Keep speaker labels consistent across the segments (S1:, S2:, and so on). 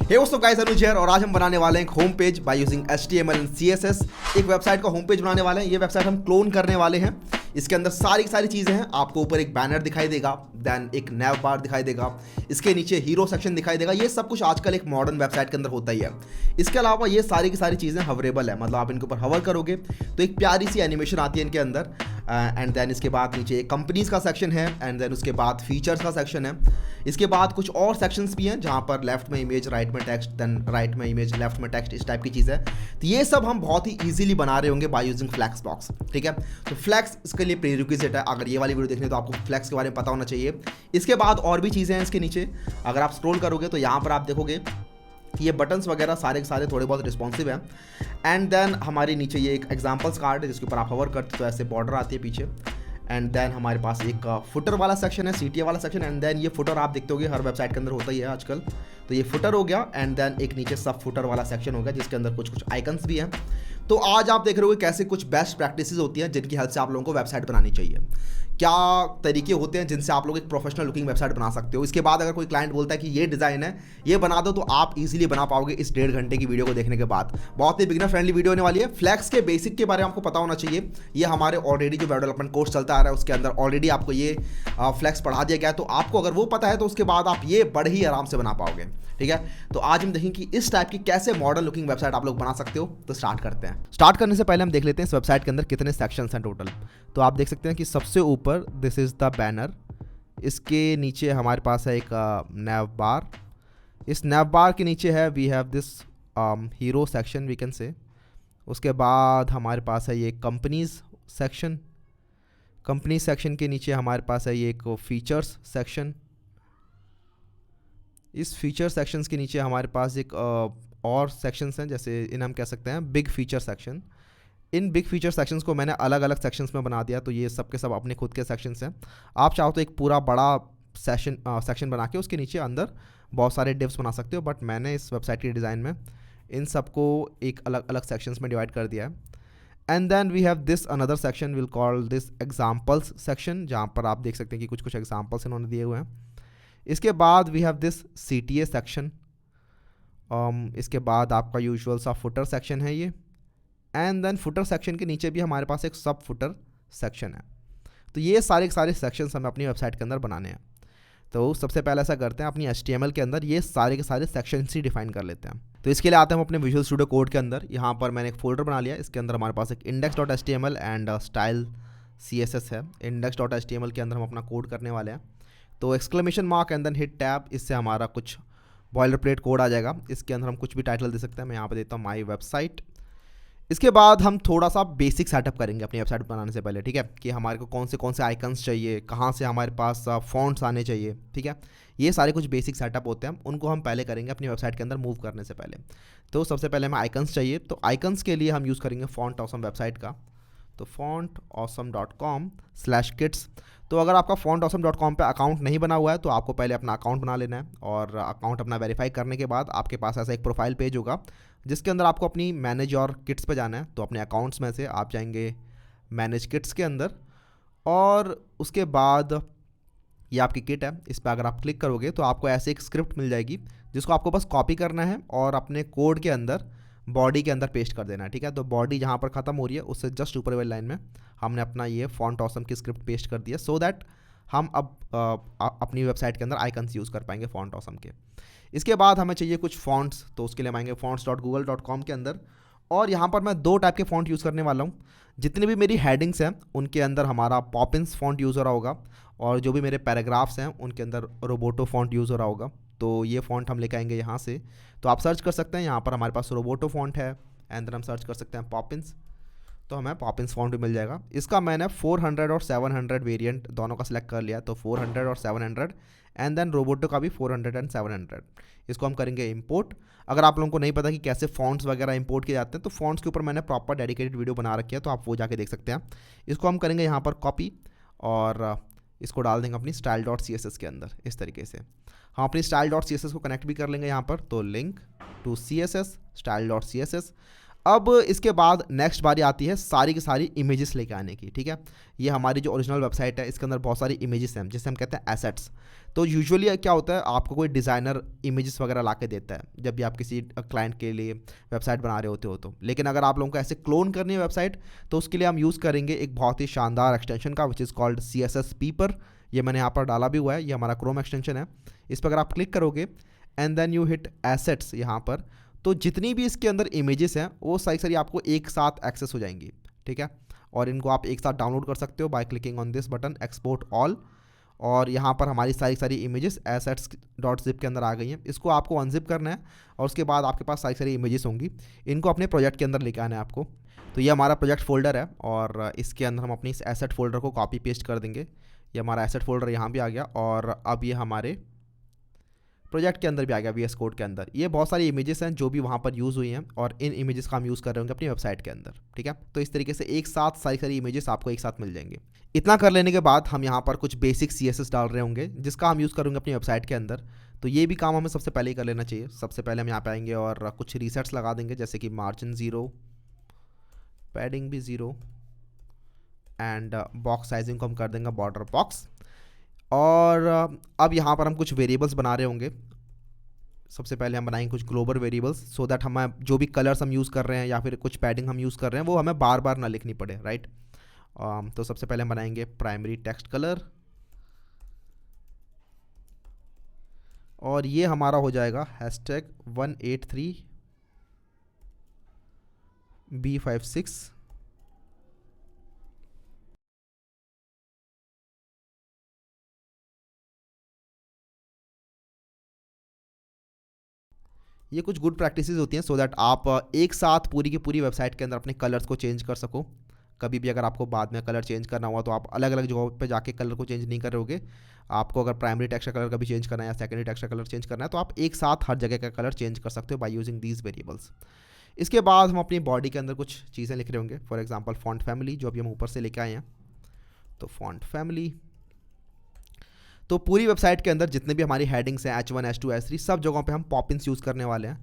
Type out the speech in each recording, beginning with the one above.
S1: हे दोस्तों guys, Anuj here और आज हम बनाने वाले हैं एक home page by using HTML and CSS। एक वेबसाइट का होम पेज बनाने वाले हैं। ये वेबसाइट हम क्लोन करने वाले हैं। इसके अंदर सारी की सारी चीज़ें हैं। आपको ऊपर एक बैनर दिखाई देगा, देन एक नैव बार दिखाई देगा, इसके नीचे हीरो सेक्शन दिखाई देगा। ये सब कुछ आजकल एक मॉडर्न वेबसाइट के अंदर होता ही है। इसके अलावा ये सारी की सारी चीज़ें हवरेबल है, मतलब आप इनके ऊपर हवर करोगे तो एक प्यारी सी एनिमेशन आती है इनके अंदर। एंड देन इसके बाद नीचे कंपनीज का सेक्शन है, एंड देन उसके बाद फीचर्स का सेक्शन है। इसके बाद कुछ और सेक्शंस भी हैं जहाँ पर लेफ्ट में इमेज, राइट में टेक्स्ट, देन राइट में इमेज, लेफ्ट में टेक्स्ट, इस टाइप की चीज़ है। तो ये सब हम बहुत ही इजीली बना रहे होंगे बाय यूजिंग फ्लेक्सबॉक्स। ठीक है, तो फ्लेक्स इसके लिए प्रीरिक्विजिट है। अगर ये वाली वीडियो देखनी है तो आपको फ्लेक्स के बारे में पता होना चाहिए। इसके बाद और भी चीज़ें हैं इसके नीचे। अगर आप स्क्रॉल करोगे तो यहाँ पर आप देखोगे ये बटन्स वगैरह सारे के सारे थोड़े बहुत रिस्पॉन्सिव हैं। एंड देन हमारे नीचे ये एक एग्जाम्पल्स कार्ड है जिसके ऊपर आप हवर करते तो ऐसे बॉर्डर आती है पीछे। एंड देन हमारे पास एक फुटर वाला सेक्शन है, CTA वाला सेक्शन। एंड देन ये फुटर आप देखते होगे हर वेबसाइट के अंदर होता ही है आजकल। तो ये फुटर हो गया। एंड देन एक नीचे सब फुटर वाला सेक्शन हो गया जिसके अंदर कुछ आइकन्स भी हैं। तो आज आप देख रहे होगे कैसे कुछ बेस्ट प्रैक्टिसेस होती हैं जिनकी हेल्प से आप लोगों को वेबसाइट बनानी चाहिए। क्या तरीके होते हैं जिनसे आप लोग एक प्रोफेशनल लुकिंग वेबसाइट बना सकते हो। इसके बाद अगर कोई क्लाइंट बोलता है कि ये डिज़ाइन है, ये बना दो, तो आप इजीली बना पाओगे इस 1.5 घंटे की वीडियो को देखने के बाद। बहुत ही बिगिनर फ्रेंडली वीडियो होने वाली है। फ्लेक्स के बेसिक के बारे में आपको पता होना चाहिए। ये हमारे ऑलरेडी जो वेब डेवलपमेंट कोर्स चलता आ रहा है उसके अंदर ऑलरेडी आपको ये फ्लेक्स पढ़ा दिया गया है। तो आपको अगर वो पता है तो उसके बाद आप ये बड़े ही आराम से बना पाओगे। ठीक है, तो आज हम देखेंगे कि इस टाइप की कैसे मॉडर्न लुकिंग वेबसाइट आप लोग बना सकते हो। तो स्टार्ट करते हैं। स्टार्ट करने से पहले हम देख लेते हैं इस वेबसाइट के अंदर कितने सेक्शंस हैं टोटल। तो आप देख सकते हैं कि सबसे ऊपर दिस इज़ द बैनर। इसके नीचे हमारे पास है एक नैव बार। इस नैव बार के नीचे है we have this hero section we can say. उसके बाद हमारे पास है ये कंपनीज सेक्शन। कंपनी सेक्शन के नीचे हमारे पास है ये एक फीचर्स सेक्शन। इस फीचर सेक्शंस के नीचे हमारे पास एक और सेक्शंस हैं, जैसे इन हम कह सकते हैं big feature section. In big feature sections को मैंने अलग अलग सेक्शंस में बना दिया। तो ये सब के सब अपने खुद के सेक्शंस हैं। आप चाहो तो एक पूरा बड़ा सेक्शन बना के उसके नीचे अंदर बहुत सारे डिव्स बना सकते हो, बट मैंने इस वेबसाइट के डिज़ाइन में इन सबको एक अलग अलग सेक्शंस में डिवाइड कर दिया है। And then we have this another section will call this examples section, जहाँ पर आप देख सकते हैं कि कुछ कुछ एग्जाम्पल्स इन्होंने दिए हुए हैं। इसके बाद we have this CTA section. इसके बाद आपका यूजुअल सा फुटर सेक्शन है ये। एंड देन फुटर सेक्शन के नीचे भी हमारे पास एक सब फुटर सेक्शन है। तो ये सारे के सारे सेक्शंस हमें अपनी वेबसाइट के अंदर बनाने हैं। तो सबसे पहले ऐसा करते हैं, अपनी HTML के अंदर ये सारे के सारे सेक्शंस ही डिफाइन कर लेते हैं। तो इसके लिए आते हैं हम अपने विजुअल स्टूडियो कोड के अंदर। यहाँ पर मैंने एक फोल्डर बना लिया। इसके अंदर हमारे पास एक index.html एंड स्टाइल CSS है। index.html के अंदर हम अपना कोड करने वाले हैं। तो exclamation mark and then hit tab, इससे हमारा कुछ बॉयलर प्लेट कोड आ जाएगा। इसके अंदर हम कुछ भी टाइटल दे सकते हैं। मैं यहाँ पे देता हूँ माई वेबसाइट। इसके बाद हम थोड़ा सा बेसिक सेटअप करेंगे अपनी वेबसाइट बनाने से पहले। ठीक है, कि हमारे को कौन से आइकन्स चाहिए, कहाँ से हमारे पास फॉन्ट्स आने चाहिए। ठीक है, ये सारे कुछ बेसिक सेटअप होते हैं, उनको हम पहले करेंगे अपनी वेबसाइट के अंदर मूव करने से पहले। तो सबसे पहले हमें आइकन्स चाहिए। तो आइकन्स के लिए हम यूज़ करेंगे फॉन्ट ऑसम वेबसाइट का। तो fontawesome.com/kits। तो अगर आपका fontawesome.com पे अकाउंट नहीं बना हुआ है तो आपको पहले अपना अकाउंट बना लेना है, और अकाउंट अपना वेरीफाई करने के बाद आपके पास ऐसा एक प्रोफाइल पेज होगा जिसके अंदर आपको अपनी मैनेज और किट्स पे जाना है। तो अपने अकाउंट्स में से आप जाएंगे मैनेज किट्स के अंदर, और उसके बाद ये आपकी किट है। इस पर अगर आप क्लिक करोगे तो आपको ऐसे एक स्क्रिप्ट मिल जाएगी जिसको आपको बस कॉपी करना है और अपने कोड के अंदर बॉडी के अंदर पेस्ट कर देना है। ठीक है, तो बॉडी जहाँ पर ख़त्म हो रही है उससे जस्ट ऊपर वाली लाइन में हमने अपना ये फॉन्ट ऑसम की स्क्रिप्ट पेस्ट कर दिया, सो दैट हम अब अपनी वेबसाइट के अंदर आइकन्स यूज़ कर पाएंगे फॉन्ट ऑसम के। इसके बाद हमें चाहिए कुछ फॉन्ट्स। तो उसके लिए हम आएंगे fonts.google.com के अंदर, और यहाँ पर मैं 2 टाइप के फॉन्ट यूज़ करने वाला हूँ। जितनी भी मेरी हेडिंग्स हैं उनके अंदर हमारा पॉपिंस फॉन्ट यूज़ हो रहा होगा, और जो भी मेरे पैराग्राफ्स हैं उनके अंदर रोबोटो फॉन्ट यूज़ हो रहा होगा। तो ये फ़ॉन्ट हम लेके आएंगे यहाँ से। तो आप सर्च कर सकते हैं, यहाँ पर हमारे पास रोबोटो फॉन्ट है, एंड देन हम सर्च कर सकते हैं पॉपिंस। तो हमें पॉपिंस फॉन्ट भी मिल जाएगा। इसका मैंने 400 और 700 वेरिएंट दोनों का सिलेक्ट कर लिया। तो 400 और 700, एंड देन रोबोटो का भी 400 एंड 700। इसको हम करेंगे इंपोर्ट। अगर आप लोगों को नहीं पता कि कैसे फ़ॉन्ट्स वगैरह इंपोर्ट किए जाते हैं तो फ़ॉन्ट्स के ऊपर मैंने प्रॉपर डेडिकेटेड वीडियो बना रखी है, तो आप वो जाके देख सकते हैं। इसको हम करेंगे यहाँ पर कॉपी, और इसको डाल देंगे अपनी style.css के अंदर इस तरीके से। हम अपनी style.css को कनेक्ट भी कर लेंगे यहाँ पर। तो लिंक टू CSS style.css। अब इसके बाद नेक्स्ट बारी आती है सारी की सारी इमेजेस लेके आने की, ठीक है। ये हमारी जो ओरिजिनल वेबसाइट है इसके अंदर बहुत सारी इमेजेस हैं जिसे हम कहते हैं एसेट्स। तो यूजुअली क्या होता है, आपको कोई डिज़ाइनर इमेजेस वगैरह ला के देता है जब भी आप किसी क्लाइंट के लिए वेबसाइट बना रहे होते हो तो। लेकिन अगर आप लोगों को ऐसे क्लोन करनी है वेबसाइट, तो उसके लिए हम यूज़ करेंगे एक बहुत ही शानदार एक्सटेंशन का, विच इज़ कॉल्ड CSS Peeper। ये मैंने यहाँ पर डाला भी हुआ है, ये हमारा क्रोम एक्सटेंशन है। इस पर अगर आप क्लिक करोगे and then you hit assets यहाँ पर, तो जितनी भी इसके अंदर इमेजेस हैं वो सारी सारी आपको एक साथ एक्सेस हो जाएंगी, ठीक है। और इनको आप एक साथ डाउनलोड कर सकते हो by clicking on this button export all. और यहाँ पर हमारी सारी सारी इमेजेस assets.zip के अंदर आ गई हैं। इसको आपको अनजिप करना है और उसके बाद आपके पास सारी सारी इमेजेस होंगी, इनको अपने प्रोजेक्ट के अंदर लेके आना है आपको। तो ये हमारा प्रोजेक्ट फोल्डर है और इसके अंदर हम अपनी इस एसेट फोल्डर को कॉपी पेस्ट कर देंगे। ये हमारा एसेट फोल्डर यहाँ भी आ गया और अब ये हमारे प्रोजेक्ट के अंदर भी आ गया VS कोड के अंदर। ये बहुत सारी इमेजेस हैं जो भी वहाँ पर यूज़ हुई हैं और इन इमेजेस का हम यूज़ कर रहे होंगे अपनी वेबसाइट के अंदर, ठीक है। तो इस तरीके से एक साथ सारी सारी इमेजेस आपको एक साथ मिल जाएंगे। इतना कर लेने के बाद हम यहाँ पर कुछ बेसिक CSS डाल रहे होंगे जिसका हम यूज़ करेंगे अपनी वेबसाइट के अंदर। तो ये भी काम हमें सबसे पहले ही कर लेना चाहिए। सबसे पहले हम यहाँ पे आएंगे और कुछ रीसेट्स लगा देंगे, जैसे कि मार्जिन 0, पैडिंग भी 0 एंड बॉक्स साइजिंग को हम कर देंगे बॉर्डर बॉक्स। और अब यहाँ पर हम कुछ वेरिएबल्स बना रहे होंगे। सबसे पहले हम बनाएंगे कुछ ग्लोबल वेरिएबल्स सो दैट हम जो भी कलर्स हम यूज़ कर रहे हैं या फिर कुछ पैडिंग हम यूज़ कर रहे हैं वो हमें बार बार ना लिखनी पड़े, राइट। तो सबसे पहले हम बनाएंगे प्राइमरी टेक्स्ट कलर और ये हमारा हो जाएगा #183B56। ये कुछ गुड प्रैक्टिसेस होती हैं सो दैट आप एक साथ पूरी की पूरी वेबसाइट के अंदर अपने कलर्स को चेंज कर सको। कभी भी अगर आपको बाद में कलर चेंज करना हुआ तो आप अलग अलग जगहों पे जाके कलर को चेंज नहीं करोगे। आपको अगर प्राइमरी टेक्स्ट का कलर कभी चेंज करना है या सेकेंडरी टेक्स्ट का कलर चेंज करना है तो आप एक साथ हर जगह का कलर चेंज कर सकते हो बाय यूजिंग दीज वेरिएबल्स। इसके बाद हम अपनी बॉडी के अंदर कुछ चीज़ें लिख रहे होंगे, फॉर एग्जाम्पल फॉन्ट फैमिली जो अभी हम ऊपर से लेके आए हैं। तो फॉन्ट फैमिली, तो पूरी वेबसाइट के अंदर जितने भी हमारी हेडिंग्स हैं H1 H2 H3 सब जगहों पे हम पॉपिंस यूज़ करने वाले हैं।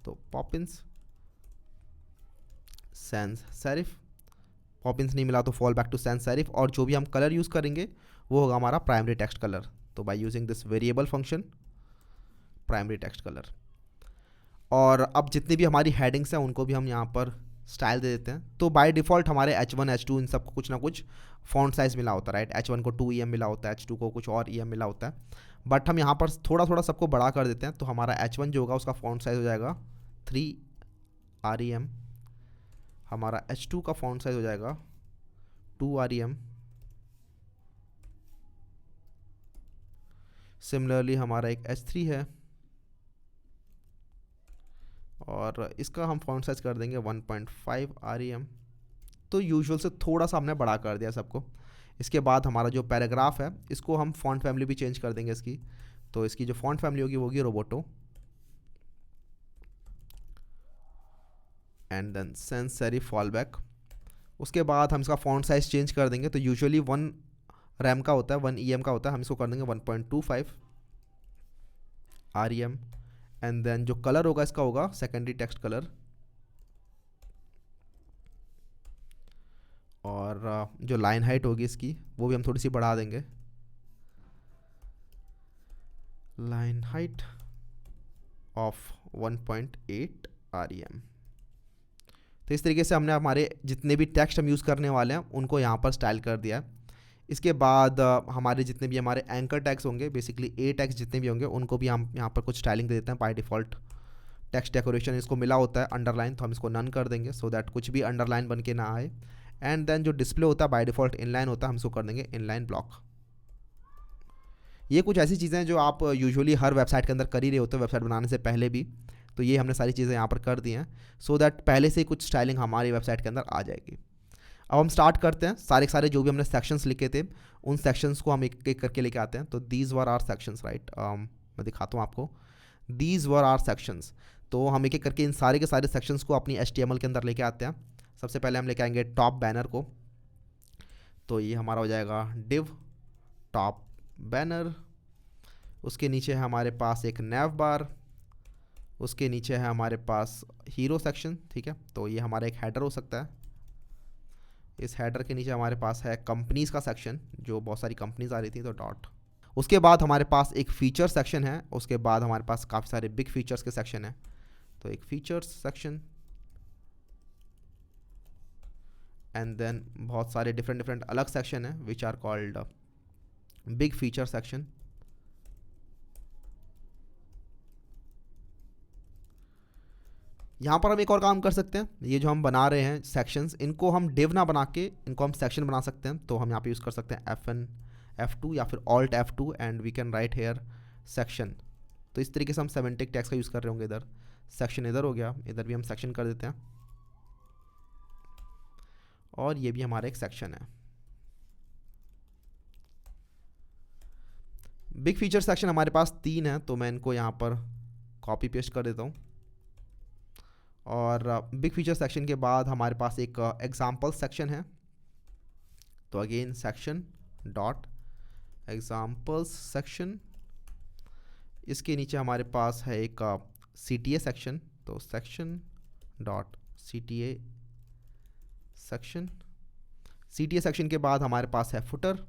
S1: तो पॉपिंस सैंस सेरिफ, पॉपिंस नहीं मिला तो fall back to sans serif. और जो भी हम कलर यूज़ करेंगे वो होगा हमारा प्राइमरी टेक्स्ट कलर। तो by using this variable function primary text colour. और अब जितनी भी हमारी हेडिंग्स हैं उनको भी हम यहाँ पर स्टाइल दे देते हैं। तो बाय डिफ़ॉल्ट हमारे H1 H2 इन सबको कुछ ना कुछ फॉन्ट साइज़ मिला होता है, राइट। H1 को 2 EM मिला होता है, H2 को कुछ और EM मिला होता है, बट हम यहाँ पर थोड़ा थोड़ा सबको बड़ा कर देते हैं। तो हमारा H1 जो होगा उसका फॉन्ट साइज़ हो जाएगा 3 REM, हमारा H2 का फॉन्ट साइज़ हो जाएगा 2 REM। सिमिलरली हमारा एक H3 है और इसका हम फॉन्ट साइज कर देंगे 1.5 REM। तो यूजुअल से थोड़ा सा हमने बड़ा कर दिया सबको। इसके बाद हमारा जो पैराग्राफ है इसको हम फॉन्ट फैमिली भी चेंज कर देंगे इसकी। तो इसकी जो फॉन्ट फैमिली होगी वो होगी Roboto and then sans serif fallback. उसके बाद हम इसका फॉन्ट साइज चेंज कर देंगे। तो यूजुअली 1 रैम का होता है, 1 EM का होता है, हम इसको कर देंगे 1.25 REM। एंड देन जो कलर होगा इसका होगा सेकेंडरी टेक्स्ट कलर। और जो लाइन हाइट होगी इसकी वो भी हम थोड़ी सी बढ़ा देंगे, लाइन हाइट ऑफ 1.8 REM। तो इस तरीके से हमने हमारे जितने भी टेक्स्ट हम यूज़ करने वाले हैं उनको यहाँ पर स्टाइल कर दिया है। इसके बाद हमारे जितने भी हमारे एंकर टैग्स होंगे, बेसिकली ए टैग्स जितने भी होंगे उनको भी हम यहाँ पर कुछ स्टाइलिंग दे देते हैं। बाय डिफ़ॉल्ट टेक्स्ट डेकोरेशन इसको मिला होता है अंडरलाइन, तो हम इसको नन कर देंगे सो दैट कुछ भी अंडरलाइन बन के ना आए। एंड देन जो डिस्प्ले होता है बाय डिफ़ॉल्ट इनलाइन होता है, हम इसको कर देंगे इनलाइन ब्लॉक। ये कुछ ऐसी चीज़ें हैं जो आप यूजुअली हर वेबसाइट के अंदर कर ही रहे होते हो वेबसाइट बनाने से पहले भी। तो ये हमने सारी चीज़ें यहाँ पर कर दी हैं सो दैट पहले से ही कुछ स्टाइलिंग हमारी वेबसाइट के अंदर आ जाएगी। अब हम स्टार्ट करते हैं। सारे जो भी हमने सेक्शंस लिखे थे उन सेक्शंस को हम एक एक करके लेके आते हैं। तो these were are sections, right. मैं दिखाता हूँ आपको, दीज वर आर सेक्शंस। तो हम एक एक करके इन सारे के सारे सेक्शंस को अपनी HTML के अंदर लेके आते हैं। सबसे पहले हम लेके आएंगे टॉप बैनर को। तो ये हमारा हो जाएगा डिव टॉप बैनर। उसके नीचे हमारे पास एक नैव बार, उसके नीचे है हमारे पास हीरो सेक्शन, ठीक है, तो ये हमारा एक हेडर हो सकता है। इस हेडर के नीचे हमारे पास है कंपनीज़ का सेक्शन, जो बहुत सारी कंपनीज आ रही थी, तो डॉट। उसके बाद हमारे पास एक फीचर सेक्शन है, उसके बाद हमारे पास काफ़ी सारे बिग फीचर्स के सेक्शन है, तो एक फीचर्स सेक्शन, एंड देन बहुत सारे डिफरेंट डिफरेंट अलग सेक्शन है which are called big feature section. यहाँ पर हम एक और काम कर सकते हैं, ये जो हम बना रहे हैं सेक्शंस, इनको हम डिव ना बना के इनको हम सेक्शन बना सकते हैं। तो हम यहाँ पे यूज़ कर सकते हैं F1 F2 या फिर Alt F2 and we can write here section. तो इस तरीके से हम सेमेंटिक टैग्स का यूज़ कर रहे होंगे। इधर सेक्शन इधर हो गया, इधर भी हम सेक्शन कर देते हैं, और ये भी हमारा एक सेक्शन है। बिग फीचर सेक्शन हमारे पास 3 है, तो मैं इनको यहाँ पर कॉपी पेस्ट कर देता हूँ। और बिग फीचर सेक्शन के बाद हमारे पास एक एग्जाम्पल सेक्शन है, तो again section dot examples section. इसके नीचे हमारे पास है एक CTA सेक्शन, तो section dot CTA section. CTA section के बाद हमारे पास है फुटर।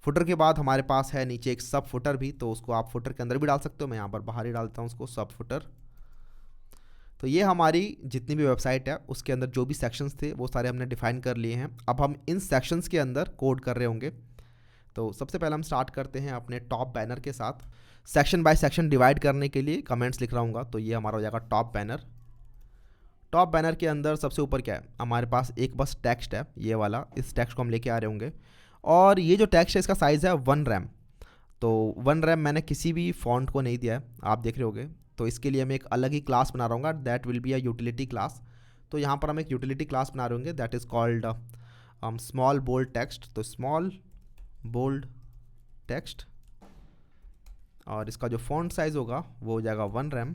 S1: फुटर के बाद हमारे पास है नीचे एक सब फुटर भी, तो उसको आप फुटर के अंदर भी डाल सकते हो, मैं यहाँ पर बाहर ही डालता हूँ उसको, सब फुटर। तो ये हमारी जितनी भी वेबसाइट है उसके अंदर जो भी सेक्शंस थे वो सारे हमने डिफाइन कर लिए हैं। अब हम इन सेक्शंस के अंदर कोड कर रहे होंगे। तो सबसे पहले हम स्टार्ट करते हैं अपने टॉप बैनर के साथ। सेक्शन बाय सेक्शन डिवाइड करने के लिए कमेंट्स लिख रहा हूँ, तो ये हमारा हो जाएगा टॉप बैनर। टॉप बैनर के अंदर सबसे ऊपर क्या है, हमारे पास एक बस टेक्स्ट है, ये वाला, इस टेक्स्ट को हम लेके आ रहे होंगे। और ये जो टेक्स्ट है इसका साइज़ है 1 रैम। तो 1 रैम मैंने किसी भी फॉन्ट को नहीं दिया है, आप देख रहे होगे। तो इसके लिए मैं एक अलग ही क्लास बना रहा हूँ, that will be a utility class. तो यहाँ पर हम एक यूटिलिटी क्लास बना रहे होंगे that is called small bold text. तो स्मॉल बोल्ड टेक्स्ट, और इसका जो फॉन्ट साइज़ होगा वो हो जाएगा 1 रैम,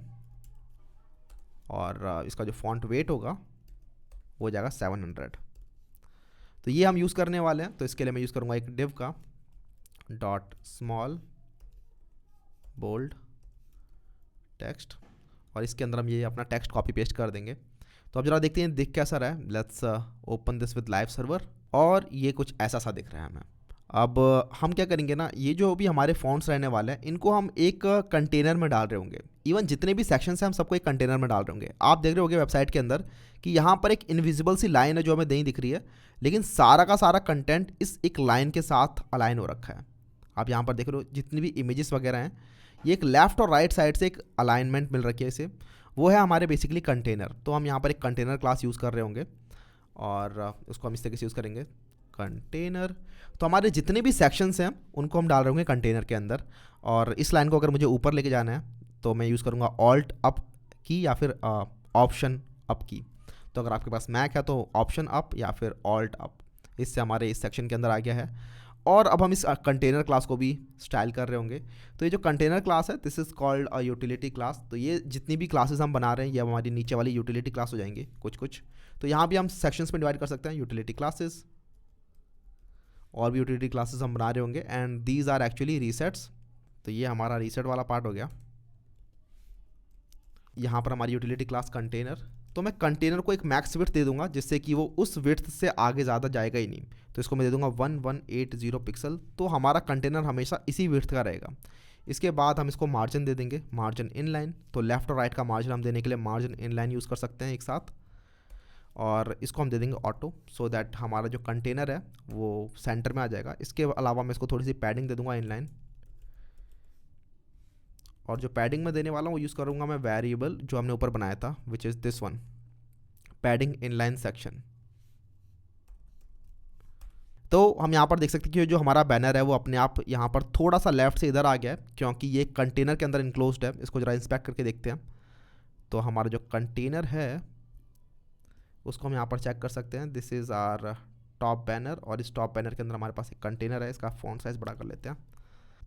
S1: और इसका जो फॉन्ट वेट होगा वो हो जाएगा 700। तो ये हम यूज़ करने वाले हैं। तो इसके लिए मैं यूज़ करूँगा एक डिव का डॉट स्मॉल बोल्ड टेक्स्ट, और इसके अंदर हम ये अपना टेक्स्ट कॉपी पेस्ट कर देंगे। तो अब जरा देखते हैं दिख कैसा रहा है। Let's open this with live server, और ये कुछ ऐसा सा दिख रहा है हमें। अब हम क्या करेंगे ना, ये जो भी हमारे फॉन्ट्स रहने वाले हैं इनको हम एक कंटेनर में डाल रहे होंगे। इवन जितने भी सेक्शंस हैं हम सबको एक कंटेनर में डाल रहे होंगे। आप देख रहे होंगे वेबसाइट के अंदर कि यहाँ पर एक इनविजिबल सी लाइन है जो हमें नहीं दिख रही है, लेकिन सारा का सारा कंटेंट इस एक लाइन के साथ अलाइन हो रखा है। आप यहाँ पर देख रहे हो जितनी भी इमेजेस वगैरह हैं, ये एक लेफ्ट और राइट साइड से एक अलाइनमेंट मिल रखी है इसे, वो है हमारे बेसिकली कंटेनर। तो हम यहाँ पर एक कंटेनर क्लास यूज़ कर रहे होंगे, और उसको हम इस तरीके से यूज़ करेंगे कंटेनर। तो हमारे जितने भी सेक्शंस हैं उनको हम डाल रहे होंगे कंटेनर के अंदर। और इस लाइन को अगर मुझे ऊपर लेके जाना है तो मैं यूज़ करूँगा ऑल्ट अप की या फिर ऑप्शन अप की। तो अगर आपके पास मैक है तो ऑप्शन अप या फिर ऑल्ट अप, इससे हमारे इस सेक्शन के अंदर आ गया है। और अब हम इस कंटेनर क्लास को भी स्टाइल कर रहे होंगे। तो ये जो कंटेनर क्लास है this is called a utility class. तो ये जितनी भी क्लासेस हम बना रहे हैं ये हमारी नीचे वाली यूटिलिटी क्लास हो जाएंगे कुछ कुछ। तो यहाँ भी हम सेक्शंस में डिवाइड कर सकते हैं, यूटिलिटी क्लासेस, और भी यूटिलिटी क्लासेस हम बना रहे होंगे, एंड दीज आर एक्चुअली रीसेट्स। तो ये हमारा रीसेट वाला पार्ट हो गया। यहाँ पर हमारी यूटिलिटी क्लास कंटेनर, तो मैं कंटेनर को एक मैक्स विड्थ दे दूंगा जिससे कि वो उस विड्थ से आगे ज़्यादा जाएगा ही नहीं। तो इसको मैं दे दूंगा 1180 पिक्सल। तो हमारा कंटेनर हमेशा इसी विड्थ का रहेगा। इसके बाद हम इसको मार्जिन दे देंगे, मार्जिन इन लाइन। तो लेफ्ट और राइट का मार्जिन हम देने के लिए मार्जिन इन लाइन यूज़ कर सकते हैं एक साथ, और इसको हम दे देंगे ऑटो, सो दैट हमारा जो कंटेनर है वो सेंटर में आ जाएगा। इसके अलावा मैं इसको थोड़ी सी पैडिंग दे दूंगा इन लाइन, और जो पैडिंग में देने वाला हूँ वो यूज़ करूँगा मैं वेरिएबल जो हमने ऊपर बनाया था विच is this one, padding in line section. तो हम यहाँ पर देख सकते हैं कि जो हमारा बैनर है वो अपने आप यहाँ पर थोड़ा सा लेफ्ट से इधर आ गया है, क्योंकि ये कंटेनर के अंदर इनक्लोज्ड है। इसको जरा इंस्पेक्ट करके देखते हैं। तो हमारा जो कंटेनर है उसको हम यहाँ पर चेक कर सकते हैं। This is our top banner, और इस टॉप बैनर के अंदर हमारे पास एक कंटेनर है। इसका फॉन्ट साइज़ बड़ा कर लेते हैं।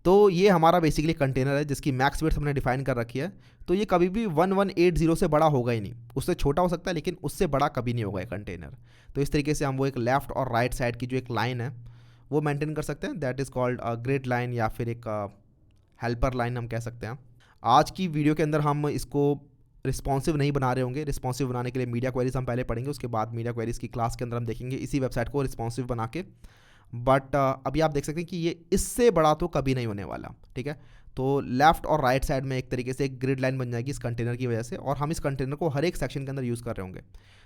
S1: तो ये हमारा बेसिकली कंटेनर है जिसकी मैक्स विड्थ हमने डिफाइन कर रखी है। तो ये कभी भी 1180 से बड़ा होगा ही नहीं, उससे छोटा हो सकता है लेकिन उससे बड़ा कभी नहीं होगा ये कंटेनर। तो इस तरीके से हम वो एक लेफ्ट और राइट साइड की जो एक लाइन है वो मेंटेन कर सकते हैं, that is called a grid line या फिर एक हेल्पर लाइन हम कह सकते हैं। आज की वीडियो के अंदर हम इसको रिस्पॉन्सिव नहीं बना रहे होंगे। रिस्पॉन्सिव बनाने के लिए मीडिया क्वेरीज हम पहले पढ़ेंगे, उसके बाद मीडिया क्वेरीज की क्लास के अंदर हम देखेंगे इसी वेबसाइट को रिस्पॉन्सिव बना के। बट अभी आप देख सकते हैं कि ये इससे बड़ा तो कभी नहीं होने वाला, ठीक है। तो लेफ्ट और राइट साइड में एक तरीके से एक ग्रिड लाइन बन जाएगी इस कंटेनर की वजह से, और हम इस कंटेनर को हर एक सेक्शन के अंदर यूज़ कर रहे होंगे।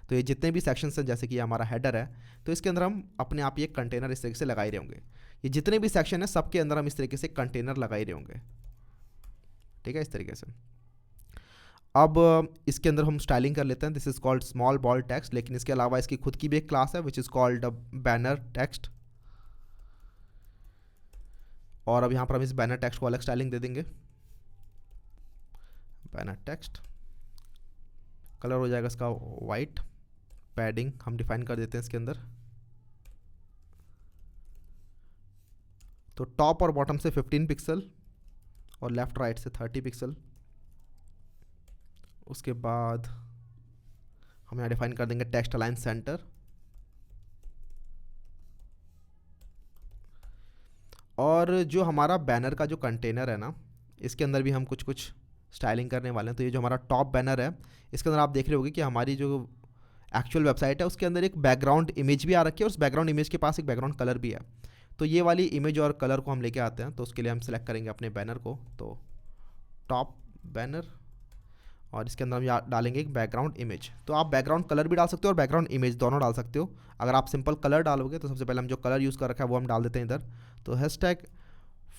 S1: तो ये जितने भी सेक्शंस हैं, जैसे कि हमारा हेडर है, तो इसके अंदर हम अपने आप ये कंटेनर इस तरीके से लगा ही रहे होंगे। ये जितने भी सेक्शन हैं सबके अंदर हम इस तरीके से कंटेनर लगा ही रहे होंगे, ठीक है, इस तरीके से। अब इसके अंदर हम स्टाइलिंग कर लेते हैं। This is called small bold text, लेकिन इसके अलावा इसकी खुद की भी एक क्लास है विच इज़ कॉल्ड बैनर टेक्स्ट, और अब यहाँ पर हम इस बैनर टेक्स्ट को अलग स्टाइलिंग दे देंगे। बैनर टेक्स्ट कलर हो जाएगा इसका वाइट, पैडिंग हम डिफाइन कर देते हैं इसके अंदर। तो टॉप और बॉटम से 15 पिक्सल और लेफ्ट राइट से 30 पिक्सल। उसके बाद हम यहाँ डिफाइन कर देंगे टेक्स्ट अलाइन सेंटर, और जो हमारा बैनर का जो कंटेनर है ना, इसके अंदर भी हम कुछ कुछ स्टाइलिंग करने वाले हैं। तो ये जो हमारा टॉप बैनर है, इसके अंदर आप देख रहे होंगे कि हमारी जो एक्चुअल वेबसाइट है उसके अंदर एक बैकग्राउंड इमेज भी आ रखी है, और उस बैकग्राउंड इमेज के पास एक बैकग्राउंड कलर भी है। तो ये वाली इमेज और कलर को हम लेके आते हैं। तो उसके लिए हम सेलेक्ट करेंगे अपने बैनर को, तो टॉप बैनर, और इसके अंदर हम डालेंगे एक बैकग्राउंड इमेज। तो आप बैकग्राउंड कलर भी डाल सकते हो और बैकग्राउंड इमेज दोनों डाल सकते हो। अगर आप सिंपल कलर डालोगे तो सबसे पहले हम जो कलर यूज़ कर रखा है वो हम डाल देते हैं इधर। तो हैशटैग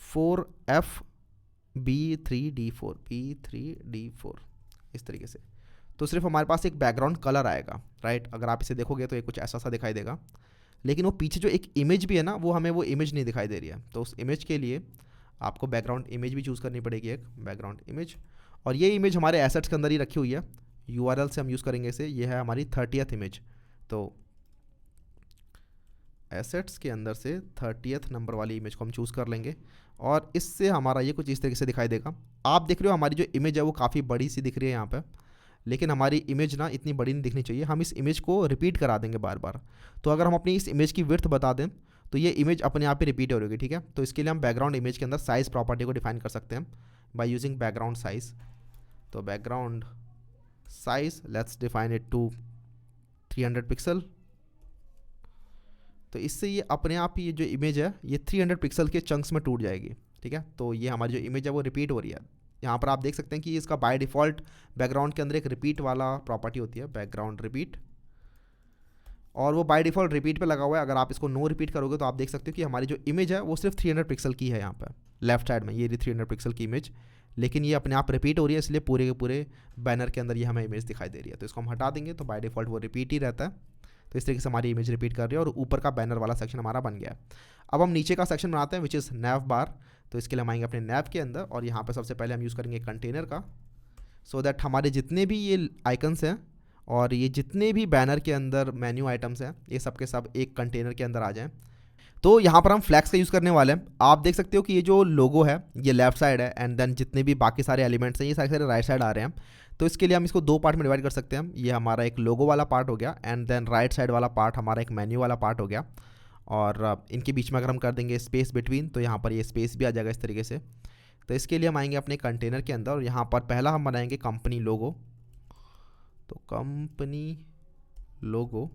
S1: 4FB3D4 इस तरीके से। तो सिर्फ हमारे पास एक बैकग्राउंड कलर आएगा, राइट। अगर आप इसे देखोगे तो ये कुछ ऐसा सा दिखाई देगा, लेकिन वो पीछे जो एक इमेज भी है ना, वो हमें वो इमेज नहीं दिखाई दे रही है। तो उस इमेज के लिए आपको बैकग्राउंड इमेज भी चूज़ करनी पड़ेगी, एक बैकग्राउंड इमेज। और ये इमेज हमारे एसेट्स के अंदर ही रखी हुई है, URL से हम यूज़ करेंगे इसे। ये है हमारी 30th इमेज। तो एसेट्स के अंदर से 30th नंबर वाली इमेज को हम चूज़ कर लेंगे, और इससे हमारा ये कुछ इस तरीके से दिखाई देगा। आप देख रहे हो हमारी जो इमेज है वो काफ़ी बड़ी सी दिख रही है यहाँ पे, लेकिन हमारी इमेज ना इतनी बड़ी नहीं दिखनी चाहिए। हम इस इमेज को रिपीट करा देंगे बार बार। तो अगर हम अपनी इस इमेज की विड्थ बता दें तो ये इमेज अपने आप ही रिपीट हो रही, ठीक है। तो इसके लिए हम बैकग्राउंड इमेज के अंदर साइज़ प्रॉपर्टी को डिफाइन कर सकते हैं बाय यूजिंग बैकग्राउंड साइज़। तो background size let's define it to 300 pixel. तो इससे ये अपने आप ही ये जो इमेज है ये 300 पिक्सल के चंक्स में टूट जाएगी, ठीक है। तो ये हमारी जो इमेज है वो रिपीट हो रही है। यहाँ पर आप देख सकते हैं कि इसका बाय डिफ़ॉल्ट बैकग्राउंड के अंदर एक रिपीट वाला प्रॉपर्टी होती है, बैकग्राउंड रिपीट, और वो बाय डिफ़ॉल्ट रिपीट पे लगा हुआ है। अगर आप इसको नो रिपीट करोगे तो आप देख सकते हो कि हमारी जो इमेज है वो सिर्फ 300 पिक्सल की है। यहाँ पर लेफ्ट साइड में ये 300 पिक्सल की इमेज, लेकिन ये अपने आप रिपीट हो रही है, इसलिए पूरे के पूरे बैनर के अंदर ये हमें इमेज दिखाई दे रही है। तो इसको हम हटा देंगे, तो बाय डिफ़ॉल्ट वो रिपीट ही रहता है। तो इस तरीके से हमारी इमेज रिपीट कर रही है, और ऊपर का बैनर वाला सेक्शन हमारा बन गया है। अब हम नीचे का सेक्शन बनाते हैं विच इज़ नैव बार। तो इसके लिए हम आएंगे अपने नैव के अंदर, और यहाँ पर सबसे पहले हम यूज़ करेंगे कंटेनर का, सो दैट हमारे जितने भी ये आइकन्स हैं और ये जितने भी बैनर के अंदर मेन्यू आइटम्स हैं ये सब के सब एक कंटेनर के अंदर आ जाएं। तो यहाँ पर हम फ्लैक्स का यूज़ करने वाले हैं। आप देख सकते हो कि ये जो लोगो है ये लेफ्ट साइड है, एंड देन जितने भी बाकी सारे एलिमेंट्स हैं ये सारे राइट साइड आ रहे हैं। तो इसके लिए हम इसको दो पार्ट में डिवाइड कर सकते हैं। ये हमारा एक लोगो वाला पार्ट हो गया, एंड देन राइट साइड वाला पार्ट हमारा एक मेन्यू वाला पार्ट हो गया। और इनके बीच में अगर हम कर देंगे स्पेस बिटवीन, तो यहाँ पर ये स्पेस भी आ जाएगा इस तरीके से। तो इसके लिए हम आएंगे अपने कंटेनर के अंदर, और यहाँ पर पहला हम बनाएंगे कंपनी लोगो। तो कंपनी लोगो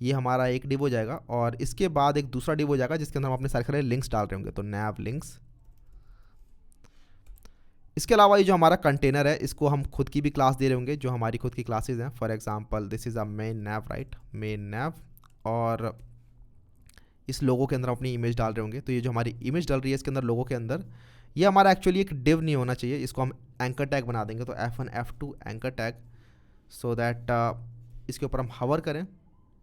S1: ये हमारा एक डिव हो जाएगा, और इसके बाद एक दूसरा डिव हो जाएगा जिसके अंदर हम अपने सारे लिंक्स डाल रहे होंगे। तो नैव लिंक्स। इसके अलावा ये जो हमारा कंटेनर है इसको हम खुद की भी क्लास दे रहे होंगे, जो हमारी खुद की क्लासेज हैं। For example this is a main nav, right, main nav, और इस लोगो के अंदर अपनी इमेज डाल रहे होंगे। तो ये जो हमारी इमेज डल रही है इसके अंदर लोगो के अंदर, ये हमारा एक्चुअली एक डिव नहीं होना चाहिए, इसको हम एंकर टैग बना देंगे। तो F1 F2 anchor tag, so that इसके ऊपर हम हवर करें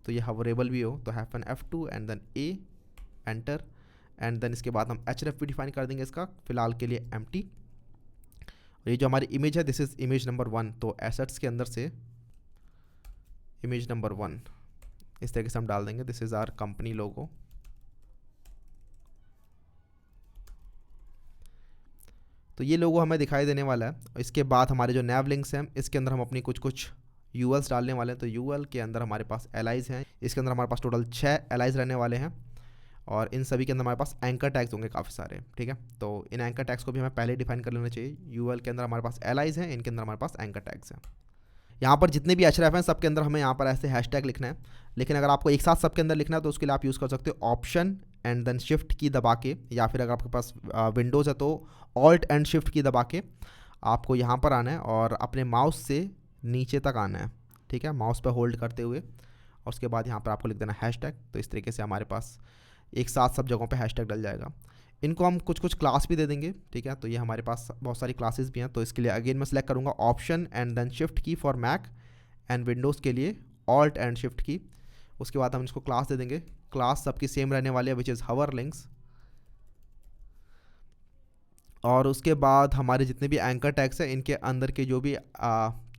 S1: तो ये हवरेबल भी हो। तो F1 F2 and then A enter, and then इसके बाद हम href भी डिफाइन कर देंगे इसका, फिलहाल के लिए एम्प्टी। और ये जो हमारी इमेज है दिस इज़ इमेज नंबर 1। तो एसेट्स के अंदर से इमेज नंबर 1 इस तरीके से हम डाल देंगे। This is our company logo. तो ये लोगो हमें दिखाई देने वाला है। इसके बाद हमारे जो नैव लिंक्स हैं इसके अंदर हम अपनी कुछ यूएल्स डालने वाले हैं। तो यूएल के अंदर हमारे पास एलाइज हैं, इसके अंदर हमारे पास टोटल 6 एलाइज रहने वाले हैं। और इन सभी के अंदर हमारे पास एंकर टैग्स होंगे काफ़ी सारे, ठीक है। तो इन एंकर टैग्स को भी हमें पहले डिफाइन कर लेना चाहिए। यूएल के अंदर हमारे पास एलाइज हैं, इनके अंदर हमारे पास एंकर टैग्स हैं। यहाँ पर जितने भी एचरेफ हैं सबके अंदर हमें यहाँ पर ऐसे हैशटैग लिखना है, लेकिन अगर आपको एक साथ सबके अंदर लिखना है तो उसके लिए आप यूज़ कर सकते हो ऑप्शन एंड देन शिफ्ट की दबा के, या फिर अगर आपके पास विंडोज़ है तो ऑल्ट एंड शिफ्ट की दबा के आपको यहाँ पर आना है और अपने माउस से नीचे तक आना है, ठीक है, माउस पर होल्ड करते हुए, और उसके बाद यहाँ पर आपको लिख देना हैशटैग। तो इस तरीके से हमारे पास एक साथ सब जगहों पे हैशटैग डल जाएगा। इनको हम कुछ कुछ क्लास भी दे देंगे, ठीक है। तो ये हमारे पास बहुत सारी क्लासेस भी हैं, तो इसके लिए अगेन मैं सेलेक्ट करूँगा ऑप्शन एंड देन शिफ्ट की फॉर मैक, एंड विंडोज़ के लिए ऑल्ट एंड शिफ्ट की। उसके बाद हम इसको क्लास दे देंगे, क्लास सबकी सेम रहने वाली है विच इज़ हावर लिंक्स। और उसके बाद हमारे जितने भी एंकर टैग्स हैं इनके अंदर के जो भी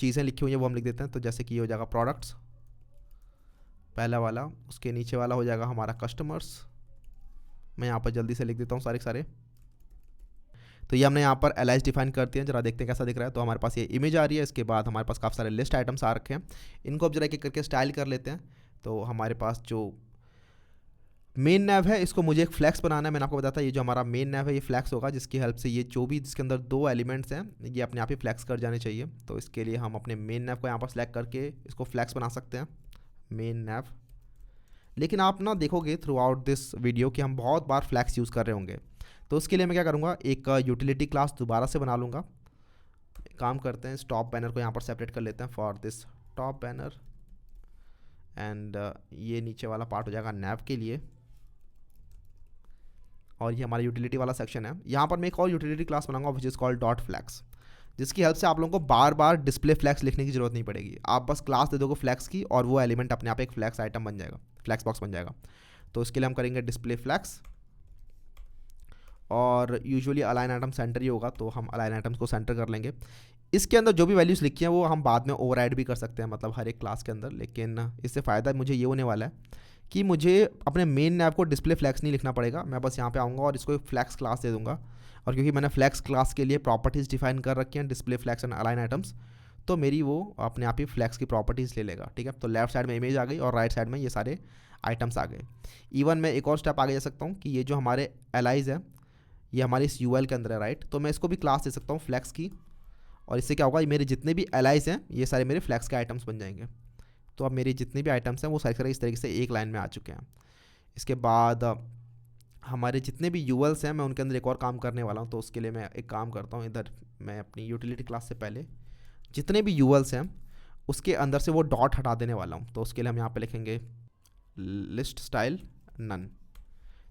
S1: चीज़ें लिखी हुई हैं वो हम लिख देते हैं। तो जैसे कि ये हो जाएगा प्रोडक्ट्स पहला वाला, उसके नीचे वाला हो जाएगा हमारा कस्टमर्स। मैं यहाँ पर जल्दी से लिख देता हूँ सारे। तो ये हमने यहाँ पर एलाइज डिफाइन करती हैं, जरा देखते हैं कैसा दिख रहा है। तो हमारे पास ये इमेज आ रही है, इसके बाद हमारे पास काफ़ी सारे लिस्ट आइटम्स आ रखे हैं, इनको अब जरा एक करके स्टाइल कर लेते हैं। तो हमारे पास जो मेन नैव है इसको मुझे एक फ्लैक्स बनाना है। मैंने आपको बताया था ये जो हमारा मेन नैव है ये फ्लैक्स होगा, जिसकी हेल्प से ये जो भी जिसके अंदर दो एलिमेंट्स हैं ये अपने आप ही फ्लैक्स कर जाने चाहिए। तो इसके लिए हम अपने मेन नैव को यहाँ पर सेलेक्ट करके इसको फ्लैक्स बना सकते हैं, मेन नैव। लेकिन आप ना देखोगे थ्रू आउट दिस वीडियो कि हम बहुत बार फ्लैक्स यूज़ कर रहे होंगे। तो उसके लिए मैं क्या करूँगा, एक यूटिलिटी क्लास दोबारा से बना लूँगा। काम करते हैं, इस टॉप बैनर को यहाँ पर सेपरेट कर लेते हैं for this top banner, and ये नीचे वाला पार्ट हो जाएगा नैव के लिए, और ये हमारा यूटिलिटी वाला सेक्शन है। यहाँ पर मैं एक और यूटिलिटी क्लास बनाऊंगा which is called dot flex, जिसकी हेल्प से आप लोगों को बार बार डिस्प्ले फ्लैक्स लिखने की जरूरत नहीं पड़ेगी। आप बस क्लास दे दोगे फ्लैक्स की और वो एलिमेंट अपने आप एक फ्लैक्स आइटम बन जाएगा, फ्लैक्स बॉक्स बन जाएगा। तो इसके लिए हम करेंगे डिस्प्ले फ्लैक्स, और यूजुअली अलाइन आइटम सेंटर ही होगा, तो हम अलाइन आइटम्स को सेंटर कर लेंगे। इसके अंदर जो भी वैल्यूज़ लिखी हैं वो हम बाद में ओवरराइड भी कर सकते हैं, मतलब हर एक क्लास के अंदर। लेकिन इससे फ़ायदा मुझे ये होने वाला है कि मुझे अपने मेन नैव को डिस्प्ले फ्लैक्स नहीं लिखना पड़ेगा। मैं बस यहाँ पे आऊँगा और इसको एक फ्लैक्स क्लास दे दूँगा, और क्योंकि मैंने फ्लैक्स क्लास के लिए प्रॉपर्टीज़ डिफाइन कर रखी हैं, display flex and align items, तो मेरी वो अपने आप ही फ्लैक्स की प्रॉपर्टीज़ ले लेगा, ठीक है। तो लेफ्ट साइड में इमेज आ गई और राइट साइड में ये सारे आइटम्स आ गए। इवन मैं एक और स्टेप आगे जा सकता हूँ कि ये जो हमारे एलाइज है ये हमारे इस यूएल के अंदर है, राइट। तो मैं इसको भी क्लास दे सकता हूँ फ्लैक्स की, और इससे क्या होगा, मेरे जितने भी एलाइज हैं ये सारे मेरे फ्लैक्स के आइटम्स बन जाएंगे। तो अब मेरे जितने भी आइटम्स हैं वो सारे इस तरीके से एक लाइन में आ चुके हैं। इसके बाद हमारे जितने भी यूएल्स हैं मैं उनके अंदर एक और काम करने वाला हूँ। तो उसके लिए मैं एक काम करता हूँ, इधर मैं अपनी यूटिलिटी क्लास से पहले जितने भी यूएल्स हैं उसके अंदर से वो डॉट हटा देने वाला हूँ। तो उसके लिए हम यहाँ पे लिखेंगे लिस्ट स्टाइल नन,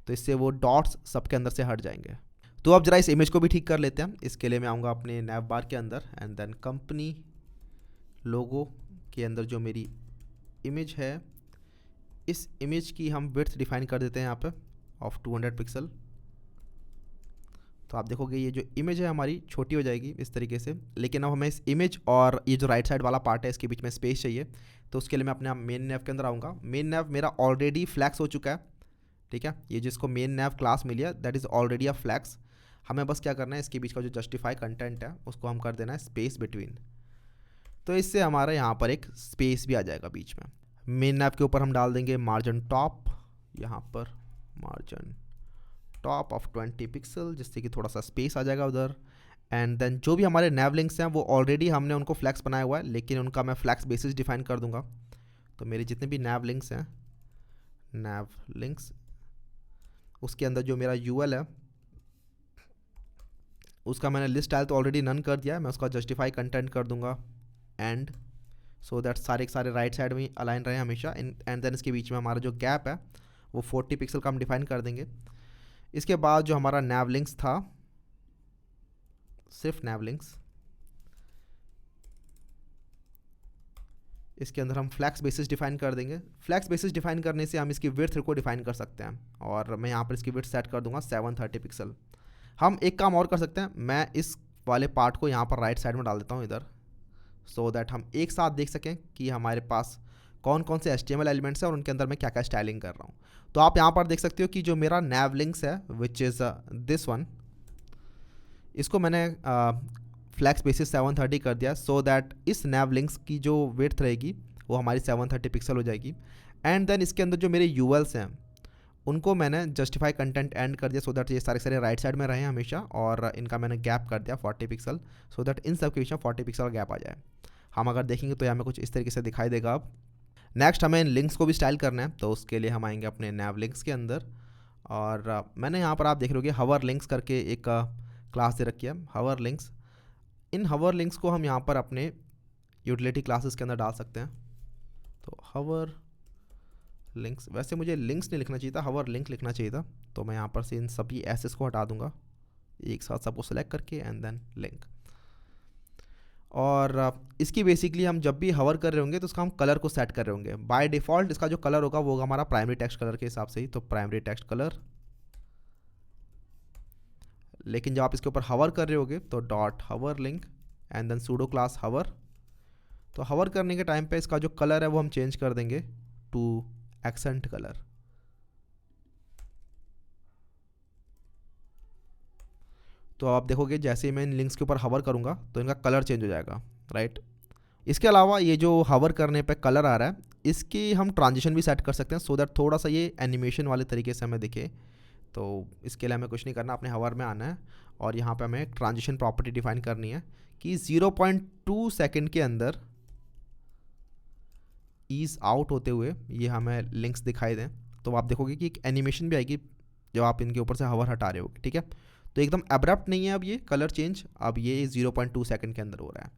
S1: तो इससे वो डॉट्स सबके अंदर से हट जाएंगे। तो अब जरा इस इमेज को भी ठीक कर लेते हैं। इसके लिए मैं आऊँगा अपने नैव बार के अंदर, एंड देन कंपनी लोगो के अंदर जो मेरी इमेज है इस इमेज की हम विड्थ डिफाइन कर देते हैं यहाँ पे ऑफ 200 पिक्सल। तो आप देखोगे ये जो इमेज है हमारी छोटी हो जाएगी इस तरीके से। लेकिन अब हमें इस इमेज और ये जो राइट साइड वाला पार्ट है इसके बीच में स्पेस चाहिए। तो उसके लिए मैं अपने मेन नैव के अंदर आऊँगा। मेन नैव मेरा ऑलरेडी फ्लैक्स हो चुका है, ठीक है। ये जिसको मेन नैव क्लास मिली है that is already a flex. हमें बस क्या करना है, इसके बीच का जो जस्टिफाई कंटेंट है उसको हम कर देना है स्पेस बिटवीन। तो इससे हमारा यहाँ पर एक स्पेस भी आ जाएगा बीच में। मेन नैव के ऊपर हम डाल देंगे मार्जिन टॉप, यहाँ पर मार्जिन टॉप ऑफ 20 पिक्सल, जिससे कि थोड़ा सा स्पेस आ जाएगा उधर। एंड देन जो भी हमारे नैव लिंक्स हैं वो ऑलरेडी हमने उनको फ्लैक्स बनाया हुआ है, लेकिन उनका मैं फ्लैक्स बेसिस डिफाइन कर दूंगा। तो मेरे जितने भी नैव लिंक्स हैं, नैव लिंक्स, उसके अंदर जो मेरा यूएल है उसका मैंने लिस्ट स्टाइल तो ऑलरेडी नन कर दिया है। मैं उसका जस्टिफाई कंटेंट कर दूंगा एंड, सो दैट सारे के सारे राइट साइड में अलाइन रहे हमेशा। एंड देन इसके बीच में हमारा जो गैप है वो 40 पिक्सल का हम डिफाइन कर देंगे। इसके बाद जो हमारा नैव लिंक्स था, सिर्फ नैव लिंक्स, इसके अंदर हम फ्लैक्स बेसिस डिफाइन कर देंगे। फ्लैक्स बेसिस डिफाइन करने से हम इसकी विड्थ को डिफाइन कर सकते हैं, और मैं यहाँ पर इसकी विड्थ सेट कर दूंगा 730 पिक्सल। हम एक काम और कर सकते हैं, मैं इस वाले पार्ट को यहाँ पर राइट साइड में डाल देता हूँ इधर, सो दैट हम एक साथ देख सकें कि हमारे पास कौन कौन से HTML एलिमेंट्स हैं और उनके अंदर मैं क्या क्या स्टाइलिंग कर रहा हूँ। तो आप यहाँ पर देख सकते हो कि जो मेरा नैव लिंक्स है विच इज़ दिस वन, इसको मैंने फ्लैक्स बेसिस 730 कर दिया, सो दैट इस नैव लिंक्स की जो विड्थ रहेगी वो हमारी 730 पिक्सल हो जाएगी। एंड देन इसके अंदर जो मेरे यूएल्स हैं उनको मैंने जस्टिफाई कंटेंट एंड कर दिया, सो दैट ये सारे राइट साइड में रहे हमेशा, और इनका मैंने गैप कर दिया 40 पिक्सल, सो दैट इन सब के बीच में 40 पिक्सल गैप आ जाए। हम अगर देखेंगे तो हमें कुछ इस तरीके से दिखाई देगा। अब नेक्स्ट हमें इन लिंक्स को भी स्टाइल करना है, तो उसके लिए हम आएंगे अपने नैव लिंक्स के अंदर, और मैंने यहाँ पर आप देख रहे हो हवर लिंक्स करके एक क्लास दे रखी है, हवर लिंक्स। इन हवर लिंक्स को हम यहाँ पर अपने यूटिलिटी क्लासेस के अंदर डाल सकते हैं। तो हवर लिंक्स, वैसे मुझे लिंक्स नहीं लिखना चाहिए था, हवर लिंक लिखना चाहिए था, तो मैं यहाँ पर से इन सभी एसेस को हटा दूंगा एक साथ, सबको सेलेक्ट करके एंड देन लिंक। और इसकी बेसिकली हम जब भी हवर कर रहे होंगे तो उसका हम कलर को सेट कर रहे होंगे। बाय डिफ़ॉल्ट इसका जो कलर होगा वो होगा हमारा प्राइमरी टेक्स्ट कलर के हिसाब से ही, तो प्राइमरी टेक्स्ट कलर। लेकिन जब आप इसके ऊपर हवर कर रहे होगे तो dot hover link and then pseudo class hover. तो हवर करने के टाइम पे इसका जो कलर है वो हम चेंज कर देंगे टू एक्सेंट कलर। तो आप देखोगे जैसे ही मैं इन लिंक्स के ऊपर हवर करूंगा तो इनका कलर चेंज हो जाएगा, राइट। इसके अलावा ये जो हवर करने पे कलर आ रहा है, इसकी हम ट्रांजिशन भी सेट कर सकते हैं, सो दैट थोड़ा सा ये एनिमेशन वाले तरीके से हमें दिखे। तो इसके लिए हमें कुछ नहीं करना, अपने हवर में आना है और यहाँ पे हमें एक ट्रांजिशन प्रॉपर्टी डिफाइन करनी है कि 0.2 सेकेंड के अंदर ईज आउट होते हुए ये हमें लिंक्स दिखाई दें। तो आप देखोगे कि एक एनिमेशन भी आएगी जब आप इनके ऊपर से हवर हटा रहे होगे, ठीक है। तो एकदम एब्रप्ट नहीं है अब ये कलर चेंज, अब ये 0.2 सेकेंड के अंदर हो रहा है।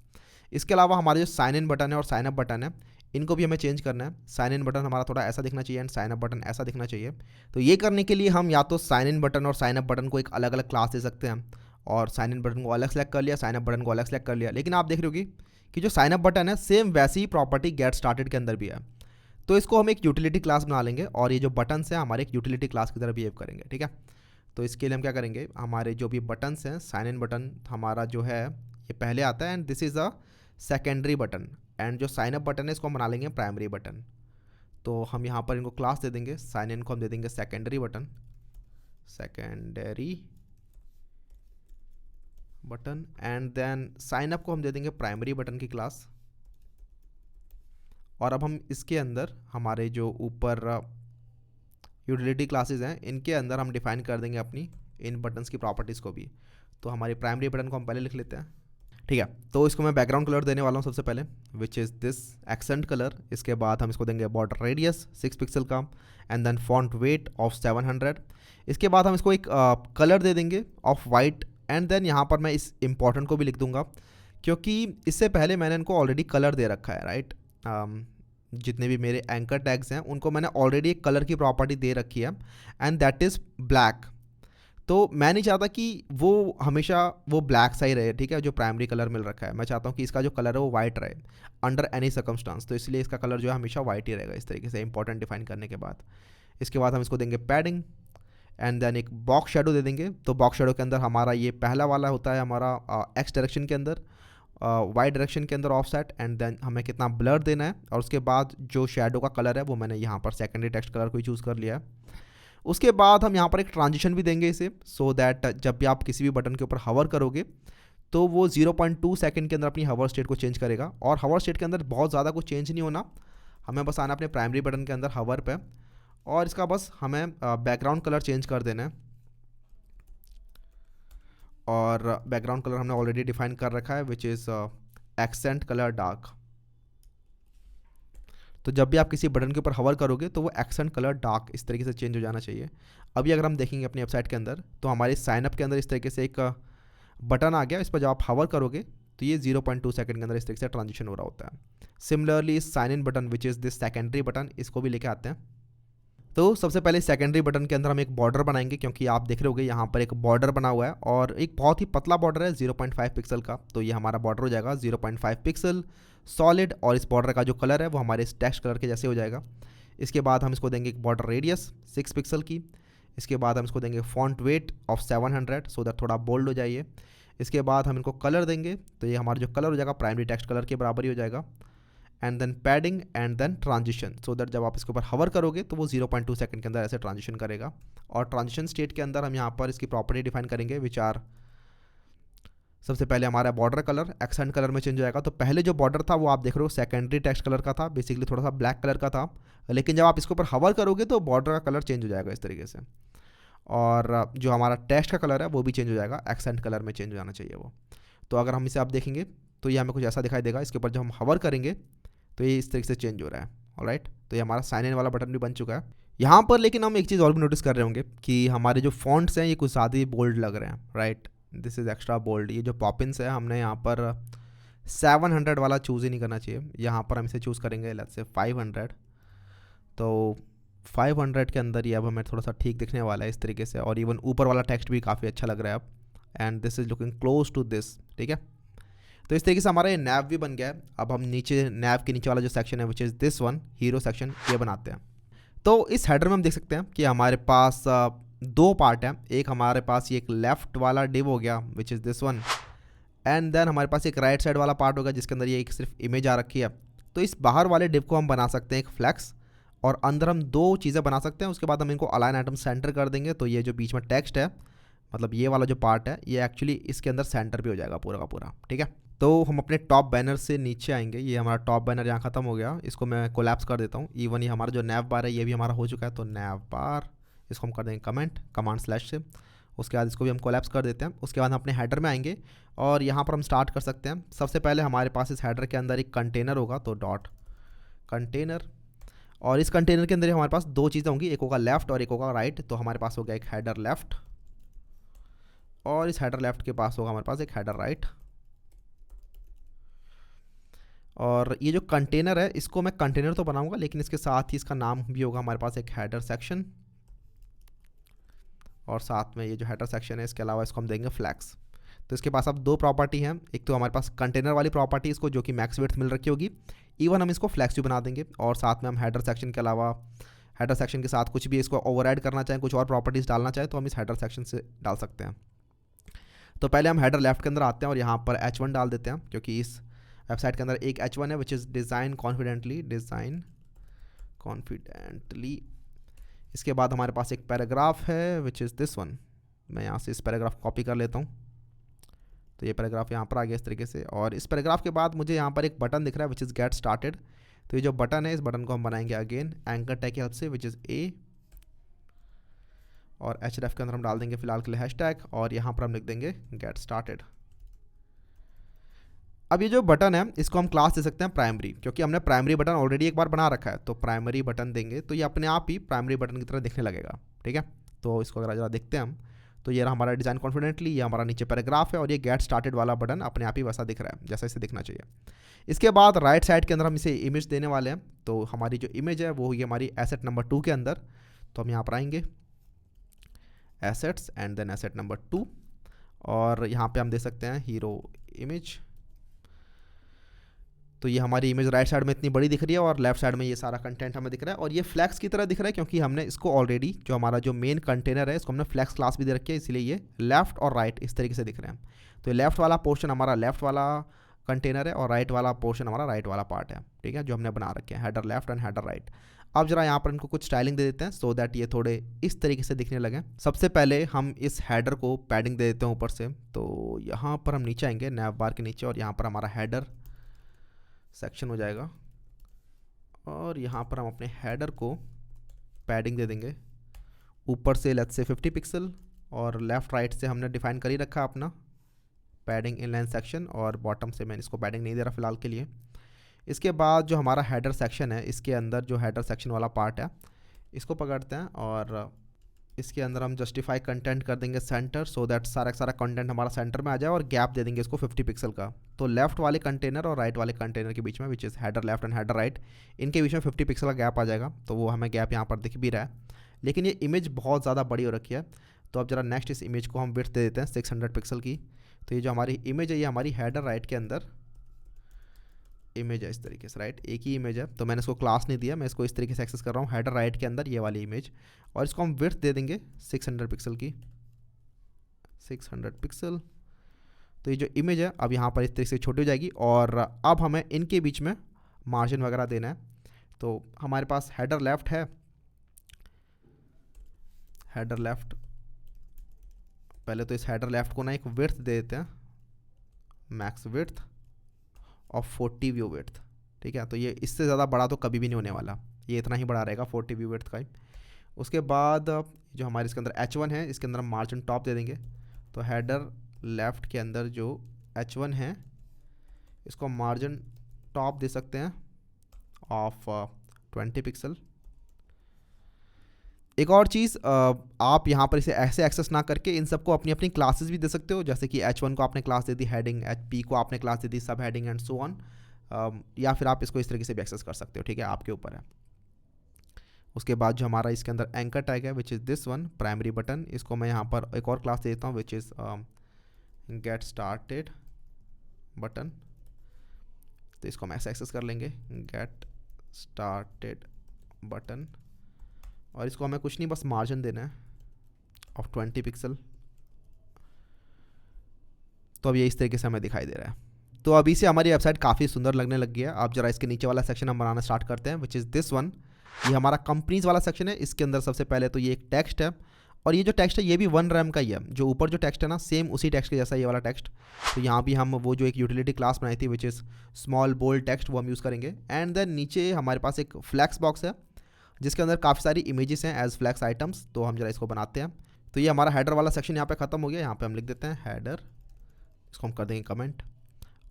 S1: इसके अलावा हमारे जो साइन इन बटन है और साइन अप बटन है, इनको भी हमें चेंज करना है। साइन इन बटन हमारा थोड़ा ऐसा दिखना चाहिए एंड साइन अप बटन ऐसा दिखना चाहिए। तो ये करने के लिए हम या तो साइन इन बटन और साइन अप बटन को एक अलग अलग क्लास दे सकते हैं, और साइन इन बटन को अलग सेलेक्ट कर लिया, साइन अप बटन को अलग सेलेक्ट कर लिया। लेकिन आप देख रहे होगी कि जो साइन अप बटन है सेम वैसी ही प्रॉपर्टी गेट स्टार्टेड के अंदर भी है, तो इसको हम एक यूटिलिटी क्लास बना लेंगे और ये जो बटन्स हैं हमारे एक यूटिलिटी क्लास की तरह बिहेव करेंगे, ठीक है। तो इसके लिए हम क्या करेंगे, हमारे जो भी बटन्स हैं, साइन इन बटन हमारा जो है ये पहले आता है and this is a secondary button, and जो साइन अप बटन है इसको हम बना लेंगे प्राइमरी बटन। तो हम यहाँ पर इनको क्लास दे देंगे, साइन इन को हम दे देंगे secondary button, secondary button, and then sign up को हम दे देंगे प्राइमरी बटन की क्लास। और अब हम इसके अंदर हमारे जो ऊपर यूटिलिटी क्लासेस हैं इनके अंदर हम डिफाइन कर देंगे अपनी इन बटन्स की प्रॉपर्टीज़ को भी। तो हमारी प्राइमरी बटन को हम पहले लिख लेते हैं, ठीक है। तो इसको मैं बैकग्राउंड कलर देने वाला हूँ सबसे पहले, which is this accent colour. इसके बाद हम इसको देंगे बॉर्डर रेडियस 6 पिक्सल का and then font weight of 700। इसके बाद हम इसको एक कलर दे देंगे ऑफ वाइट, एंड देन यहाँ पर मैं इस इंपॉर्टेंट को भी लिख दूंगा क्योंकि इससे पहले मैंने इनको ऑलरेडी कलर दे रखा है, राइट। जितने भी मेरे एंकर टैग्स हैं उनको मैंने ऑलरेडी एक कलर की प्रॉपर्टी दे रखी है एंड दैट इज़ ब्लैक। तो मैं नहीं चाहता कि वो हमेशा वो ब्लैक सा ही रहे, ठीक है, जो प्राइमरी कलर मिल रखा है। मैं चाहता हूँ कि इसका जो कलर है वो वाइट रहे अंडर एनी सर्कमस्टांस, तो इसलिए इसका कलर जो है हमेशा वाइट ही रहेगा इस तरीके से इंपॉर्टेंट डिफाइन करने के बाद। इसके बाद हम इसको देंगे पैडिंग एंड देन एक बॉक्स शेडो दे देंगे। तो बॉक्स शेडो के अंदर हमारा ये पहला वाला होता है हमारा एक्स डायरेक्शन के अंदर, वाई डायरेक्शन के अंदर ऑफसेट, एंड देन हमें कितना ब्लर देना है, और उसके बाद जो शेडो का कलर है वो मैंने यहाँ पर सेकेंडरी टेक्स्ट कलर को ही चूज़ कर लिया है। उसके बाद हम यहाँ पर एक ट्रांजिशन भी देंगे इसे, सो दैट जब भी आप किसी भी बटन के ऊपर हवर करोगे तो वो 0.2 सेकेंड के अंदर अपनी हवर स्टेट को चेंज करेगा। और हवर स्टेट के अंदर बहुत ज़्यादा कुछ चेंज नहीं होना, हमें बस आना अपने प्राइमरी बटन के अंदर हवर पे, और इसका बस हमें बैकग्राउंड कलर चेंज कर देना है। और बैकग्राउंड कलर हमने ऑलरेडी डिफाइन कर रखा है which is accent colour dark. तो जब भी आप किसी बटन के ऊपर हवर करोगे तो वो एक्सेंट कलर डार्क इस तरीके से चेंज हो जाना चाहिए। अभी अगर हम देखेंगे अपनी वेबसाइट के अंदर तो हमारे साइन अप के अंदर इस तरीके से एक बटन आ गया, इस पर जब आप हवर करोगे तो ये 0.2 सेकंड के अंदर इस तरीके से ट्रांजिशन हो रहा होता है। Similarly sign in button which is this secondary button, इसको भी लेके आते हैं। तो सबसे पहले सेकेंडरी बटन के अंदर हम एक बॉर्डर बनाएंगे, क्योंकि आप देख रहे होगे यहाँ पर एक बॉर्डर बना हुआ है और एक बहुत ही पतला बॉर्डर है 0.5 पिक्सल का। तो ये हमारा बॉर्डर हो जाएगा 0.5 पिक्सल सॉलिड, और इस बॉर्डर का जो कलर है वो हमारे इस टेक्स्ट कलर के जैसे हो जाएगा। इसके बाद हम इसको देंगे एक बॉर्डर रेडियस 6 पिक्सल की। इसके बाद हम इसको देंगे font weight of 700 so that थोड़ा बोल्ड हो जाइए। इसके बाद हम इनको कलर देंगे, तो ये हमारा जो कलर हो जाएगा प्राइमरी टेक्स्ट कलर के बराबर ही हो जाएगा। And then padding and then transition, so that जब आप इसके ऊपर हवर करोगे तो वो 0.2 सेकंड के अंदर ऐसे ट्रांजिशन करेगा। और ट्रांजिशन स्टेट के अंदर हम यहाँ पर इसकी प्रॉपर्टी डिफाइन करेंगे विच आर सबसे पहले हमारा बॉर्डर कलर एक्सेंट कलर में चेंज हो जाएगा। तो पहले जो बॉर्डर था वो आप देख रहे हो सेकेंडरी टेक्स्ट कलर का था, बेसिकली थोड़ा सा ब्लैक कलर का था, लेकिन जब आप इसके ऊपर हवर करोगे तो बॉर्डर का कलर चेंज हो जाएगा इस तरीके से। और जो हमारा टेक्स्ट का कलर है वो भी चेंज हो जाएगा, एक्सेंट कलर में चेंज हो जाना चाहिए वो। तो अगर हम इसे आप देखेंगे तो ये हमें कुछ ऐसा दिखाई देगा। इसके ऊपर जब हम हवर करेंगे तो ये इस तरीके से चेंज हो रहा है। ऑलराइट, तो ये हमारा साइन इन वाला बटन भी बन चुका है यहाँ पर। लेकिन हम एक चीज़ और भी नोटिस कर रहे होंगे कि हमारे जो फॉन्ट्स हैं ये कुछ ज़्यादा ही बोल्ड लग रहे हैं। Right, this is extra bold. ये जो पॉपिंस है हमने यहाँ पर 700 वाला चूज़ ही नहीं करना चाहिए, यहाँ पर हम इसे चूज़ करेंगे लेट्स से 500। तो 500 के अंदर ये अब हमें थोड़ा सा ठीक दिखने वाला है इस तरीके से, और इवन ऊपर वाला टेक्स्ट भी काफ़ी अच्छा लग रहा है अब। And this is looking close to this, ठीक है। तो इस तरीके से हमारा ये नैव भी बन गया है। अब हम नीचे नैव के नीचे वाला जो सेक्शन है विच is this one hero section, ये बनाते हैं। तो इस हेडर में हम देख सकते हैं कि हमारे पास दो पार्ट हैं। एक हमारे पास ये एक लेफ्ट वाला डिव हो गया which is this one, and then हमारे पास एक राइट साइड वाला पार्ट होगा जिसके अंदर ये एक सिर्फ इमेज आ रखी है। तो इस बाहर वाले डिव को हम बना सकते हैं एक फ्लैक्स, और अंदर हम दो चीज़ें बना सकते हैं। उसके बाद हम इनको अलाइन आइटम सेंटर कर देंगे, तो ये जो बीच में टेक्स्ट है, मतलब ये वाला जो पार्ट है, ये एक्चुअली इसके अंदर सेंटर भी हो जाएगा पूरा का पूरा, ठीक है। तो हम अपने टॉप बैनर से नीचे आएंगे। ये हमारा टॉप बैनर यहाँ खत्म हो गया, इसको मैं कोलैप्स कर देता हूँ। इवन ये हमारा जो नैव बार है ये भी हमारा हो चुका है। तो नैव बार, इसको हम कर देंगे कमांड स्लैश से। उसके बाद इसको भी हम कोलैप्स कर देते हैं। उसके बाद हम अपने हेडर में आएंगे और यहाँ पर हम स्टार्ट कर सकते हैं। सबसे पहले हमारे पास इस हेडर के अंदर एक कंटेनर होगा, तो डॉट कंटेनर, और इस कंटेनर के अंदर हमारे पास दो चीज़ें होंगी, एक होगा लेफ्ट और एक होगा राइट। तो हमारे पास हो गया एक हेडर लेफ्ट, और इस हेडर लेफ्ट के पास होगा हमारे पास एक हेडर राइट। और ये जो कंटेनर है इसको मैं कंटेनर तो बनाऊंगा, लेकिन इसके साथ ही इसका नाम भी होगा हमारे पास एक हेडर सेक्शन, और साथ में ये जो हेडर सेक्शन है इसके अलावा इसको हम देंगे फ्लैक्स। तो इसके पास अब दो प्रॉपर्टी हैं, एक तो हमारे पास कंटेनर वाली प्रॉपर्टी इसको जो कि मैक्स विड्थ मिल रखी होगी, इवन हम इसको फ्लैक्स भी बना देंगे, और साथ में हम हेडर सेक्शन के अलावा हेडर सेक्शन के साथ कुछ भी इसको ओवरराइड करना चाहें, कुछ और प्रॉपर्टीज़ डालना चाहें तो हम इस हेडर सेक्शन से डाल सकते हैं। तो पहले हम हेडर लेफ्ट के अंदर आते हैं और यहाँ पर H1 डाल देते हैं, क्योंकि इस वेबसाइट के अंदर एक H1 है विच इज़ डिज़ाइन कॉन्फिडेंटली। इसके बाद हमारे पास एक पैराग्राफ है विच इज़ दिस वन। मैं यहाँ से इस पैराग्राफ कॉपी कर लेता हूँ, तो ये पैराग्राफ यहाँ पर आ गया इस तरीके से। और इस पैराग्राफ के बाद मुझे यहाँ पर एक बटन दिख रहा है विच इज़ गेट स्टार्टेड। तो ये जो बटन है इस बटन को हम बनाएंगे अगेन एंकर टैग की हेल्प से विच इज़ ए, और href के अंदर हम डाल देंगे फिलहाल के लिए हैशटैग, और यहाँ पर हम लिख देंगे गेट स्टार्टेड। अब ये जो बटन है इसको हम क्लास दे सकते हैं प्राइमरी, क्योंकि हमने प्राइमरी बटन ऑलरेडी एक बार बना रखा है। तो प्राइमरी बटन देंगे तो ये अपने आप ही प्राइमरी बटन की तरह दिखने लगेगा, ठीक है। तो इसको अगर जरा देखते हैं हम, तो ये रहा हमारा डिज़ाइन कॉन्फिडेंटली, ये हमारा नीचे पैराग्राफ है, और ये गेट स्टार्टेड वाला बटन अपने आप ही वैसा दिख रहा है जैसा इसे दिखना चाहिए। इसके बाद राइट साइड के अंदर हम इसे इमेज देने वाले हैं। तो हमारी जो इमेज है वो हुई हमारी एसेट नंबर 2 के अंदर। तो हम यहाँ पर आएंगे assets and then asset number 2, और यहाँ पे हम दे सकते हैं हीरो इमेज। तो ये हमारी इमेज राइट साइड में इतनी बड़ी दिख रही है, और लेफ्ट साइड में ये सारा कंटेंट हमें दिख रहा है, और ये फ्लैक्स की तरह दिख रहा है क्योंकि हमने इसको ऑलरेडी जो हमारा जो मेन कंटेनर है इसको हमने फ्लैक्स क्लास भी दे रखी है, इसलिए ये लेफ्ट और राइट इस तरीके से दिख रहे हैं। तो ये लेफ्ट वाला पोर्शन हमारा लेफ्ट वाला कंटेनर है, और राइट वाला पोर्शन हमारा राइट वाला पार्ट है, ठीक है, जो हमने बना रखे हैं header left and header right. अब जरा यहाँ पर इनको कुछ स्टाइलिंग दे देते हैं सो दैट ये थोड़े इस तरीके से दिखने लगे। सबसे पहले हम इस हेडर को पैडिंग दे देते हैं ऊपर से। तो यहाँ पर हम नीचे आएंगे नैव बार के नीचे, और यहाँ पर हमारा हेडर सेक्शन हो जाएगा, और यहाँ पर हम अपने हेडर को पैडिंग दे देंगे ऊपर से लेट्स से 50 पिक्सल, और लेफ़्ट राइट से हमने डिफाइन कर ही रखा अपना पैडिंग इनलाइन सेक्शन, और बॉटम से मैं इसको पैडिंग नहीं दे रहा फिलहाल के लिए। इसके बाद जो हमारा हेडर सेक्शन है इसके अंदर जो हेडर सेक्शन वाला पार्ट है इसको पकड़ते हैं, और इसके अंदर हम जस्टिफाई कंटेंट कर देंगे सेंटर, सो दैट सारा कंटेंट हमारा सेंटर में आ जाए, और गैप दे देंगे इसको 50 पिक्सल का। तो लेफ्ट वाले कंटेनर और राइट वाले कंटेनर के बीच में which is header left and header right, इनके बीच में 50 पिक्सल का गैप आ जाएगा। तो वो हमें गैप यहाँ पर दिख भी रहा है, लेकिन ये इमेज बहुत ज़्यादा बड़ी हो रखी है। तो अब जरा नेक्स्ट इस इमेज को हम विड्थ दे देते हैं 600 पिक्सल की। तो ये जो हमारी इमेज है ये हमारी हेडर राइट के अंदर इमेज है इस तरीके से, राइट, एक ही इमेज है। तो मैंने इसको क्लास नहीं दिया, मैं इसको इस तरीके से एक्सेस कर रहा हूँ हेडर राइट के अंदर ये वाली इमेज, और इसको हम विड्थ दे देंगे 600 पिक्सल की, 600 पिक्सल। तो ये जो इमेज है अब यहाँ पर इस तरीके से छोटी हो जाएगी, और अब हमें इनके बीच में मार्जिन वगैरह देना है। तो हमारे पास हेडर लेफ्ट है, हेडर लेफ्ट, पहले तो इस हेडर लेफ्ट को ना एक विड्थ दे देते हैं मैक्स विड्थ और 40 व्यू विड्थ, ठीक है। तो ये इससे ज़्यादा बड़ा तो कभी भी नहीं होने वाला, ये इतना ही बड़ा रहेगा 40 व्यू विड्थ का ही। उसके बाद जो हमारे इसके अंदर H1 है, इसके अंदर हम मार्जिन टॉप दे देंगे। तो हेडर लेफ़्ट के अंदर जो H1 है, इसको मार्जिन टॉप दे सकते हैं ऑफ 20 पिक्सल। एक और चीज़, आप यहाँ पर इसे ऐसे एक्सेस ना करके इन सबको अपनी अपनी क्लासेस भी दे सकते हो, जैसे कि H1 को आपने क्लास दे दी हेडिंग, HP को आपने क्लास दे दी सब हेडिंग एंड सो ऑन, या फिर आप इसको इस तरीके से भी एक्सेस कर सकते हो, ठीक है, आपके ऊपर है। उसके बाद जो हमारा इसके अंदर एंकर टैग है विच is this one, primary button, इसको मैं यहाँ पर एक और क्लास दे देता हूँ which is get started button. तो इसको हम ऐसे एक्सेस कर लेंगे, गेट स्टार्टेड बटन, और इसको हमें कुछ नहीं बस मार्जिन देना है ऑफ 20 पिक्सल। तो अब ये इस तरीके से हमें दिखाई दे रहा है। तो अभी से हमारी वेबसाइट काफ़ी सुंदर लगने लग गया है। आप जरा इसके नीचे वाला सेक्शन हम बनाना स्टार्ट करते हैं विच इज़ दिस वन। ये हमारा कंपनीज वाला सेक्शन है। इसके अंदर सबसे पहले तो ये एक टेक्स्ट है, और ये जो टेक्स्ट है ये भी 1 रैम का ही है। जो ऊपर जो टेक्स्ट है ना, सेम उसी टेक्स्ट के जैसा ये वाला टेक्स्ट। तो यहाँ भी हम वो जो एक यूटिलिटी क्लास बनाई थी which is small bold text, वो हम यूज़ करेंगे। एंड देन नीचे हमारे पास एक फ्लैक्स बॉक्स है जिसके अंदर काफ़ी सारी इमेजेस हैं एज फ्लैक्स आइटम्स। तो हम जरा इसको बनाते हैं। तो ये हमारा हेडर वाला सेक्शन यहाँ पे ख़त्म हो गया। यहाँ पे हम लिख देते हैं हेडर, इसको हम कर देंगे कमेंट,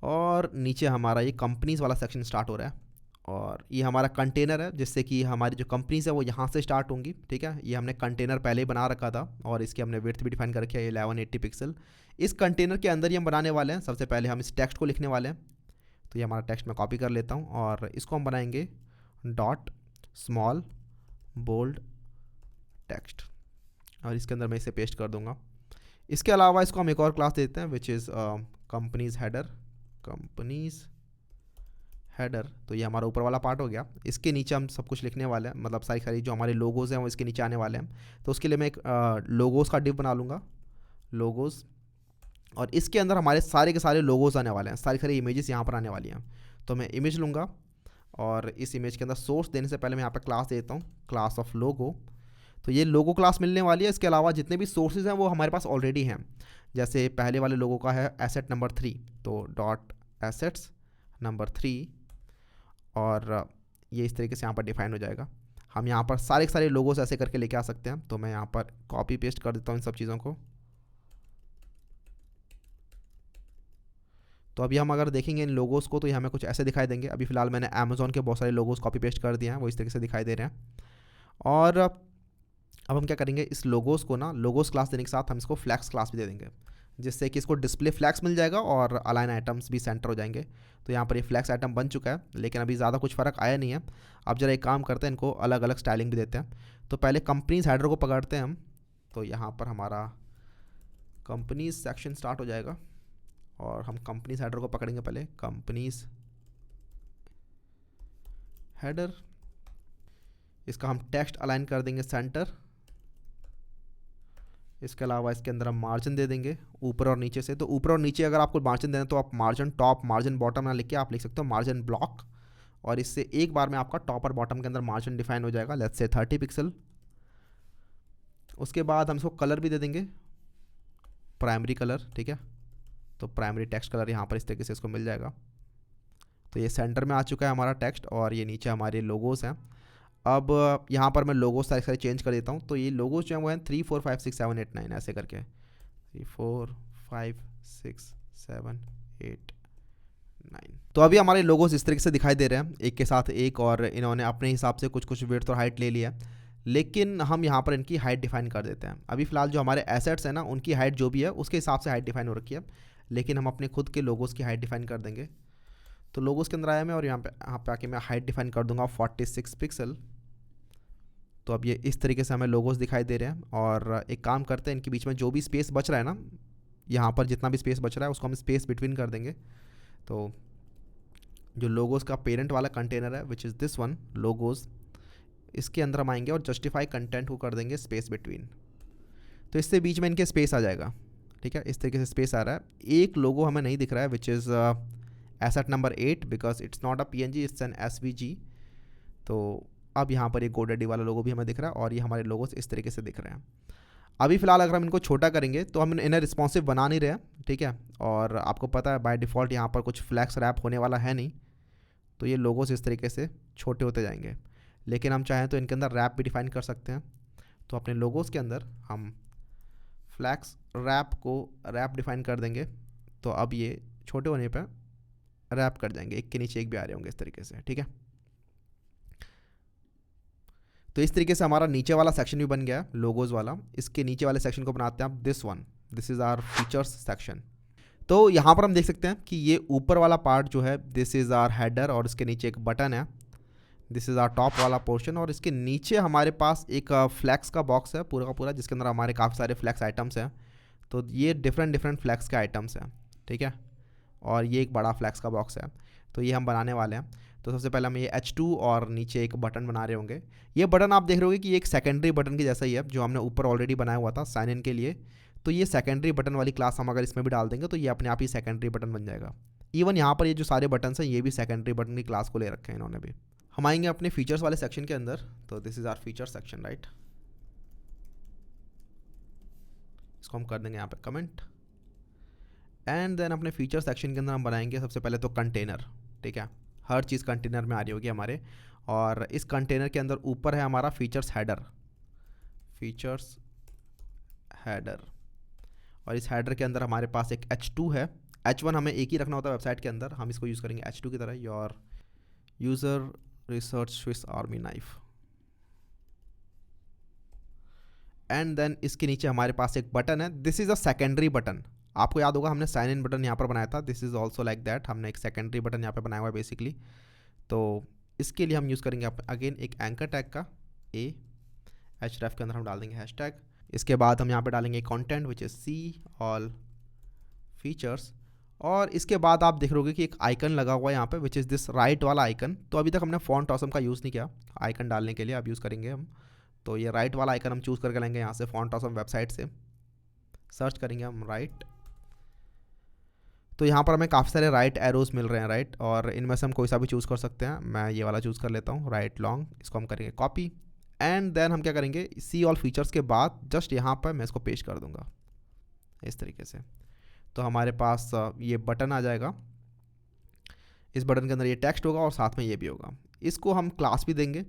S1: और नीचे हमारा ये कंपनीज वाला सेक्शन स्टार्ट हो रहा है। और ये हमारा कंटेनर है जिससे कि हमारी जो कंपनीज है वो यहाँ से स्टार्ट होंगी, ठीक है। ये हमने कंटेनर पहले ही बना रखा था और इसकी हमने विड्थ भी डिफाइन कर रखी है 1180 पिक्सल। इस कंटेनर के अंदर ही हम बनाने वाले हैं। सबसे पहले हम इस टेक्स्ट को लिखने वाले हैं। तो ये हमारा टेक्स्ट मैं कॉपी कर लेता हूँ और इसको हम बनाएंगे डॉट स्मॉल बोल्ड टेक्स्ट, और इसके अंदर मैं इसे पेस्ट कर दूंगा। इसके अलावा इसको हम एक और क्लास देते हैं विच is companies header, companies header. तो ये हमारा ऊपर वाला पार्ट हो गया। इसके नीचे हम सब कुछ लिखने वाले हैं, मतलब सारी जो हमारे लोगोज़ हैं वो इसके नीचे आने वाले हैं। तो उसके लिए मैं एक लोगोज़ का डिव बना लूँगा, लोगोज़, और इसके अंदर हमारे सारे के सारे लोगोज़ आने वाले हैं, सारी इमेजेस यहाँ पर आने वाली हैं। तो मैं इमेज लूँगा और इस इमेज के अंदर सोर्स देने से पहले मैं यहाँ पर क्लास देता हूँ, क्लास ऑफ लोगो। तो ये लोगो क्लास मिलने वाली है। इसके अलावा जितने भी सोर्सेज हैं वो हमारे पास ऑलरेडी हैं। जैसे पहले वाले लोगों का है एसेट नंबर 3, तो डॉट एसेट्स नंबर 3, और ये इस तरीके से यहाँ पर डिफाइन हो जाएगा। हम यहाँ पर सारे के सारे लोगोस ऐसे करके लेके आ सकते हैं। तो मैं यहाँ पर कॉपी पेस्ट कर देता हूँ इन सब चीज़ों को। तो अभी हम अगर देखेंगे इन लोगोस को तो ये हमें कुछ ऐसे दिखाई देंगे। अभी फ़िलहाल मैंने अमेज़ॉन के बहुत सारे लोगोस कॉपी पेस्ट कर दिए हैं, वो इस तरीके से दिखाई दे रहे हैं। और अब हम क्या करेंगे, इस लोगोस को ना, लोगोस क्लास देने के साथ हम इसको फ्लैक्स क्लास भी दे देंगे, जिससे कि इसको डिस्प्ले फ्लैक्स मिल जाएगा और अलाइन आइटम्स भी सेंटर हो जाएंगे। तो यहाँ पर ये फ्लैक्स आइटम बन चुका है, लेकिन अभी ज़्यादा कुछ फ़र्क आया नहीं है। अब जरा एक काम करते हैं, इनको अलग अलग स्टाइलिंग भी देते हैं। तो पहले कंपनीज हेडर को पकड़ते हैं हम। तो यहाँ पर हमारा कंपनीज सेक्शन स्टार्ट हो जाएगा और हम कंपनीज हेडर को पकड़ेंगे पहले, कंपनीज हेडर। इसका हम टेक्स्ट अलाइन कर देंगे सेंटर। इसके अलावा इसके अंदर हम मार्जिन दे देंगे ऊपर और नीचे से। तो ऊपर और नीचे अगर आपको मार्जिन देना तो आप मार्जिन टॉप, मार्जिन बॉटम ना लिख के आप लिख सकते हो मार्जिन ब्लॉक, और इससे एक बार में आपका टॉप और बॉटम के अंदर मार्जिन डिफाइन हो जाएगा, लेट्स से 30 पिक्सल। उसके बाद हम इसको कलर भी दे देंगे, प्राइमरी कलर, ठीक है। तो प्राइमरी टेक्स्ट कलर यहाँ पर इस तरीके से इसको मिल जाएगा। तो ये सेंटर में आ चुका है हमारा टेक्स्ट, और ये नीचे हमारे लोगोस हैं। अब यहाँ पर मैं लोगोस सारे चेंज कर देता हूँ। तो ये लोगोस जो है वो हैं 3 4 5 6 7 8 9 ऐसे करके, 3 4 5 6 7 8 9। तो अभी हमारे लोगोस इस तरीके से दिखाई दे रहे हैं, एक के साथ एक, और इन्होंने अपने हिसाब से कुछ विड्थ और हाइट ले लिया है। लेकिन हम यहाँ पर इनकी हाइट डिफाइन कर देते हैं। अभी फ़िलहाल जो हमारे एसेट्स हैं ना, उनकी हाइट जो भी है उसके हिसाब से हाइट डिफाइन हो रखी है, लेकिन हम अपने खुद के लोगोस की हाइट डिफाइन कर देंगे। तो लोगोस के अंदर आया मैं, और यहाँ पे आके मैं हाइट डिफाइन कर दूंगा 46 पिक्सल। तो अब ये इस तरीके से हमें लोगोस दिखाई दे रहे हैं। और एक काम करते हैं, इनके बीच में जो भी स्पेस बच रहा है ना, यहाँ पर जितना भी स्पेस बच रहा है उसको हम स्पेस बिटवीन कर देंगे। तो जो लोगोस का पेरेंट वाला कंटेनर है विच इज़ दिस वन, लोगोस, इसके अंदर हम आएंगे और जस्टिफाई कंटेंट को कर देंगे स्पेस बिटवीन। तो इससे बीच में इनके स्पेस आ जाएगा, ठीक है। इस तरीके से स्पेस आ रहा है। एक लोगो हमें नहीं दिख रहा है which is asset number 8 because it's not a PNG, it's an SVG। तो अब यहाँ पर एक GoDaddy वाला लोगो भी हमें दिख रहा है, और ये हमारे लोगोस इस तरीके से दिख रहे हैं। अभी फ़िलहाल अगर हम इनको छोटा करेंगे तो हम इन्हें रिस्पॉन्सिव बना नहीं रहे हैं, ठीक है। और आपको पता है बाय डिफ़ॉल्ट यहाँ पर कुछ फ्लैक्स रैप होने वाला है नहीं, तो ये लोगोस इस तरीके से छोटे होते जाएंगे। लेकिन हम चाहें तो इनके अंदर रैप भी डिफ़ाइन कर सकते हैं। तो अपने लोगोस के अंदर हम फ्लैक्स रैप को रैप डिफ़ाइन कर देंगे, तो अब ये छोटे होने पर रैप कर जाएंगे, एक के नीचे एक भी आ रहे होंगे इस तरीके से, ठीक है। तो इस तरीके से हमारा नीचे वाला सेक्शन भी बन गया लोगोज वाला। इसके नीचे वाले सेक्शन को बनाते हैं आप this one, this is our features section. तो यहाँ पर हम देख सकते हैं कि ये ऊपर वाला पार्ट जो है दिस इज़ आवर हेडर, और इसके नीचे एक बटन है, दिस इज़ आवर टॉप वाला पोर्शन। और इसके नीचे हमारे पास एक फ्लैक्स का बॉक्स है पूरा का पूरा, जिसके अंदर हमारे काफ़ी सारे फ्लैक्स आइटम्स हैं। तो ये डिफरेंट फ्लैक्स के आइटम्स हैं, ठीक है। और ये एक बड़ा फ्लैक्स का बॉक्स है, तो ये हम बनाने वाले हैं। तो सबसे पहले हम ये H2 और नीचे एक बटन बना रहे होंगे। ये बटन आप देख रहे होगे कि ये एक सेकेंडरी बटन के जैसा ही है, जो हमने ऊपर ऑलरेडी बनाया हुआ था साइन इन के लिए। तो ये सेकेंडरी बटन वाली क्लास हम अगर इसमें भी डाल देंगे तो ये अपने आप ही सेकेंडरी बटन बन जाएगा। इवन यहाँ पर ये जो सारे बटन हैं ये भी सेकेंडरी बटन की क्लास को ले रखे हैं इन्होंने भी। हम आएंगे अपने फीचर्स वाले सेक्शन के अंदर। तो this is our feature section, right. इसको हम कर देंगे यहाँ पे कमेंट। एंड देन अपने फीचर सेक्शन के अंदर हम बनाएंगे सबसे पहले तो कंटेनर, ठीक है। हर चीज़ कंटेनर में आ रही होगी हमारे। और इस कंटेनर के अंदर ऊपर है हमारा फीचर्स हेडर, फीचर्स हेडर। और इस हेडर के अंदर हमारे पास एक H2 है। H1 हमें एक ही रखना होता है वेबसाइट के अंदर, हम इसको यूज़ करेंगे H2 की तरह, your user research Swiss army knife. And then इसके नीचे हमारे पास एक बटन है, this is a secondary button. आपको याद होगा हमने साइन इन बटन यहाँ पर बनाया था, this is also like that. हमने एक सेकेंडरी बटन यहाँ पे बनाया हुआ है बेसिकली। तो इसके लिए हम यूज़ करेंगे अगेन एक एंकर टैग का ए, href के अंदर हम डाल देंगे हैशटैग। इसके बाद हम यहाँ पे डालेंगे content which is see all features. और इसके बाद आप देख रहोगे कि एक आइकन लगा हुआ है यहाँ पे विच इज़ दिस राइट वाला आइकन। तो अभी तक हमने फॉन्ट ऑसम का यूज़ नहीं किया आइकन डालने के लिए, अब यूज़ करेंगे हम। तो ये राइट वाला आइकन हम चूज़ करके लेंगे यहाँ से फॉन्ट ऑसम वेबसाइट से, सर्च करेंगे हम राइट। तो यहाँ पर हमें काफ़ी सारे राइट एरोज मिल रहे हैं, राइट। और इनमें से हम कोई सा भी चूज़ कर सकते हैं। मैं ये वाला चूज़ कर लेता हूँ, राइट लॉन्ग। इसको हम करेंगे कॉपी। एंड देन हम क्या करेंगे, सी ऑल फीचर्स के बाद जस्ट यहाँ पर मैं इसको पेस्ट कर दूँगा इस तरीके से। तो हमारे पास ये बटन आ जाएगा। इस बटन के अंदर ये टेक्स्ट होगा और साथ में ये भी होगा। इसको हम क्लास भी देंगे,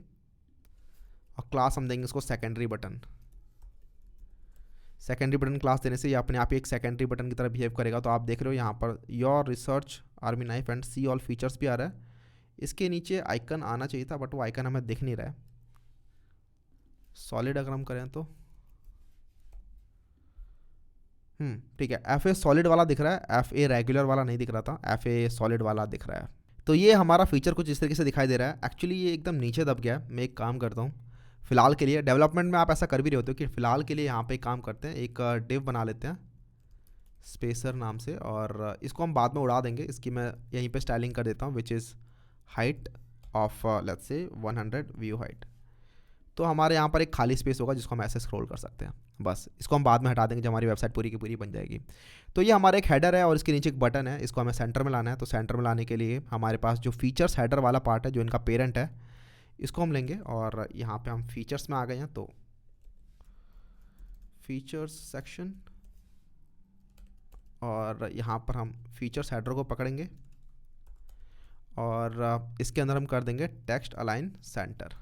S1: और क्लास हम देंगे इसको secondary button. Secondary button class देने से ये अपने आप ही एक सेकेंडरी बटन की तरह बिहेव करेगा। तो आप देख रहे हो यहाँ पर your research army knife and see all features भी आ रहा है। इसके नीचे आइकन आना चाहिए था, बट वो आइकन हमें दिख नहीं रहा है। सॉलिड अगर हम करें तो ठीक है, FA सॉलिड वाला दिख रहा है, FA रेगुलर वाला नहीं दिख रहा था, FA सॉलिड वाला दिख रहा है। तो ये हमारा फीचर कुछ इस तरीके से दिखाई दे रहा है। एक्चुअली ये एकदम नीचे दब गया है। मैं एक काम करता हूँ फ़िलहाल के लिए, डेवलपमेंट में आप ऐसा कर भी रहे होते हो कि फ़िलहाल के लिए यहाँ पे काम करते हैं, एक डिव बना लेते हैं स्पेसर नाम से, और इसको हम बाद में उड़ा देंगे। इसकी मैं यहीं पे स्टाइलिंग कर देता हूँ which is height of let's say 100 view height. तो हमारे यहाँ पर एक खाली स्पेस होगा जिसको हम ऐसे स्क्रॉल कर सकते हैं। बस इसको हम बाद में हटा देंगे जब हमारी वेबसाइट पूरी की पूरी बन जाएगी। तो ये हमारा एक हेडर है और इसके नीचे एक बटन है, इसको हमें सेंटर में लाना है। तो सेंटर में लाने के लिए हमारे पास जो फीचर्स हेडर वाला पार्ट है, जो इनका पेरेंट है, इसको हम लेंगे और यहाँ पे हम फीचर्स में आ गए हैं। तो फीचर्स सेक्शन, और यहाँ पर हम फीचर्स हेडर को पकड़ेंगे और इसके अंदर हम कर देंगे टेक्स्ट अलाइन सेंटर।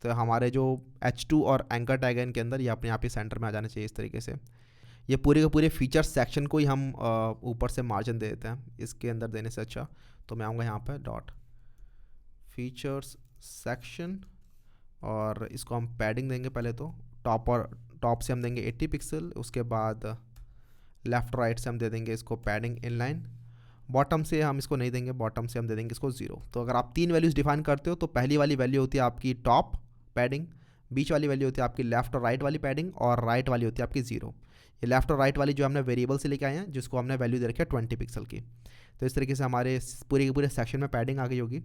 S1: तो हमारे जो H2 और एंकर टैग है इनके अंदर ये अपने आप ही सेंटर में आ जाने चाहिए इस तरीके से। ये पूरे के पूरे फीचर्स सेक्शन को ही हम ऊपर से मार्जिन दे देते हैं इसके अंदर देने से अच्छा। तो मैं आऊँगा यहाँ पर डॉट फीचर्स सेक्शन, और इसको हम पैडिंग देंगे पहले तो टॉप से हम देंगे 80 पिक्सल, उसके बाद लेफ़्ट राइट से हम दे देंगे इसको पैडिंग इनलाइन, बॉटम से हम इसको नहीं देंगे, बॉटम से हम दे देंगे इसको 0। तो अगर आप 3 वैल्यूज़ डिफाइन करते हो तो पहली वाली वैल्यू होती है आपकी टॉप पैडिंग, बीच वाली वैल्यू होती है आपकी लेफ़्ट और राइट वाली पैडिंग, और राइट वाली होती है आपकी 0। ये लेफ़्ट और राइट वाली जो हमने वेरिएबल से लेके आए हैं, जिसको हमने वैल्यू दे रखी है 20 पिक्सल की। तो इस तरीके से हमारे पूरे के पूरे सेक्शन में पैडिंग आ गई होगी।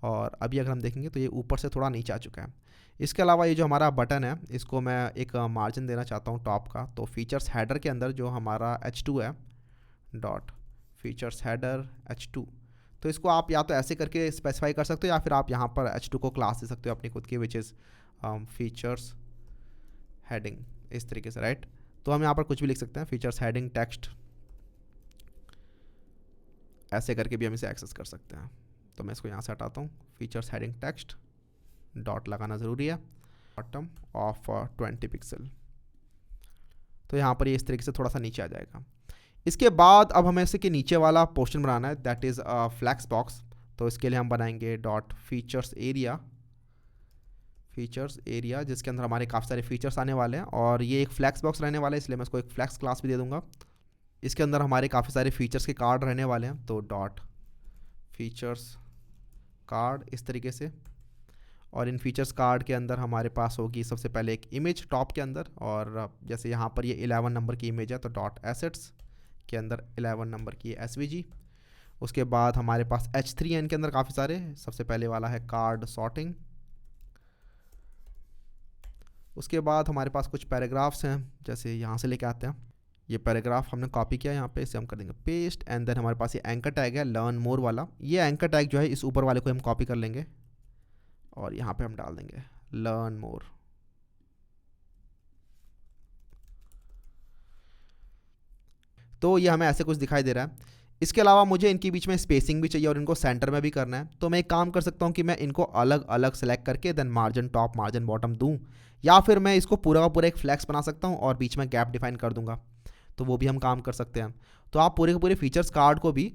S1: और अभी अगर हम देखेंगे तो ये ऊपर से थोड़ा नीचे आ चुका है। इसके अलावा ये जो हमारा बटन है इसको मैं एक मार्जिन देना चाहता हूँ टॉप का। तो फीचर्स हेडर के अंदर जो हमारा H2 है, डॉट फीचर्स हेडर H2, तो इसको आप या तो ऐसे करके स्पेसिफाई कर सकते हो या फिर आप यहाँ पर H2 को क्लास दे सकते हो अपनी खुद की, विच इज़ फीचर्स हेडिंग इस तरीके से, राइट। तो हम यहाँ पर कुछ भी लिख सकते हैं, फीचर्स हेडिंग टेक्स्ट, ऐसे करके भी हम इसे एक्सेस कर सकते हैं। तो मैं इसको यहाँ से हटाता हूँ, फीचर्स हेडिंग टेक्स्ट, डॉट लगाना ज़रूरी है, बॉटम ऑफ 20 पिक्सल। तो यहाँ पर ये इस तरीके से थोड़ा सा नीचे आ जाएगा। इसके बाद अब हमें इसे के नीचे वाला पोर्शन बनाना है, दैट इज़ फ्लैक्स बॉक्स। तो इसके लिए हम बनाएंगे dot features area, features area जिसके अंदर हमारे काफ़ी सारे फीचर्स आने वाले हैं, और ये एक फ्लैक्स बॉक्स रहने वाला है, इसलिए मैं इसको एक फ्लैक्स क्लास भी दे दूंगा। इसके अंदर हमारे काफ़ी सारे फीचर्स के कार्ड रहने वाले हैं, तो डॉट फीचर्स कार्ड इस तरीके से। और इन फीचर्स कार्ड के अंदर हमारे पास होगी सबसे पहले एक इमेज टॉप के अंदर, और जैसे यहाँ पर ये 11 नंबर की इमेज है तो डॉट एसेट्स के अंदर 11 नंबर की एसवीजी। उसके बाद हमारे पास H3 है इनके अंदर काफ़ी सारे, सबसे पहले वाला है कार्ड सॉर्टिंग। उसके बाद हमारे पास कुछ पैराग्राफ्स हैं, जैसे यहाँ से लेके आते हैं, ये पैराग्राफ हमने कॉपी किया यहाँ पे, इसे हम कर देंगे पेस्ट। एंड देन हमारे पास ये एंकर टैग है लर्न मोर वाला, ये एंकर टैग जो है इस ऊपर वाले को हम कॉपी कर लेंगे और यहाँ पे हम डाल देंगे लर्न मोर। तो ये हमें ऐसे कुछ दिखाई दे रहा है। इसके अलावा मुझे इनके बीच में स्पेसिंग भी चाहिए और इनको सेंटर में भी करना है, तो मैं एक काम कर सकता हूँ कि मैं इनको अलग अलग सेलेक्ट करके then margin top margin bottom दूँ, या फिर मैं इसको पूरा का पूरा एक फ्लैक्स बना सकता हूँ और बीच में गैप डिफाइन कर दूंगा, तो वो भी हम काम कर सकते हैं। तो आप पूरे के पूरे फीचर्स कार्ड को भी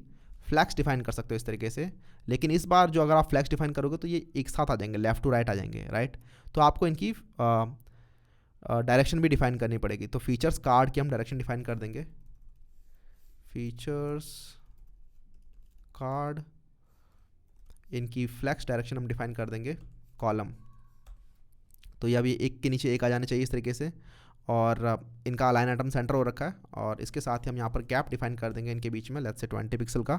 S1: फ्लैक्स डिफाइन कर सकते हो इस तरीके से, लेकिन इस बार जो अगर आप फ्लैक्स डिफाइन करोगे तो ये एक साथ आ जाएंगे, लेफ्ट टू राइट आ जाएंगे, राइट। तो आपको इनकी डायरेक्शन भी डिफाइन करनी पड़ेगी। तो फीचर्स कार्ड की हम डायरेक्शन डिफाइन कर देंगे, फीचर्स कार्ड, इनकी फ्लैक्स डायरेक्शन हम डिफाइन कर देंगे कॉलम। तो ये अभी एक के नीचे एक आ जाने चाहिए इस तरीके से, और इनका अलाइन आइटम सेंटर हो रखा है, और इसके साथ ही हम यहाँ पर गैप डिफाइन कर देंगे इनके बीच में, लेट्स से 20 पिक्सल का।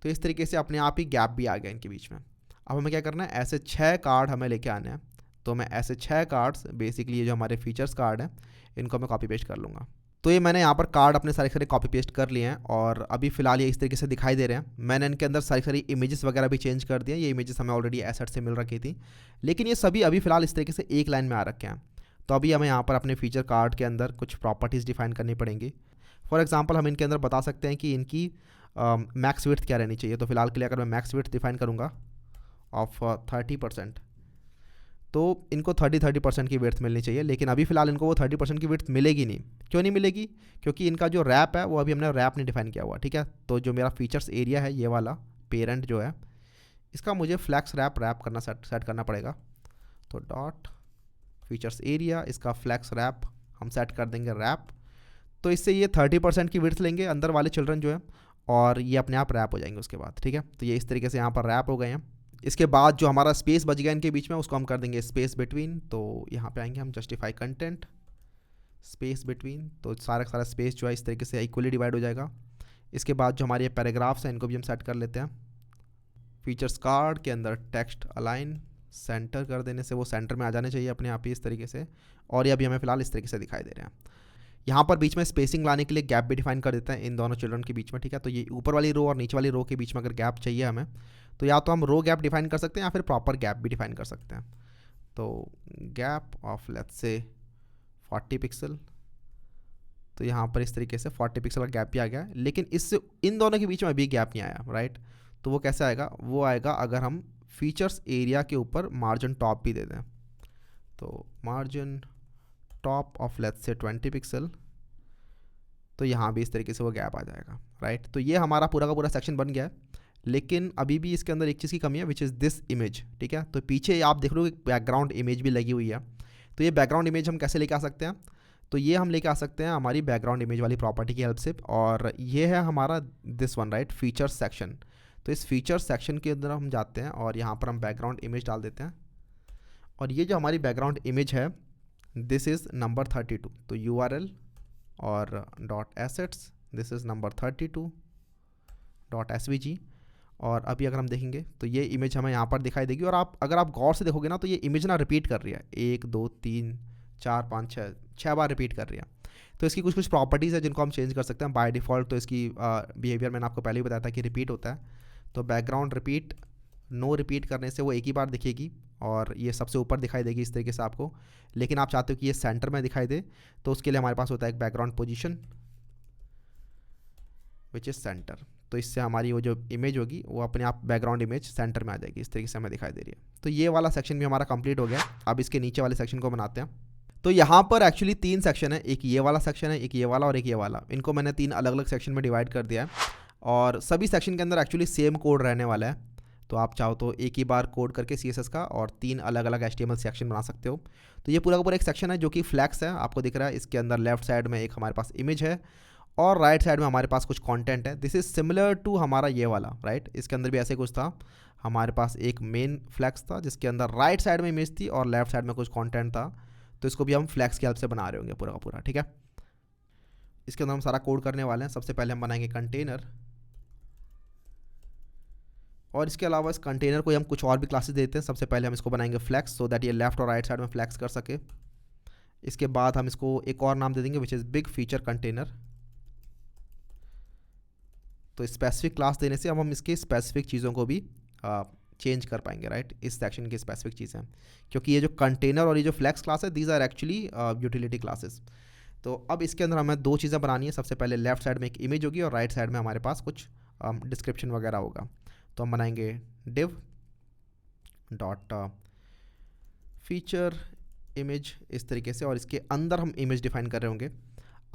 S1: तो इस तरीके से अपने आप ही गैप भी आ गया इनके बीच में। अब हमें क्या करना है, ऐसे 6 कार्ड हमें लेके आने हैं। तो मैं ऐसे 6 कार्ड्स, बेसिकली ये जो हमारे फीचर्स कार्ड हैं, इनको मैं कॉपी पेस्ट कर लूँगा। तो ये मैंने यहाँ पर कार्ड अपने सारे सारे कॉपी पेस्ट कर लिए हैं, और अभी फिलहाल ये इस तरीके से दिखाई दे रहे हैं। मैंने इनके अंदर सारी सारी इमेजेस वगैरह भी चेंज कर दिए, ये इमेजेस हमें ऑलरेडी एसेट से मिल रखी थी, लेकिन ये सभी अभी फिलहाल इस तरीके से एक लाइन में आ रखे हैं। तो अभी हमें यहाँ पर अपने फीचर कार्ड के अंदर कुछ प्रॉपर्टीज़ डिफाइन करनी पड़ेंगी। फॉर एग्जाम्पल हम इनके अंदर बता सकते हैं कि इनकी मैक्स विड्थ क्या रहनी चाहिए। तो फिलहाल के लिए अगर मैं मैक्स विड्थ डिफाइन करूँगा ऑफ 30%, तो इनको 30% की विड्थ मिलनी चाहिए, लेकिन अभी फिलहाल इनको वो 30% की विड्थ मिलेगी नहीं। क्यों नहीं मिलेगी? क्योंकि इनका जो रैप है वो अभी हमने रैप नहीं डिफाइन किया हुआ, ठीक है। तो जो मेरा फीचर्स एरिया है ये वाला पेरेंट जो है, इसका मुझे फ्लैक्स रैप करना सेट करना पड़ेगा। तो डॉट फीचर्स एरिया, इसका फ्लैक्स रैप हम सेट कर देंगे रैप। तो इससे ये 30% की विड्थ लेंगे अंदर वाले चिल्ड्रन जो है, और ये अपने आप रैप हो जाएंगे उसके बाद, ठीक है। तो ये इस तरीके से यहाँ पर रैप हो गए हैं। इसके बाद जो हमारा स्पेस बच गया इनके बीच में, उसको हम कर देंगे स्पेस बिटवीन। तो यहाँ पे आएंगे हम जस्टिफाई कंटेंट स्पेस बिटवीन, तो सारा सारा स्पेस जो है इस तरीके से इक्वली डिवाइड हो जाएगा। इसके बाद जो हमारे ये पैराग्राफ्स हैं इनको भी हम सेट कर लेते हैं। फीचर्स कार्ड के अंदर टेक्स्ट अलाइन सेंटर कर देने से वो सेंटर में आ जाने चाहिए अपने आप ही इस तरीके से, और ये अभी हमें फिलहाल इस तरीके से दिखाई दे रहे हैं। यहाँ पर बीच में स्पेसिंग लाने के लिए गैप भी डिफाइन कर देते हैं इन दोनों चिल्ड्रन के बीच में, ठीक है। तो ये ऊपर वाली रो और नीचे वाली रो के बीच में अगर गैप चाहिए हमें, तो या तो हम रो गैप डिफाइन कर सकते हैं या फिर प्रॉपर गैप भी डिफाइन कर सकते हैं। तो gap of let's say 40 pixel, तो यहाँ पर इस तरीके से 40 पिक्सल का गैप भी आ गया, लेकिन इससे इन दोनों के बीच में अभी गैप नहीं आया, राइट। तो वो कैसे आएगा? वो आएगा अगर हम फीचर्स एरिया के ऊपर मार्जिन टॉप भी दे दें। तो margin top of let's say 20 pixel, तो यहाँ भी इस तरीके से वो गैप आ जाएगा, राइट। तो ये हमारा पूरा का पूरा सेक्शन बन गया है, लेकिन अभी भी इसके अंदर एक चीज़ की कमी है, विच इज़ दिस इमेज, ठीक है। तो पीछे आप देख लो बैकग्राउंड इमेज भी लगी हुई है। तो ये बैकग्राउंड इमेज हम कैसे लेके आ सकते हैं? तो ये हम लेके आ सकते हैं हमारी बैकग्राउंड इमेज वाली प्रॉपर्टी की हेल्प से, और ये है हमारा this one, right, features section. तो इस फीचर्स सेक्शन के अंदर हम जाते हैं और यहाँ पर हम बैकग्राउंड इमेज डाल देते हैं, और ये जो हमारी बैकग्राउंड इमेज है दिस इज़ नंबर 32। तो URL और dot assets, this is number 32 dot SVG। और अभी अगर हम देखेंगे तो ये इमेज हमें यहाँ पर दिखाई देगी, और अगर आप गौर से देखोगे ना तो ये इमेज ना रिपीट कर रही है, 1 2 3 4 5 6 बार रिपीट कर रही है। तो इसकी कुछ प्रॉपर्टीज़ है जिनको हम चेंज कर सकते हैं। बाय डिफ़ॉल्ट तो इसकी बिहेवियर मैंने आपको पहले ही बताया था कि रिपीट होता है। तो बैकग्राउंड रिपीट नो रिपीट करने से वो एक ही बार दिखेगी और ये सबसे ऊपर दिखाई देगी इस तरीके से आपको। लेकिन आप चाहते हो कि ये सेंटर में दिखाई दे, तो उसके लिए हमारे पास होता है एक background position which is centre. तो इससे हमारी वो जो इमेज होगी वो अपने आप बैकग्राउंड इमेज सेंटर में आ जाएगी, इस तरीके से हमें दिखाई दे रही है। तो ये वाला सेक्शन भी हमारा कंप्लीट हो गया। अब इसके नीचे वाले सेक्शन को बनाते हैं। तो यहाँ पर एक्चुअली 3 सेक्शन है, एक ये वाला सेक्शन है, एक ये वाला और एक ये वाला। इनको मैंने 3 अलग अलग सेक्शन में डिवाइड कर दिया है और सभी सेक्शन के अंदर एक्चुअली सेम कोड रहने वाला है। तो आप चाहो तो एक ही बार कोड करके CSS का और 3 अलग अलग HTML सेक्शन बना सकते हो। तो ये पूरा का पूरा एक सेक्शन है जो कि फ्लैक्स है, आपको दिख रहा है। इसके अंदर लेफ्ट साइड में एक हमारे पास इमेज है और राइट साइड में हमारे पास कुछ कंटेंट है। दिस इज़ सिमिलर टू हमारा ये वाला, राइट। इसके अंदर भी ऐसे कुछ था, हमारे पास एक मेन फ्लैक्स था जिसके अंदर राइट साइड में इमेज थी और लेफ्ट साइड में कुछ कंटेंट था। तो इसको भी हम फ्लैक्स की हेल्प से बना रहे होंगे पूरा का पूरा, ठीक है। इसके अंदर हम सारा कोड करने वाले हैं। सबसे पहले हम बनाएंगे कंटेनर और इसके अलावा इस कंटेनर को हम कुछ और भी क्लासेस देते हैं। सबसे पहले हम इसको बनाएंगे फ्लैक्स, सो दैट ये लेफ्ट और राइट साइड में फ्लैक्स कर सके। इसके बाद हम इसको एक और नाम दे देंगे which is big feature container. तो स्पेसिफिक क्लास देने से अब हम इसके स्पेसिफिक चीज़ों को भी चेंज कर पाएंगे, राइट। इस सेक्शन की स्पेसिफिक चीज़ें, क्योंकि ये जो कंटेनर और ये जो फ्लैक्स क्लास है, these are actually utility classes. तो अब इसके अंदर हमें 2 चीज़ें बनानी है। सबसे पहले लेफ्ट साइड में एक इमेज होगी और राइट साइड में हमारे पास कुछ डिस्क्रिप्शन वगैरह होगा। तो हम बनाएंगे div डॉट फीचर इमेज इस तरीके से, और इसके अंदर हम इमेज डिफाइन कर रहे होंगे।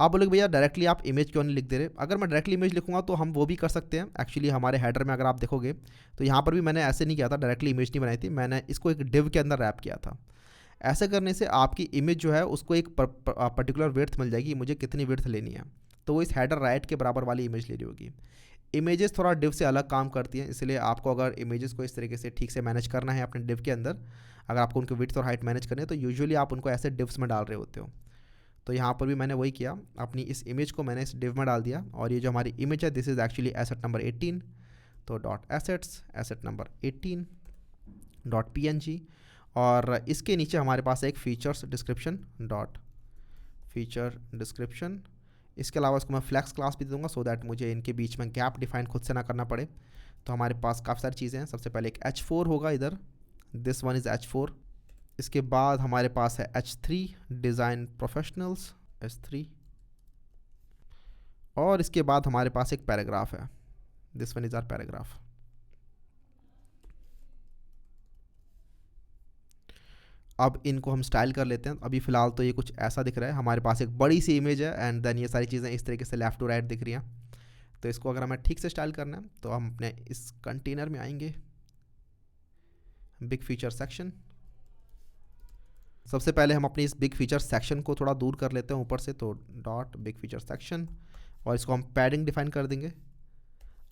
S1: आप बोलोगे भैया डायरेक्टली आप इमेज क्यों नहीं लिख दे रहे? अगर मैं डायरेक्टली इमेज लिखूंगा तो हम वो भी कर सकते हैं। एक्चुअली हमारे हेडर में अगर आप देखोगे तो यहाँ पर भी मैंने ऐसे नहीं किया था, डायरेक्टली इमेज नहीं बनाई थी, मैंने इसको एक डिव के अंदर रैप किया था। ऐसे करने से आपकी इमेज जो है उसको एक पर्टिकुलर विड्थ मिल जाएगी, मुझे कितनी विड्थ लेनी है। तो वो इस हेडर राइट के बराबर वाली इमेज ले रही होगी। इमेजेस थोड़ा डिव से अलग काम करती हैं, इसलिए आपको अगर इमेजेस को इस तरीके से ठीक से मैनेज करना है अपने डिव के अंदर, अगर आपको उनकी विड्थ और हाइट मैनेज करनी है तो यूजुअली आप उनको ऐसे डिव्स में डाल रहे होते हो। तो यहाँ पर भी मैंने वही किया, अपनी इस इमेज को मैंने इस डिव में डाल दिया। और ये जो हमारी इमेज है this is actually asset number 18। तो dot assets asset number 18 dot PNG, और इसके नीचे हमारे पास एक features description dot feature description. इसके अलावा इसको मैं फ्लैक्स क्लास भी दे दूँगा, सो दैट मुझे इनके बीच में गैप डिफाइन खुद से ना करना पड़े। तो हमारे पास काफ़ी सारी चीज़ें हैं। सबसे पहले एक H4 होगा इधर, दिस वन इज़ H4। इसके बाद हमारे पास है H3 डिज़ाइन प्रोफेशनल्स H3, और इसके बाद हमारे पास एक पैराग्राफ है, this one is our paragraph. अब इनको हम स्टाइल कर लेते हैं। अभी फ़िलहाल तो ये कुछ ऐसा दिख रहा है, हमारे पास एक बड़ी सी इमेज है एंड देन ये सारी चीज़ें इस तरीके से लेफ़्ट टू राइट दिख रही हैं। तो इसको अगर हमें ठीक से स्टाइल करना है तो हम अपने इस कंटेनर में आएंगे, बिग फीचर सेक्शन। सबसे पहले हम अपनी इस बिग फीचर सेक्शन को थोड़ा दूर कर लेते हैं ऊपर से, तो डॉट बिग फीचर सेक्शन, और इसको हम पैडिंग डिफाइन कर देंगे।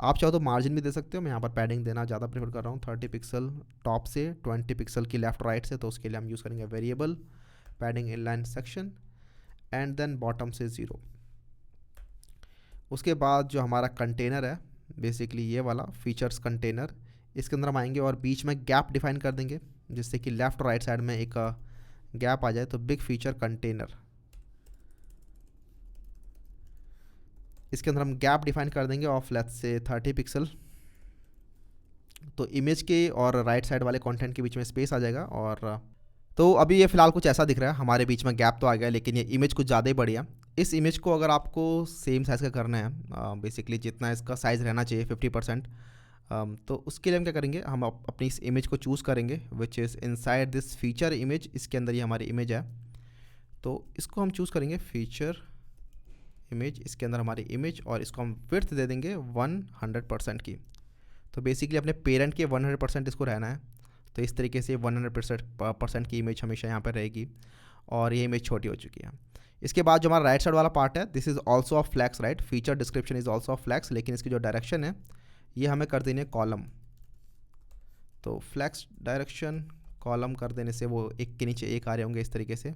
S1: आप चाहो तो मार्जिन भी दे सकते हो, मैं यहाँ पर पैडिंग देना ज़्यादा प्रेफर कर रहा हूँ। 30 पिक्सल टॉप से, 20 पिक्सल की लेफ्ट राइट से। तो उसके लिए हम यूज़ करेंगे variable padding inline section and then bottom से 0। उसके बाद जो हमारा कंटेनर है बेसिकली ये वाला फीचर्स कंटेनर, इसके अंदर हम आएंगे और बीच में गैप डिफाइन कर देंगे जिससे कि लेफ्ट और राइट साइड में एक गैप आ जाए। तो बिग फीचर कंटेनर, इसके अंदर हम गैप डिफाइन कर देंगे ऑफ लेट्स से 30 पिक्सल। तो इमेज के और राइट साइड वाले कंटेंट के बीच में स्पेस आ जाएगा। और तो अभी ये फ़िलहाल कुछ ऐसा दिख रहा है, हमारे बीच में गैप तो आ गया, लेकिन ये इमेज कुछ ज़्यादा ही बढ़िया। इस इमेज को अगर आपको सेम साइज़ का करना है, बेसिकली जितना इसका साइज़ रहना चाहिए 50%, तो उसके लिए हम क्या करेंगे, हम अपनी इस इमेज को चूज़ करेंगे which is inside this feature image. इसके अंदर ये हमारी इमेज है, तो इसको हम चूज़ करेंगे फीचर इमेज, इसके अंदर हमारी इमेज, और इसको हम विड्थ दे देंगे 100% की। तो बेसिकली अपने पेरेंट के 100% इसको रहना है। तो इस तरीके से 100% की इमेज हमेशा यहाँ पर रहेगी, और ये इमेज छोटी हो चुकी है। इसके बाद जो हमारा राइट साइड वाला पार्ट है this is also of flex, right. Feature description is also of flex, लेकिन इसकी जो डायरेक्शन है ये हमें कर देनी है कॉलम। तो फ्लैक्स डायरेक्शन कॉलम कर देने से वो एक के नीचे एक आ रहे होंगे इस तरीके से।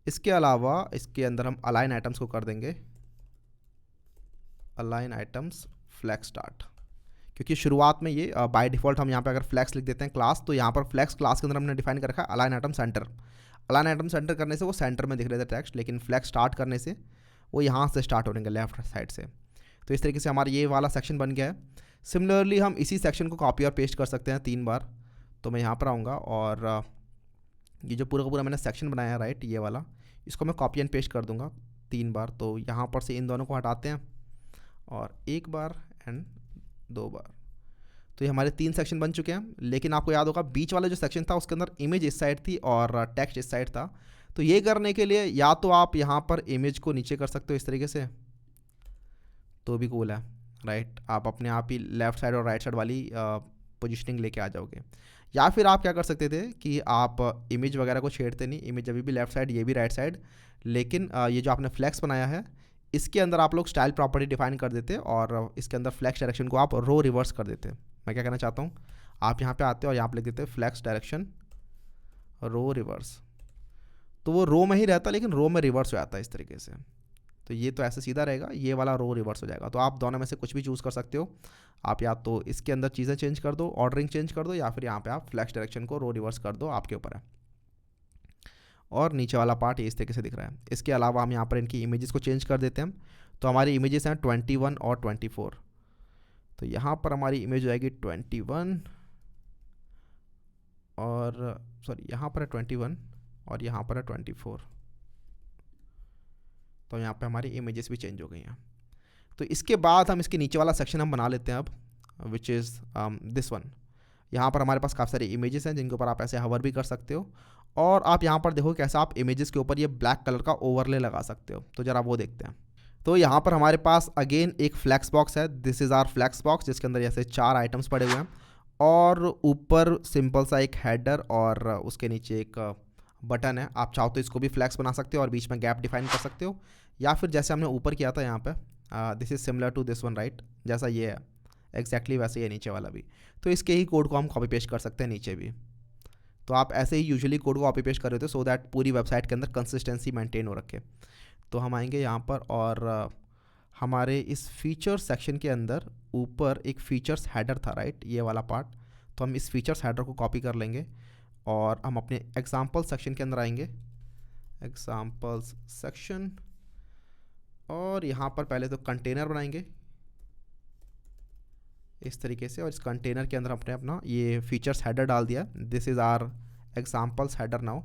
S1: इसके अलावा इसके अंदर हम अलाइन आइटम्स को कर देंगे अलाइन आइटम्स फ्लैक्स स्टार्ट, क्योंकि शुरुआत में ये बाय डिफ़ॉल्ट हम यहाँ पे अगर फ्लैक्स लिख देते हैं क्लास, तो यहाँ पर फ्लैक्स क्लास के अंदर हमने डिफाइन कर रखा है align item centre. Align item centre करने से वो सेंटर में दिख रहे थे टेक्स्ट, लेकिन फ्लैक्स स्टार्ट करने से वो यहाँ से स्टार्ट हो रहेंगे लेफ्ट साइड से। तो इस तरीके से हमारा ये वाला सेक्शन बन गया है। सिमिलरली हम इसी सेक्शन को कॉपी और पेस्ट कर सकते हैं 3 बार। तो मैं यहाँ पर आऊँगा और ये जो पूरा का पूरा मैंने सेक्शन बनाया है राइट, ये वाला, इसको मैं कॉपी एंड पेस्ट कर दूँगा 3 बार। तो यहाँ पर से इन दोनों को हटाते हैं और 1 बार एंड 2 बार। तो ये हमारे 3 सेक्शन बन चुके हैं। लेकिन आपको याद होगा बीच वाला जो सेक्शन था उसके अंदर इमेज इस साइड थी और टेक्स्ट इस साइड था। तो ये करने के लिए या तो आप यहाँ पर इमेज को नीचे कर सकते हो इस तरीके से, तो भी कूल है राइट। आप अपने आप ही लेफ़्ट साइड और राइट साइड वाली पोजिशनिंग लेके आ जाओगे। या फिर आप क्या कर सकते थे कि आप इमेज वगैरह को छेड़ते नहीं, इमेज अभी भी लेफ़्ट साइड, ये भी राइट साइड, लेकिन ये जो आपने फ्लैक्स बनाया है इसके अंदर आप लोग स्टाइल प्रॉपर्टी डिफाइन कर देते और इसके अंदर फ्लैक्स डायरेक्शन को आप रो रिवर्स कर देते। मैं क्या कहना चाहता हूँ, आप यहाँ पे आते हो और यहाँ पे लिख देते फ्लैक्स डायरेक्शन रो रिवर्स, तो वो रो में ही रहता लेकिन रो में रिवर्स हो जाता है इस तरीके से। तो ये तो ऐसे सीधा रहेगा, ये वाला रो रिवर्स हो जाएगा। तो आप दोनों में से कुछ भी चूज़ कर सकते हो। आप या तो इसके अंदर चीज़ें चेंज कर दो, ऑर्डरिंग चेंज कर दो, या फिर यहाँ पे आप फ्लैक्स डायरेक्शन को रो रिवर्स कर दो, आपके ऊपर है। और नीचे वाला पार्ट ये इस तरीके से दिख रहा है। इसके अलावा हम यहाँ पर इनकी इमेजेस को चेंज कर देते हैं। तो हमारी इमेजेस हैं 21 और 24। तो यहाँ पर हमारी इमेज हो जाएगी 21 और सॉरी यहाँ पर है 21 और यहाँ पर है 24। तो यहाँ पे हमारी इमेजेस भी चेंज हो गई हैं। तो इसके बाद हम इसके नीचे वाला सेक्शन हम बना लेते हैं अब, विच इज़ दिस वन। यहाँ पर हमारे पास काफ़ी सारी इमेजेस हैं जिनके ऊपर आप ऐसे हवर भी कर सकते हो। और आप यहाँ पर देखो कैसा आप इमेजेस के ऊपर ये ब्लैक कलर का ओवरले लगा सकते हो। तो ज़रा वो देखते हैं। तो यहाँ पर हमारे पास अगेन एक फ्लैक्स बॉक्स है, this is our flex box, जिसके अंदर ऐसे 4 आइटम्स पड़े हुए हैं और ऊपर सिंपल सा एक हेडर और उसके नीचे एक बटन है। आप चाहो तो इसको भी फ्लैक्स बना सकते हो और बीच में गैप डिफाइन कर सकते हो, या फिर जैसे हमने ऊपर किया था यहाँ पे, this is similar to this one right, जैसा ये है एग्जैक्टली वैसे ही नीचे वाला भी। तो इसके ही कोड को हम कॉपी पेस्ट कर सकते हैं नीचे भी। तो आप ऐसे ही यूजुअली कोड को कॉपी पेस्ट कर रहे हो सो दैट पूरी वेबसाइट के अंदर कंसिस्टेंसी मेंटेन हो रखे। तो हम आएंगे यहाँ पर और हमारे इस फीचर सेक्शन के अंदर ऊपर एक फीचर्स हेडर था राइट, ये वाला पार्ट। तो हम इस फीचर्स हेडर को कॉपी कर लेंगे और हम अपने एग्जाम्पल सेक्शन के अंदर आएंगे, एग्जाम्पल्स सेक्शन, और यहाँ पर पहले तो कंटेनर बनाएंगे इस तरीके से। और इस कंटेनर के अंदर हमने अपना ये फीचर्स हेडर डाल दिया, this is our examples header now.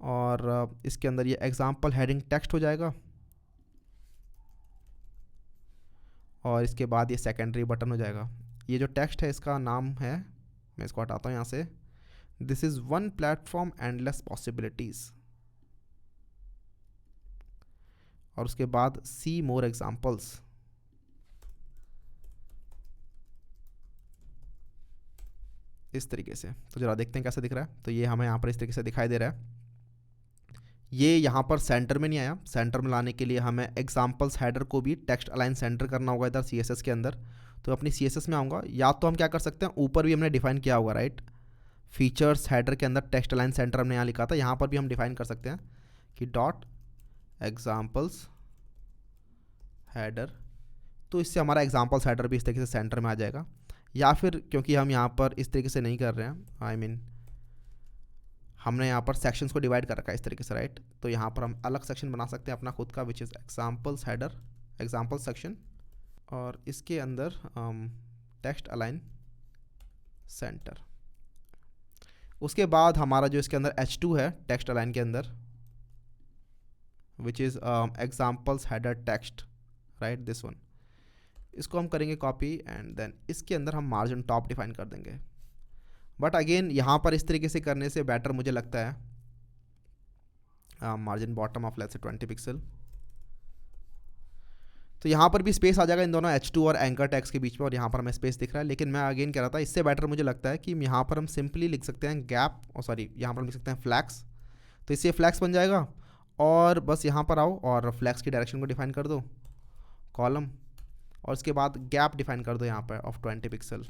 S1: और इसके अंदर ये एग्जाम्पल हेडिंग टेक्स्ट हो जाएगा और इसके बाद ये सेकेंडरी बटन हो जाएगा। ये जो टेक्स्ट है इसका नाम है, मैं इसको हटाता हूँ यहाँ से, this is one platform endless possibilities. और उसके बाद सी मोर एग्जाम्पल्स। इस तरीके से। तो जरा देखते हैं कैसा दिख रहा है। तो ये हमें यहाँ पर इस तरीके से दिखाई दे रहा है। ये यहाँ पर सेंटर में नहीं आया, सेंटर में लाने के लिए हमें एग्जाम्पल्स हेडर को भी टेक्स्ट अलाइन सेंटर करना होगा इधर CSS के अंदर। तो अपनी CSS में आऊँगा, या तो हम क्या कर सकते हैं, ऊपर भी हमने डिफाइन किया होगा राइट, फीचर्स हेडर के अंदर टेक्स्ट अलाइन सेंटर हमने यहाँ लिखा था, यहाँ पर भी हम डिफाइन कर सकते हैं कि डॉट एग्जाम्पल्स हेडर। तो इससे हमारा एग्जाम्पल्स हेडर भी इस तरीके से सेंटर में आ जाएगा। या फिर क्योंकि हम यहाँ पर इस तरीके से नहीं कर रहे हैं, आई मीन हमने यहाँ पर सेक्शंस को डिवाइड कर रखा है इस तरीके से राइट, तो यहाँ पर हम अलग सेक्शन बना सकते हैं अपना खुद का, which is examples header, example section, और इसके अंदर टेक्स्ट अलाइन सेंटर। उसके बाद हमारा जो इसके अंदर H2 है टेक्स्ट अलाइन के अंदर, which is examples header text right, this one, इसको हम करेंगे कॉपी एंड देन इसके अंदर हम मार्जिन टॉप डिफाइन कर देंगे। बट अगेन यहाँ पर इस तरीके से करने से बेटर मुझे लगता है margin bottom of let's say 20 pixel. तो यहाँ पर भी स्पेस आ जाएगा इन दोनों H2 और एंकर टैग्स के बीच में, और यहाँ पर हमें स्पेस दिख रहा है। लेकिन मैं अगेन कह रहा था इससे बेटर मुझे लगता है कि यहाँ पर हम सिंपली लिख सकते हैं गैप, और सॉरी यहाँ पर हम लिख सकते हैं फ्लैक्स। तो इससे फ्लैक्स बन जाएगा और बस यहाँ पर आओ और फ्लैक्स की डायरेक्शन को डिफाइन कर दो कॉलम, और उसके बाद गैप डिफाइन कर दो यहाँ पर ऑफ 20 पिक्सल।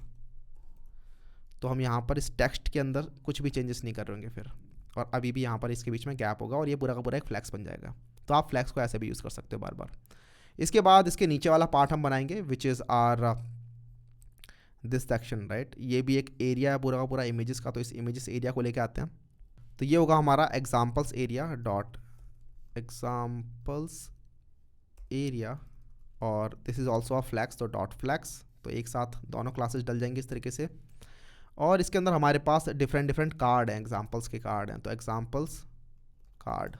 S1: तो हम यहाँ पर इस टेक्स्ट के अंदर कुछ भी चेंजेस नहीं कर रहे होंगे फिर, और अभी भी यहाँ पर इसके बीच में गैप होगा और ये पूरा का पूरा एक फ्लैक्स बन जाएगा। तो आप फ्लैक्स को ऐसे भी यूज़ कर सकते हो बार बार। इसके बाद इसके नीचे वाला पार्ट हम बनाएंगे which is our this section right. ये भी एक एरिया है पूरा का पूरा इमेजेस का, तो इस इमेजेस एरिया को लेके आते हैं। तो ये होगा हमारा examples area dot examples area, और this is also a flex, तो डॉट फ्लैक्स। तो एक साथ दोनों क्लासेस डल जाएंगे इस तरीके से। और इसके अंदर हमारे पास डिफरेंट डिफरेंट कार्ड हैं, एग्जाम्पल्स के कार्ड हैं, तो एग्जाम्पल्स कार्ड।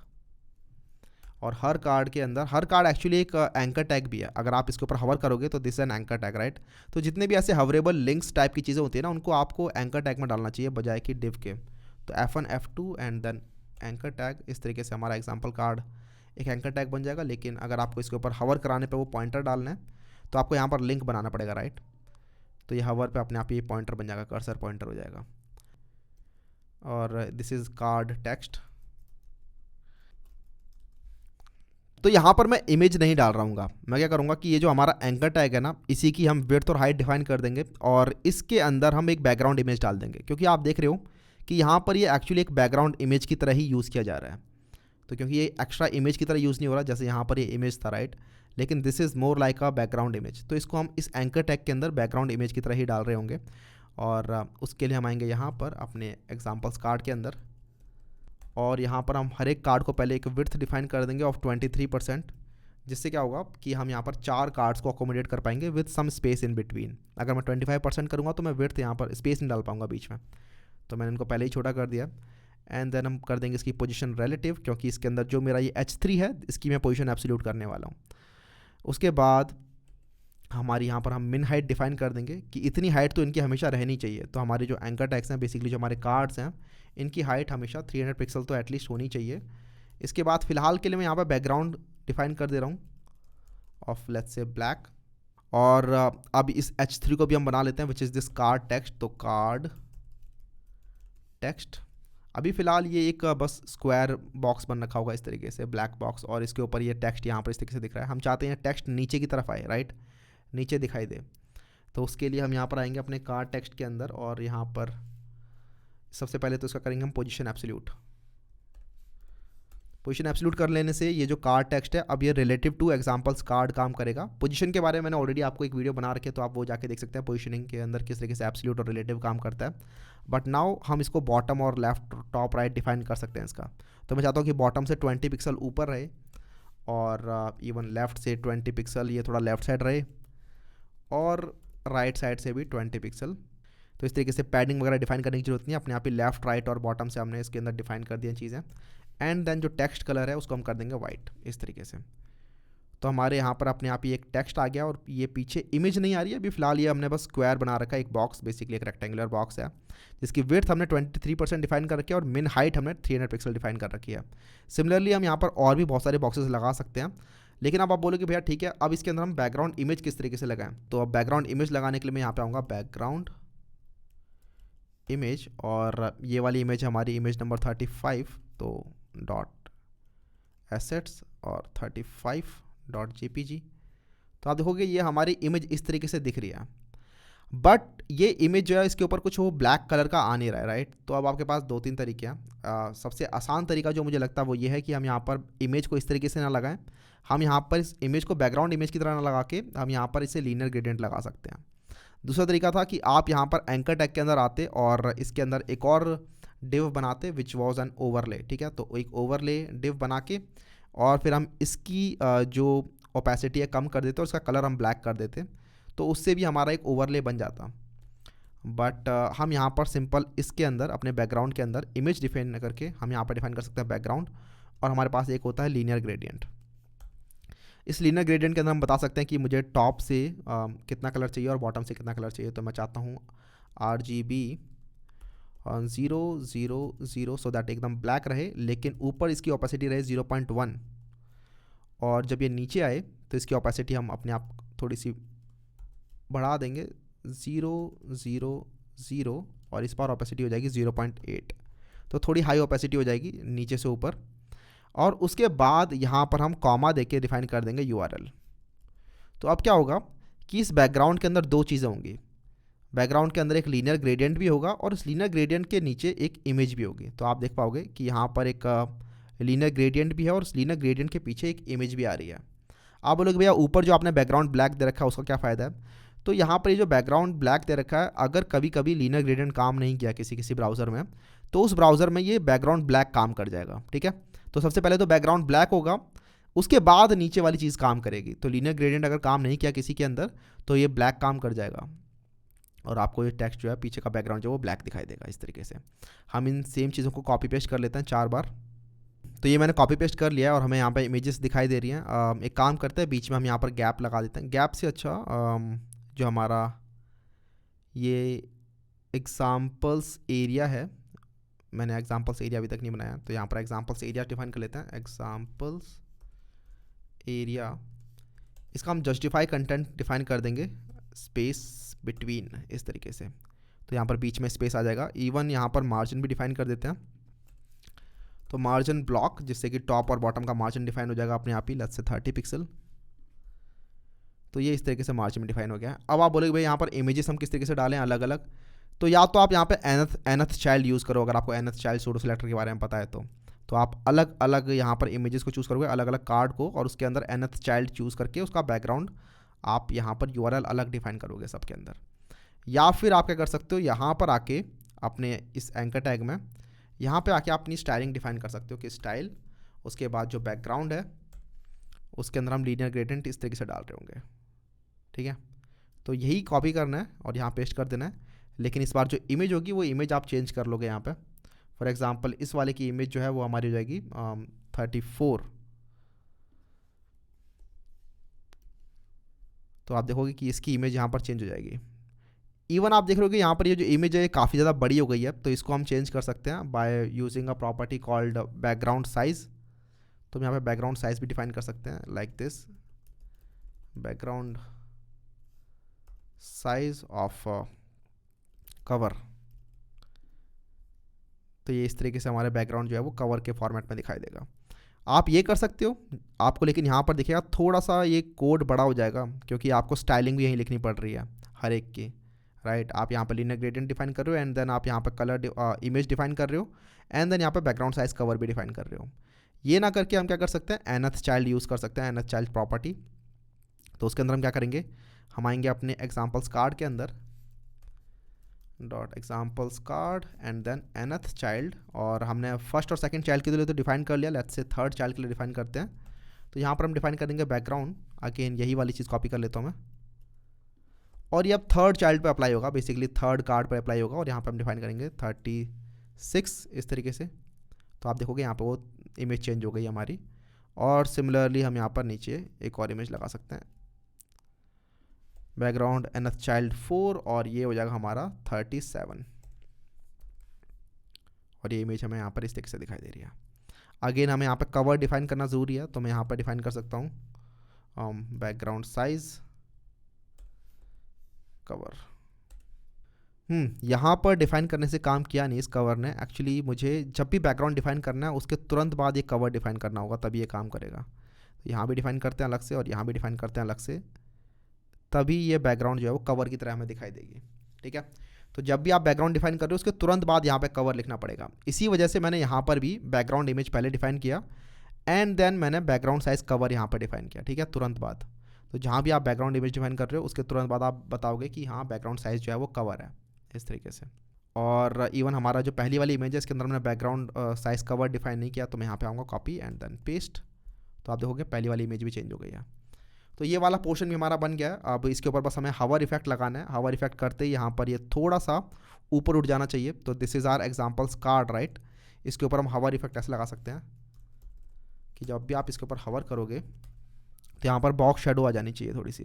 S1: और हर कार्ड के अंदर, हर कार्ड एक्चुअली एक एंकर टैग भी है, अगर आप इसके ऊपर हवर करोगे तो this an anchor tag, right. तो जितने भी ऐसे हवरेबल लिंक्स टाइप की चीज़ें होती है ना, उनको आपको एंकर टैग में डालना चाहिए बजाय कि डिव के। तो F1 F2 and then anchor tag, इस तरीके से हमारा एग्जाम्पल कार्ड एक एंकर टैग बन जाएगा। लेकिन अगर आपको इसके ऊपर हवर कराने पे वो पॉइंटर डालना है तो आपको यहाँ पर लिंक बनाना पड़ेगा, राइट। तो ये हवर पे अपने आप ये पॉइंटर बन जाएगा, कर्सर पॉइंटर हो जाएगा। और दिस इज़ कार्ड टेक्स्ट। तो यहाँ पर मैं इमेज नहीं डाल रहा हूँ, मैं क्या करूँगा कि ये जो हमारा एंकर टैग है ना, इसी की हम विड्थ और हाइट डिफाइन कर देंगे और इसके अंदर हम एक बैकग्राउंड इमेज डाल देंगे, क्योंकि आप देख रहे हो कि यहाँ पर ये एक्चुअली एक बैकग्राउंड इमेज की तरह ही यूज़ किया जा रहा है। तो क्योंकि ये एक्स्ट्रा इमेज की तरह यूज़ नहीं हो रहा जैसे यहाँ पर ये इमेज था, राइट, लेकिन this is more like a background image. तो इसको हम इस एंकर टैग के अंदर बैकग्राउंड इमेज की तरह ही डाल रहे होंगे। और उसके लिए हम आएंगे यहाँ पर अपने एग्जाम्पल्स कार्ड के अंदर, और यहाँ पर हम हर एक कार्ड को पहले एक विड्थ डिफाइन कर देंगे ऑफ 23%, जिससे क्या होगा कि हम यहाँ पर 4 कार्ड्स को अकोमोडेट कर पाएंगे with some space in between. अगर मैं 25% करूँगा तो मैं विड्थ यहाँ पर स्पेस नहीं डाल पाऊँगा बीच में, तो मैंने इनको पहले ही छोटा कर दिया। एंड देन हम कर देंगे इसकी पोजीशन रिलेटिव, क्योंकि इसके अंदर जो मेरा ये H3 है इसकी मैं पोजीशन एब्सोल्यूट करने वाला हूँ। उसके बाद हमारी यहाँ पर हम मिन हाइट डिफाइन कर देंगे कि इतनी हाइट तो इनकी हमेशा रहनी चाहिए। तो हमारे जो एंकर टैग्स हैं, बेसिकली जो हमारे कार्ड्स हैं, इनकी हाइट हमेशा 300 पिक्सल तो एटलीस्ट होनी चाहिए। इसके बाद फिलहाल के लिए मैं यहाँ पर बैकग्राउंड डिफाइन कर दे रहा हूँ ऑफ लेट्स से ब्लैक। और अब इस H3 को भी हम बना लेते हैं विच इज़ दिस कार्ड टेक्स्ट। तो कार्ड टेक्स्ट, अभी फ़िलहाल ये एक बस स्क्वायर बॉक्स बन रखा होगा इस तरीके से, ब्लैक बॉक्स, और इसके ऊपर ये टेक्स्ट यहाँ पर इस तरीके से दिख रहा है। हम चाहते हैं टेक्स्ट नीचे की तरफ आए, राइट, नीचे दिखाई दे। तो उसके लिए हम यहाँ पर आएंगे अपने कार्ड टेक्स्ट के अंदर, और यहाँ पर सबसे पहले तो इसका करेंगे हम पोजीशन एब्सोल्यूट। पोजीशन एब्सोल्यूट कर लेने से ये जो कार्ड टेक्स्ट है अब ये रिलेटिव टू एग्जांपल्स कार्ड काम करेगा। पोजीशन के बारे में मैंने ऑलरेडी आपको एक वीडियो बना रखी है, तो आप वो जाके देख सकते हैं पोजीशनिंग के अंदर किस तरीके से एब्सोल्यूट और रिलेटिव काम करता है। बट नाउ हम इसको बॉटम और लेफ्ट, टॉप, राइट डिफाइन कर सकते हैं इसका। तो मैं चाहता हूँ कि बॉटम से 20 पिक्सल ऊपर रहे और इवन लेफ़्ट से 20 पिक्सल ये थोड़ा लेफ़्ट साइड रहे, और राइट साइड से भी 20 पिक्सल। तो इस तरीके से पैडिंग वगैरह डिफाइन करने की जरूरत नहीं है, अपने आप ही लेफ्ट, राइट और बॉटम से हमने इसके अंदर डिफाइन कर दिया चीज़ें। एंड देन जो टेक्स्ट कलर है उसको हम कर देंगे वाइट, इस तरीके से। तो हमारे यहाँ पर अपने आप ही एक टेक्स्ट आ गया, और ये पीछे इमेज नहीं आ रही है अभी फ़िलहाल, ये हमने बस स्क्वायर बना रखा है, एक बॉक्स, बेसिकली एक रेक्टेंगुलर बॉक्स है जिसकी विड्थ हमने 23% डिफाइन कर रखी है और मिन हाइट हमने 300 पिक्सल डिफाइन कर रखी है। सिमिलरली हम यहाँ पर और भी बहुत सारे बॉक्सेस लगा सकते हैं, लेकिन अब आप बोलोगे भैया ठीक है, अब इसके अंदर हम बैकग्राउंड इमेज किस तरीके से लगाएं। तो अब बैकग्राउंड इमेज लगाने के लिए मैं यहाँ पे आऊँगा बैकग्राउंड इमेज, और ये वाली इमेज हमारी इमेज नंबर 35, तो डॉट एसेट्स और 35.jpg। तो आप देखोगे ये हमारी इमेज इस तरीके से दिख रही है, बट ये इमेज जो है इसके ऊपर कुछ वो ब्लैक कलर का आ नहीं रहा है, राइट। तो अब आपके पास 2-3 तरीके हैं। सबसे आसान तरीका जो मुझे लगता है वो ये है कि हम यहाँ पर इमेज को इस तरीके से ना लगाएं, हम यहाँ पर इस इमेज को बैकग्राउंड इमेज की तरह ना लगा के हम यहाँ पर इसे लीनियर ग्रेडियंट लगा सकते हैं। दूसरा तरीका था कि आप यहाँ पर एंकर टैग के अंदर आते और इसके अंदर एक और डिव बनाते विच वॉज एन ओवरले, ठीक है। तो एक ओवरले डिव बना के और फिर हम इसकी जो ओपेसिटी है कम कर देते और इसका कलर हम ब्लैक कर देते, तो उससे भी हमारा एक ओवरले बन जाता। बट हम यहाँ पर सिंपल इसके अंदर अपने बैकग्राउंड के अंदर इमेज डिफाइन करके हम यहाँ पर डिफाइन कर सकते हैं बैकग्राउंड, और हमारे पास एक होता है लीनियर ग्रेडियंट। इस लीनियर ग्रेडियंट के अंदर हम बता सकते हैं कि मुझे टॉप से कितना कलर चाहिए और बॉटम से कितना कलर चाहिए। तो मैं चाहता हूँ RGB 000 सो दैट एकदम ब्लैक रहे, लेकिन ऊपर इसकी ओपेसिटी रहे 0.1, और जब ये नीचे आए तो इसकी ओपेसिटी हम अपने आप थोड़ी सी बढ़ा देंगे 0.0 और इस पर ओपेसिटी हो जाएगी 0.8, तो थोड़ी हाई ओपेसिटी हो जाएगी नीचे से ऊपर। और उसके बाद यहाँ पर हम कॉमा देके डिफाइन कर देंगे URL। तो अब क्या होगा कि इस बैकग्राउंड के अंदर दो चीज़ें होंगी, बैकग्राउंड के अंदर एक लीनियर ग्रेडियंट भी होगा और उस लीनियर ग्रेडियंट के नीचे एक इमेज भी होगी। तो आप देख पाओगे कि यहाँ पर एक लीनियर ग्रेडियंट भी है और उस लीनियर ग्रेडियंट के पीछे एक इमेज भी आ रही है। आप बोलोगे भैया ऊपर जो आपने बैकग्राउंड ब्लैक दे रखा है उसका क्या फ़ायदा है। तो यहाँ पर ये जो बैकग्राउंड ब्लैक दे रखा है, अगर कभी कभी लीनियर ग्रेडियंट काम नहीं किया किसी ब्राउज़र में, तो उस ब्राउज़र में ये बैकग्राउंड ब्लैक काम कर जाएगा, ठीक है। तो सबसे पहले तो बैकग्राउंड ब्लैक होगा, उसके बाद नीचे वाली चीज़ काम करेगी। तो लीनियर ग्रेडियंट अगर काम नहीं किया किसी के अंदर तो ये ब्लैक काम कर जाएगा और आपको ये टेक्स्ट जो है पीछे का बैकग्राउंड जो वो ब्लैक दिखाई देगा। इस तरीके से हम इन सेम चीज़ों को कॉपी पेस्ट कर लेते हैं 4 बार। तो ये मैंने कॉपी पेस्ट कर लिया है और हमें यहाँ पर इमेजेस दिखाई दे रही हैं। एक काम करते हैं, बीच में हम यहाँ पर गैप लगा देते हैं। गैप से अच्छा जो हमारा ये एग्जाम्पल्स एरिया है, मैंने एग्जाम्पल्स एरिया अभी तक नहीं बनाया, तो यहाँ पर एग्जाम्पल्स एरिया डिफाइन कर लेते हैं। एग्जाम्पल्स एरिया, इसका हम जस्टिफाई कंटेंट डिफाइन कर देंगे, स्पेस बिटवीन, इस तरीके से। तो यहाँ पर बीच में स्पेस आ जाएगा। इवन यहाँ पर मार्जिन भी डिफाइन कर देते हैं। तो मार्जिन ब्लॉक, जिससे कि टॉप और बॉटम का मार्जिन डिफाइन हो जाएगा अपने आप ही, लेट्स से 30 पिक्सल। तो ये इस तरीके से मार्जिन डिफाइन हो गया। अब आप बोलोगे भाई यहाँ पर इमेजेस हम किस तरीके से डालें अलग अलग, तो या तो आप यहाँ पे एनथ चाइल्ड यूज़ करो, अगर आपको एनथ चाइल्ड सूडो सिलेक्टर के बारे में पता है तो आप अलग अलग यहाँ पर इमेजेस को चूज़ करोगे, अलग अलग कार्ड को, और उसके अंदर एनथ चाइल्ड चूज़ करके उसका बैकग्राउंड आप यहाँ पर यूआरएल अलग डिफाइन करोगे सबके अंदर। या फिर आप क्या कर सकते हो, यहाँ पर आके अपने इस एंकर टैग में यहाँ पे आके आप अपनी स्टाइलिंग डिफाइन कर सकते हो कि स्टाइल, उसके बाद जो बैकग्राउंड है उसके अंदर हम लीनियर ग्रेडियंट इस तरीके से डाल रहे होंगे। ठीक है, तो यही कॉपी करना है और यहाँ पेस्ट कर देना है। लेकिन इस बार जो इमेज होगी वो इमेज आप चेंज कर लोगे यहाँ पे। फॉर एग्जांपल इस वाले की इमेज जो है वो हमारी हो जाएगी 34। तो आप देखोगे कि इसकी इमेज यहाँ पर चेंज हो जाएगी। इवन आप देख रहे हो कि यहाँ पर ये जो इमेज है काफ़ी ज़्यादा बड़ी हो गई है, तो इसको हम चेंज कर सकते हैं by using a property called background size. तो हम यहाँ पे बैकग्राउंड साइज़ भी डिफाइन कर सकते हैं like this, background size of cover. तो ये इस तरीके से हमारे बैकग्राउंड जो है वो कवर के फॉर्मेट में दिखाई देगा। आप ये कर सकते हो आपको, लेकिन यहाँ पर देखिएगा थोड़ा सा ये कोड बड़ा हो जाएगा क्योंकि आपको स्टाइलिंग भी यहीं लिखनी पड़ रही है हर एक की, राइट। आप यहाँ पर लीनियर ग्रेडियंट डिफाइन कर रहे हो एंड देन आप यहाँ पर कलर इमेज डिफाइन कर रहे हो एंड देन यहाँ पर बैकग्राउंड साइज कवर भी डिफाइन कर रहे हो। ये ना करके हम क्या कर सकते हैं, एनथ चाइल्ड यूज़ कर सकते हैं, एनथ चाइल्ड प्रॉपर्टी। तो उसके अंदर हम क्या करेंगे, हम आएंगे अपने एग्जाम्पल्स कार्ड के अंदर, dot examples card and then nth child, और हमने फर्स्ट और सेकंड चाइल्ड के लिए तो डिफाइन कर लिया, लेट्स से थर्ड चाइल्ड के लिए डिफाइन करते हैं। तो यहाँ पर हम डिफाइन करेंगे बैकग्राउंड, अगेन यही वाली चीज़ कॉपी कर लेता हूँ मैं, और ये अब थर्ड चाइल्ड पे अप्लाई होगा, बेसिकली थर्ड कार्ड पे अप्लाई होगा, और यहाँ पर हम डिफाइन करेंगे 36 इस तरीके से। तो आप देखोगे यहाँ पर वो इमेज चेंज हो गई हमारी। और सिमिलरली हम यहाँ पर नीचे एक और इमेज लगा सकते हैं, बैकग्राउंड nth चाइल्ड 4, और ये हो जाएगा हमारा 37, और ये इमेज हमें यहाँ पर इस तरीके से दिखाई दे रही है। अगेन हमें यहाँ पर कवर डिफाइन करना ज़रूरी है, तो मैं यहाँ पर डिफाइन कर सकता हूँ बैकग्राउंड साइज कवर। यहाँ पर डिफाइन करने से काम किया नहीं इस कवर ने। एक्चुअली मुझे जब भी बैकग्राउंड डिफाइन करना है उसके तुरंत बाद ये कवर डिफाइन करना होगा, तभी ये काम करेगा। यहाँ भी डिफाइन करते हैं अलग से और यहाँ भी डिफाइन करते हैं अलग से, तभी ये बैकग्राउंड जो है वो कवर की तरह हमें दिखाई देगी। ठीक है, तो जब भी आप बैकग्राउंड डिफाइन कर रहे हो उसके तुरंत बाद यहाँ पे कवर लिखना पड़ेगा। इसी वजह से मैंने यहाँ पर भी बैकग्राउंड इमेज पहले डिफाइन किया एंड देन मैंने बैकग्राउंड साइज कवर यहाँ पर डिफाइन किया। ठीक है, तुरंत बाद। तो जहाँ भी आप बैकग्राउंड इमेज डिफाइन कर रहे हो उसके तुरंत बाद आप बताओगे कि हाँ बैकग्राउंड साइज जो है वो कवर है, इस तरीके से। और इवन हमारा जो पहली वाली इमेज है इसके अंदर हमने बैकग्राउंड साइज कवर डिफाइन नहीं किया, तो मैं यहाँ पे आऊँगा कॉपी एंड देन पेस्ट। तो आप देखोगे पहली वाली इमेज भी चेंज हो गई है। तो ये वाला पोर्शन भी हमारा बन गया है। अब इसके ऊपर बस हमें हावर इफेक्ट लगाना है। हावर इफेक्ट करते ही यहाँ पर ये थोड़ा सा ऊपर उठ जाना चाहिए। तो this is our examples card, right. इसके ऊपर हम हावर इफेक्ट ऐसे लगा सकते हैं कि जब भी आप इसके ऊपर हावर करोगे तो यहाँ पर बॉक्स शेडो आ जानी चाहिए, थोड़ी सी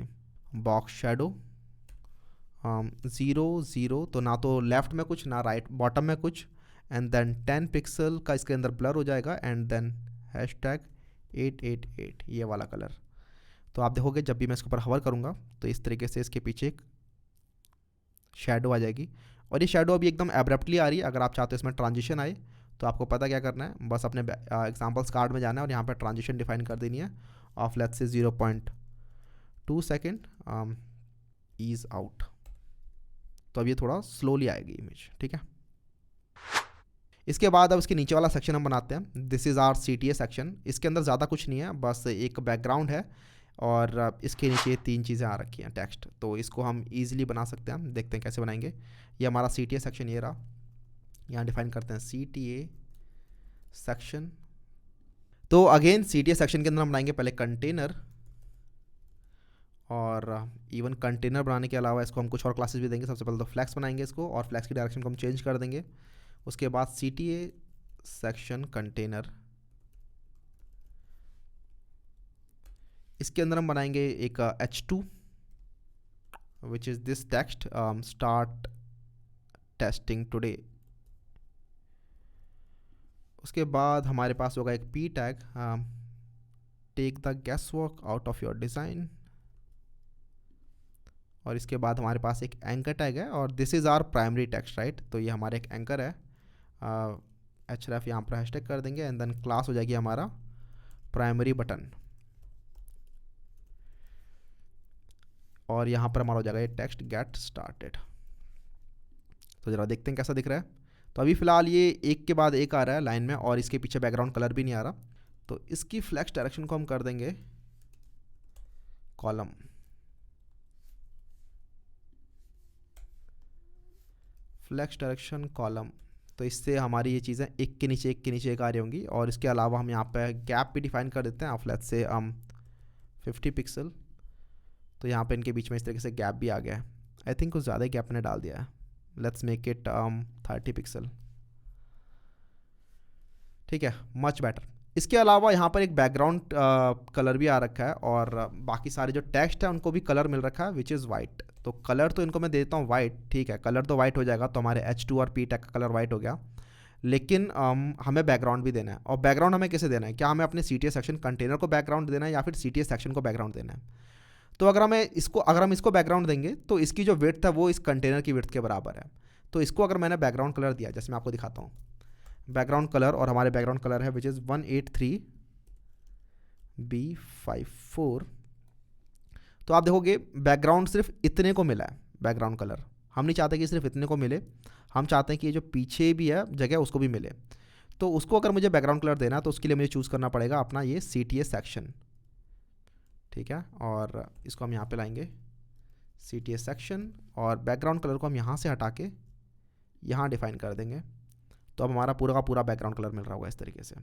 S1: बॉक्स शेडो 0 0, तो ना तो लेफ्ट में कुछ ना राइट बॉटम में कुछ, एंड देन 10 पिक्सल का इसके अंदर ब्लर हो जाएगा एंड देन #888 ये वाला कलर। तो आप देखोगे जब भी मैं इसके ऊपर हवर करूँगा तो इस तरीके से इसके पीछे एक शेडो आ जाएगी, और ये शेडो अभी एकदम एब्रप्टली आ रही है। अगर आप चाहते हो इसमें ट्रांजिशन आए तो आपको पता क्या करना है, बस अपने एग्जाम्पल्स कार्ड में जाना है और यहाँ पर ट्रांजिशन डिफाइन कर देनी है of let's say 0.2 second ease out. तो अब ये थोड़ा स्लोली आएगी इमेज। ठीक है, इसके बाद अब इसके नीचे वाला सेक्शन हम बनाते हैं। This is our CTA section. इसके अंदर ज़्यादा कुछ नहीं है, बस एक बैकग्राउंड है और इसके नीचे 3 चीज़ें आ रखी हैं टेक्स्ट। तो इसको हम ईजिली बना सकते हैं, देखते हैं कैसे बनाएंगे। ये हमारा CTA सेक्शन ये रहा, यहाँ डिफाइन करते हैं CTA सेक्शन। तो अगेन CTS सेक्शन के अंदर हम बनाएंगे पहले कंटेनर, और इवन कंटेनर बनाने के अलावा इसको हम कुछ और क्लासेस भी देंगे। सबसे पहले तो फ्लैक्स बनाएंगे इसको, और फ्लैक्स की डायरेक्शन को हम चेंज कर देंगे। उसके बाद CTA सेक्शन कंटेनर, इसके अंदर हम बनाएंगे एक H2 which is this text start testing today. उसके बाद हमारे पास होगा एक P tag, take the guess work out of your design. और इसके बाद हमारे पास एक एंकर टैग है, और this is our primary text, right. तो ये हमारा एक एंकर है, href यहाँ पर हैशटैग कर देंगे, एंड देन क्लास हो जाएगी हमारा प्राइमरी बटन, और यहाँ पर हमारा हो जाएगा ये टेक्स्ट गेट स्टार्टेड। तो ज़रा देखते हैं कैसा दिख रहा है। तो अभी फ़िलहाल ये एक के बाद एक आ रहा है लाइन में, और इसके पीछे बैकग्राउंड कलर भी नहीं आ रहा। तो इसकी फ्लैक्स डायरेक्शन को हम कर देंगे कॉलम, फ्लैक्स डायरेक्शन कॉलम। तो इससे हमारी ये चीज़ें एक के नीचे एक आ रही होंगी। और इसके अलावा हम यहाँ पे गैप भी डिफाइन कर देते हैं, आप लेट्स से 50 पिक्सल। तो यहाँ पे इनके बीच में इस तरीके से गैप भी आ गया है। आई थिंक कुछ ज़्यादा गैप ने डाल दिया है, लेट्स मेक इट 30 पिक्सल। ठीक है, मच बेटर। इसके अलावा यहाँ पर एक बैकग्राउंड कलर भी आ रखा है, और बाकी सारे जो टेक्स्ट है उनको भी कलर मिल रखा है विच इज़ वाइट। तो कलर तो इनको मैं देता हूँ वाइट, ठीक है, कलर तो वाइट हो जाएगा। तो हमारे H2 और P टैग का कलर वाइट हो गया, लेकिन हमें बैकग्राउंड भी देना है। और बैकग्राउंड हमें कैसे देना है, क्या हमें अपने CTS सेक्शन कंटेनर को बैकग्राउंड देना है, या फिर CTS सेक्शन को बैकग्राउंड देना है। तो अगर हम इसको बैकग्राउंड देंगे तो इसकी जो विड्थ है वो इस कंटेनर की विड्थ के बराबर है। तो इसको अगर मैंने बैकग्राउंड कलर दिया, जैसे मैं आपको दिखाता हूँ, बैकग्राउंड कलर, और हमारे बैकग्राउंड कलर है विच इज़ 183B54। तो आप देखोगे बैकग्राउंड सिर्फ इतने को मिला है, बैकग्राउंड कलर। हम नहीं चाहते कि सिर्फ इतने को मिले, हम चाहते हैं कि ये जो पीछे भी है जगह उसको भी मिले। तो उसको अगर मुझे बैकग्राउंड कलर देना है तो उसके लिए मुझे चूज़ करना पड़ेगा अपना ये CTS सेक्शन, ठीक है। और इसको हम यहाँ पे लाएंगे CTS सेक्शन, और बैकग्राउंड कलर को हम यहाँ से हटा के यहाँ डिफाइन कर देंगे। तो अब हमारा पूरा का पूरा बैकग्राउंड कलर मिल रहा होगा इस तरीके से।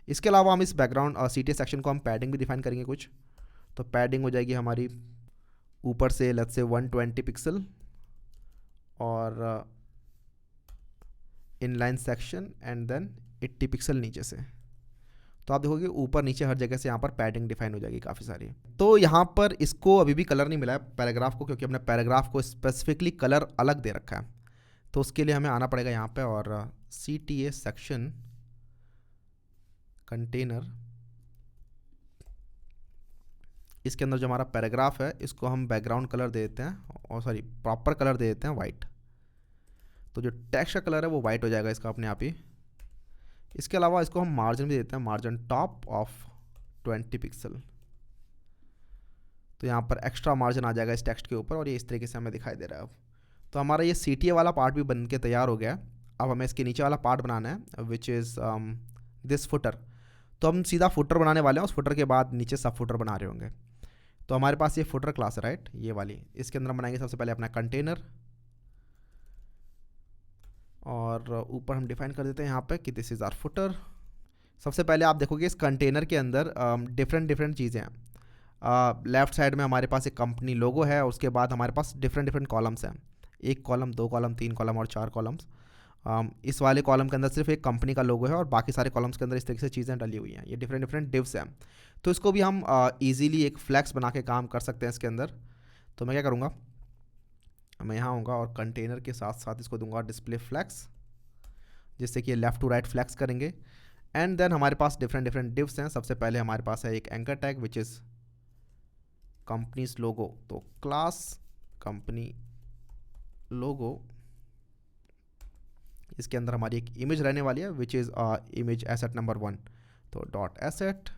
S1: इसके अलावा हम इस बैकग्राउंड CTS सेक्शन को हम पैडिंग भी डिफाइन करेंगे कुछ। तो पैडिंग हो जाएगी हमारी ऊपर से लेट्स से 120 पिक्सल, और inline section and then 80 pixel नीचे से। तो आप देखोगे ऊपर नीचे हर जगह से यहाँ पर पैडिंग डिफाइन हो जाएगी काफ़ी सारी। तो यहाँ पर इसको अभी भी कलर नहीं मिला है पैराग्राफ को, क्योंकि हमने पैराग्राफ को स्पेसिफिकली कलर अलग दे रखा है। तो उसके लिए हमें आना पड़ेगा यहाँ पे, और CTA सेक्शन कंटेनर, इसके अंदर जो हमारा पैराग्राफ है इसको हम बैकग्राउंड कलर दे देते हैं, और सॉरी प्रॉपर कलर दे देते हैं वाइट। तो जो टेक्स्ट का कलर है वो वाइट हो जाएगा इसका अपने आप ही। इसके अलावा इसको हम मार्जिन भी देते हैं, मार्जिन टॉप ऑफ 20 पिक्सल। तो यहाँ पर एक्स्ट्रा मार्जिन आ जाएगा इस टेक्स्ट के ऊपर, और ये इस तरीके से हमें दिखाई दे रहा है अब। तो हमारा ये CTA वाला पार्ट भी बन के तैयार हो गया है। अब हमें इसके नीचे वाला पार्ट बनाना है विच इज़ दिस फुटर। तो हम सीधा फुटर बनाने वाले हैं, उस फुटर के बाद नीचे सब फुटर बना रहे होंगे। तो हमारे पास ये फुटर क्लास है, राइट, ये वाली। इसके अंदर हम बनाएंगे सबसे पहले अपना कंटेनर, और ऊपर हम डिफाइन कर देते हैं यहाँ पे कि दिस इज़ आवर फुटर। सबसे पहले आप देखोगे इस कंटेनर के अंदर डिफरेंट चीज़ें हैं। लेफ़्ट साइड में हमारे पास एक कंपनी लोगो है, और उसके बाद हमारे पास डिफरेंट कॉलम्स हैं, 1 कॉलम, 2 कॉलम, 3 कॉलम और 4 कॉलम्स। इस वाले कॉलम के अंदर सिर्फ एक कंपनी का लोगो है, और बाकी सारे कॉलम्स के अंदर इस तरीके से चीज़ें डली हुई हैं। ये डिफरेंट डिव्स हैं। तो इसको भी हम ईजीली एक फ्लैक्स बना के काम कर सकते हैं इसके अंदर। तो मैं क्या करूँगा, मैं यहाँ आऊँगा और कंटेनर के साथ साथ इसको दूंगा डिस्प्ले फ्लैक्स, जिससे कि ये लेफ़्ट टू राइट फ्लैक्स करेंगे। एंड देन हमारे पास डिफरेंट डिव्स हैं। सबसे पहले हमारे पास है एक anchor tag which is company's logo. तो क्लास कंपनी लोगो, इसके अंदर हमारी एक इमेज रहने वाली है which is image asset number 1। तो dot asset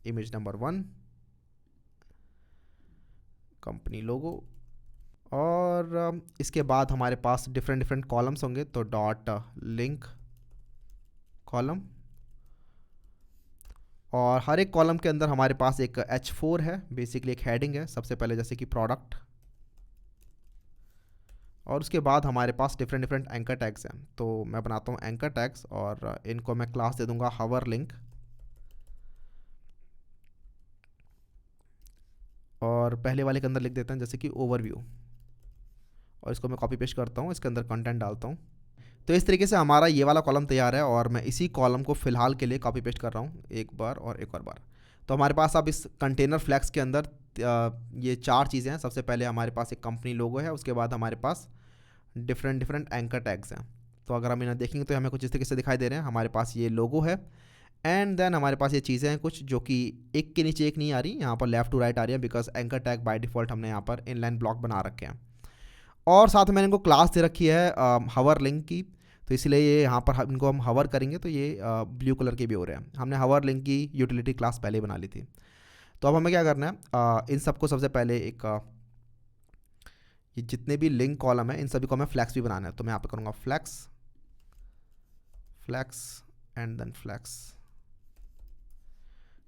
S1: image number 1 company लोगो। और इसके बाद हमारे पास डिफरेंट कॉलम्स होंगे। तो डॉट लिंक कॉलम, और हर एक कॉलम के अंदर हमारे पास एक H4 है, बेसिकली एक हेडिंग है। सबसे पहले जैसे कि प्रोडक्ट, और उसके बाद हमारे पास डिफरेंट एंकर टैग्स हैं। तो मैं बनाता हूँ एंकर टैग्स, और इनको मैं क्लास दे दूँगा हावर लिंक। और पहले वाले के अंदर लिख देते हैं जैसे कि ओवरव्यू, और इसको मैं कॉपी पेस्ट करता हूँ, इसके अंदर कंटेंट डालता हूँ। तो इस तरीके से हमारा ये वाला कॉलम तैयार है और मैं इसी कॉलम को फिलहाल के लिए कॉपी पेस्ट कर रहा हूँ एक बार और एक और बार। तो हमारे पास अब इस कंटेनर फ्लैक्स के अंदर ये 4 चीज़ें हैं। सबसे पहले हमारे पास एक कंपनी लोगो है, उसके बाद हमारे पास डिफरेंट डिफरेंट एंकर टैग्स हैं। तो अगर हम इन्हें देखेंगे तो हमें कुछ इस तरीके से दिखाई दे रहे हैं। हमारे पास ये लोगो है एंड देन हमारे पास ये चीज़ें हैं कुछ जो कि एक के नीचे एक नहीं आ रही, यहाँ पर लेफ्ट टू राइट आ रही है, because anchor tag by default हमने यहाँ पर इनलाइन ब्लॉक बना रखे हैं। और साथ में मैंने इनको क्लास दे रखी है हवर लिंक की, तो इसलिए ये यहाँ पर इनको हम हवर करेंगे तो ये ब्लू कलर के भी हो रहे हैं। हमने हवर लिंक की यूटिलिटी क्लास पहले बना ली थी। तो अब हमें क्या करना है, इन सबको सबसे पहले एक ये जितने भी लिंक कॉलम है इन सभी को हमें फ्लैक्स भी बनाना है। तो मैं यहाँ पे करूँगा flex, flex and then flex,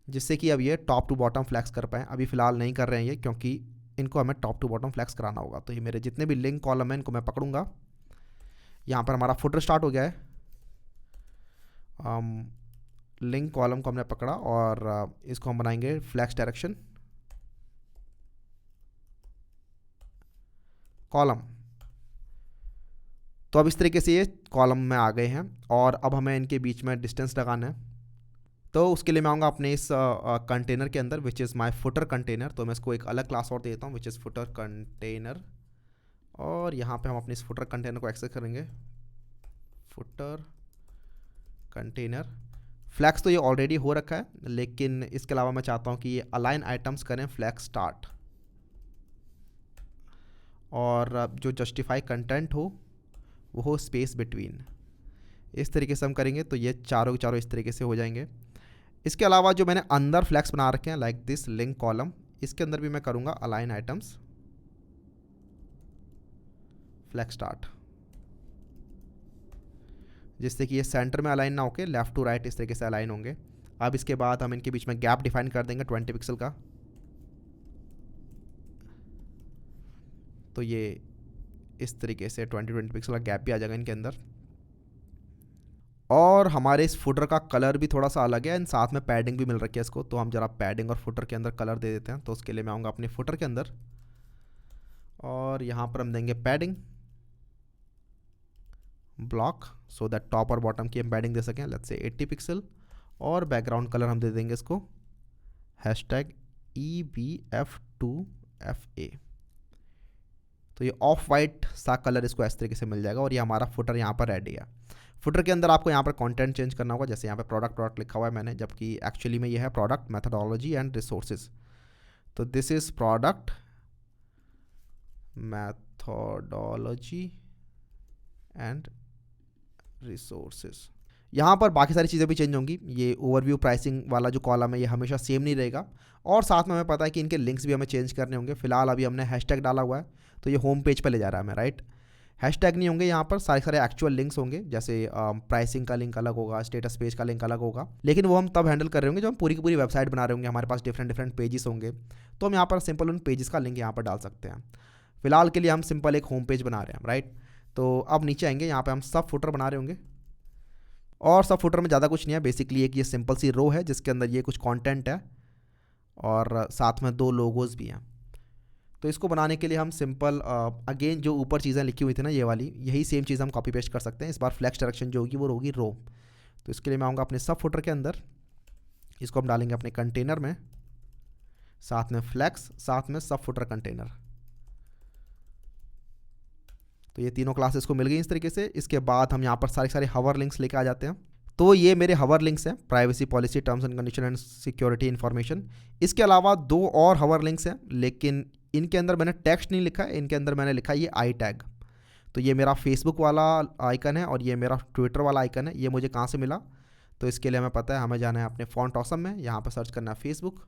S1: जिससे कि अब ये टॉप टू बॉटम फ्लैक्स कर पाएँ। अभी फ़िलहाल नहीं कर रहे हैं ये, क्योंकि इनको हमें टॉप टू बॉटम फ्लैक्स कराना होगा। तो ये मेरे जितने भी लिंक कॉलम हैं इनको मैं पकड़ूंगा। यहाँ पर हमारा फुटर स्टार्ट हो गया है। लिंक कॉलम को हमने पकड़ा और इसको हम बनाएंगे फ्लैक्स डायरेक्शन कॉलम। तो अब इस तरीके से ये कॉलम में आ गए हैं और अब हमें इनके बीच में डिस्टेंस लगाना है। तो उसके लिए मैं आऊँगा अपने इस कंटेनर के अंदर which is my footer container. तो मैं इसको एक अलग क्लास और दे देता हूँ विच इज़ फुटर कंटेनर, और यहाँ पे हम अपने इस फुटर कंटेनर को एक्सेस करेंगे। फुटर कंटेनर फ्लैक्स तो ये ऑलरेडी हो रखा है, लेकिन इसके अलावा मैं चाहता हूँ कि ये अलाइन आइटम्स करें फ्लैक्स स्टार्ट, और जो जस्टिफाई कंटेंट हो वो हो स्पेस बिटवीन। इस तरीके से हम करेंगे तो ये चारों के चारों इस तरीके से हो जाएंगे। इसके अलावा जो मैंने अंदर फ्लैक्स बना रखे हैं लाइक दिस लिंक कॉलम, इसके अंदर भी मैं करूँगा अलाइन आइटम्स फ्लैक्स स्टार्ट, जिससे कि ये सेंटर में अलाइन ना होकर लेफ्ट टू राइट इस तरीके से अलाइन होंगे। अब इसके बाद हम इनके बीच में गैप डिफाइन कर देंगे 20 पिक्सल का। तो ये इस तरीके से 20 पिक्सल का गैप भी आ जाएगा इनके अंदर। और हमारे इस फुटर का कलर भी थोड़ा सा अलग है एंड साथ में पैडिंग भी मिल रखी है इसको। तो हम जरा पैडिंग और फुटर के अंदर कलर दे देते हैं। तो उसके लिए मैं आऊँगा अपने फुटर के अंदर और यहाँ पर हम देंगे padding block, so that top और बॉटम की हम पैडिंग दे सकें, लेट्स से 80 पिक्सल। और बैकग्राउंड कलर हम दे देंगे इसको #EBF2FA। तो ये ऑफ वाइट सा कलर इसको इस तरीके से मिल जाएगा और ये हमारा फुटर यहाँ पर रेडी है। फुटर के अंदर आपको यहाँ पर कंटेंट चेंज करना होगा, जैसे यहाँ पे प्रोडक्ट लिखा हुआ है मैंने, जबकि एक्चुअली में ये है प्रोडक्ट मेथडोलॉजी एंड रिसोर्सेज। तो this is product methodology and resources. यहाँ पर बाकी सारी चीज़ें भी चेंज होंगी। ये ओवरव्यू प्राइसिंग वाला जो कॉलम है ये हमेशा सेम नहीं रहेगा, और साथ में हमें पता है कि इनके लिंक्स भी हमें चेंज करने होंगे। फिलहाल अभी हमने हैशटैग डाला हुआ है तो ये होम पेज पे ले जा रहा है हमें, राइट। हैशटैग नहीं होंगे यहाँ पर, सारे सारे एक्चुअल लिंक्स होंगे, जैसे प्राइसिंग का लिंक अलग होगा, स्टेटस पेज का लिंक अलग होगा, लेकिन वो हम तब हैंडल कर रहे होंगे जब हम पूरी की पूरी वेबसाइट बना रहे होंगे, हमारे पास डिफरेंट डिफरेंट पेजेस होंगे। तो हम यहाँ पर सिंपल उन पेजेस का लिंक यहाँ पर डाल सकते हैं। फिलहाल के लिए हम सिंपल एक होम पेज बना रहे हैं, राइट। तो अब नीचे आएंगे, यहाँ पर हम सब फुटर बना रहे होंगे, और सब फुटर में ज़्यादा कुछ नहीं है, बेसिकली एक ये सिंपल सी रो है जिसके अंदर ये कुछ कंटेंट है और साथ में 2 लोगोज भी हैं। तो इसको बनाने के लिए हम सिंपल अगेन जो ऊपर चीज़ें लिखी हुई थी ना ये वाली, यही सेम चीज़ हम कॉपी पेस्ट कर सकते हैं। इस बार फ्लैक्स डायरेक्शन जो होगी वो होगी रो। तो इसके लिए मैं आऊँगा अपने सब फुटर के अंदर, इसको हम डालेंगे अपने कंटेनर में, साथ में फ्लैक्स, साथ में सब फुटर कंटेनर। तो ये तीनों क्लासेस को मिल गई इस तरीके से। इसके बाद हम यहाँ पर सारे सारे हवर लिंक्स लेके आ जाते हैं। तो ये मेरे हवर लिंक्स हैं, privacy policy, terms and condition and security information. इसके अलावा 2 और हवर लिंक्स हैं, लेकिन इनके अंदर मैंने टेक्स्ट नहीं लिखा है, इनके अंदर मैंने लिखा है ये आई टैग। तो ये मेरा फेसबुक वाला आइकन है और ये मेरा ट्विटर वाला आइकन है। ये मुझे कहाँ से मिला, तो इसके लिए हमें पता है, हमें जाना है अपने फॉन्ट ऑसम में, यहाँ पर सर्च करना है फेसबुक,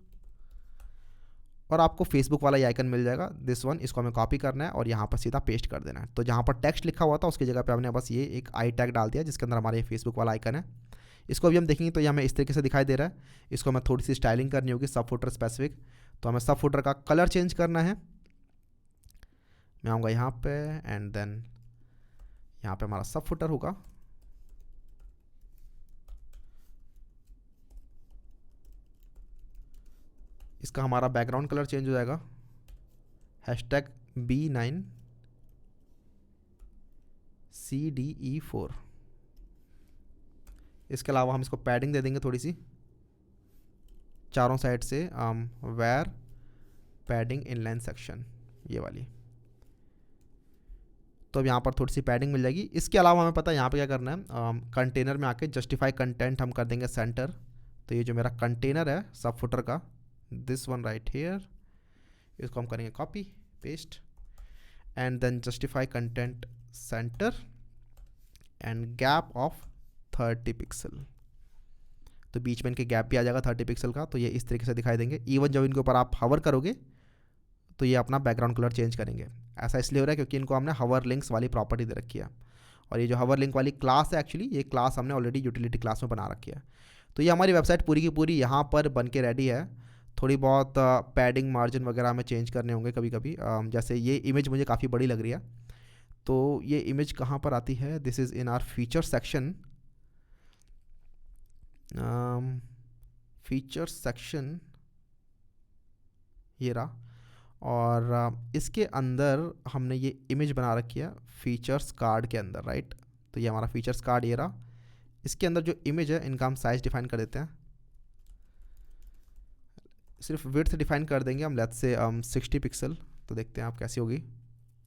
S1: और आपको फेसबुक वाला ये आइकन मिल जाएगा, दिस वन। इसको हमें कॉपी करना है और यहाँ पर सीधा पेस्ट कर देना है। तो जहाँ पर टेक्स्ट लिखा हुआ था उसकी जगह पे हमने बस ये एक आई टैग डाल दिया जिसके अंदर हमारा ये फेसबुक वाला आइकन है। इसको अभी हम देखेंगे तो ये हमें इस तरीके से दिखाई दे रहा है। इसको हमें थोड़ी सी स्टाइलिंग करनी होगी सब फुटर स्पेसिफिक। तो हमें सब फुटर का कलर चेंज करना है। मैं आऊँगा यहाँ पे एंड देन यहाँ पे हमारा सब फुटर होगा। इसका हमारा बैकग्राउंड कलर चेंज हो जाएगा #B9CDE4। इसके अलावा हम इसको पैडिंग दे देंगे थोड़ी सी चारों साइड से, वेयर पैडिंग इनलाइन सेक्शन, ये वाली। तो अब यहाँ पर थोड़ी सी पैडिंग मिल जाएगी। इसके अलावा हमें पता है यहाँ पे क्या करना है, कंटेनर में आके जस्टिफाई कंटेंट हम कर देंगे सेंटर। तो ये जो मेरा कंटेनर है सब फुटर का, दिस वन राइट हेयर, इसको हम करेंगे copy paste and then justify content center and gap of 30 pixel. तो बीच में इनके गैप भी आ जाएगा 30 पिक्सल का। तो ये इस तरीके से दिखाई देंगे। इवन जब इनके ऊपर आप हवर करोगे तो ये अपना बैकग्राउंड कलर चेंज करेंगे। ऐसा इसलिए हो रहा है क्योंकि इनको हमने हवर लिंक्स वाली प्रॉपर्टी दे रखी है। और ये जो हवर लिंक वाली क्लास है, एक्चुअली ये क्लास हमने ऑलरेडी यूटिलिटी क्लास में बना रखी है। तो ये हमारी वेबसाइट पूरी की पूरी यहाँ पर बन के रेडी है। थोड़ी बहुत पैडिंग मार्जिन वगैरह हमें चेंज करने होंगे कभी कभी। जैसे ये इमेज मुझे काफ़ी बड़ी लग रही है, तो ये इमेज कहाँ पर आती है, this is in our feature section. Feature section ये रहा, और इसके अंदर हमने ये इमेज बना रखी है फीचर्स कार्ड के अंदर, राइट। तो ये हमारा फीचर्स कार्ड ये रहा। इसके अंदर जो इमेज है इनका हम साइज डिफाइन कर देते हैं। सिर्फ विड्थ डिफाइन कर देंगे हम, लेट्स से 60 पिक्सल। तो देखते हैं आप कैसी होगी।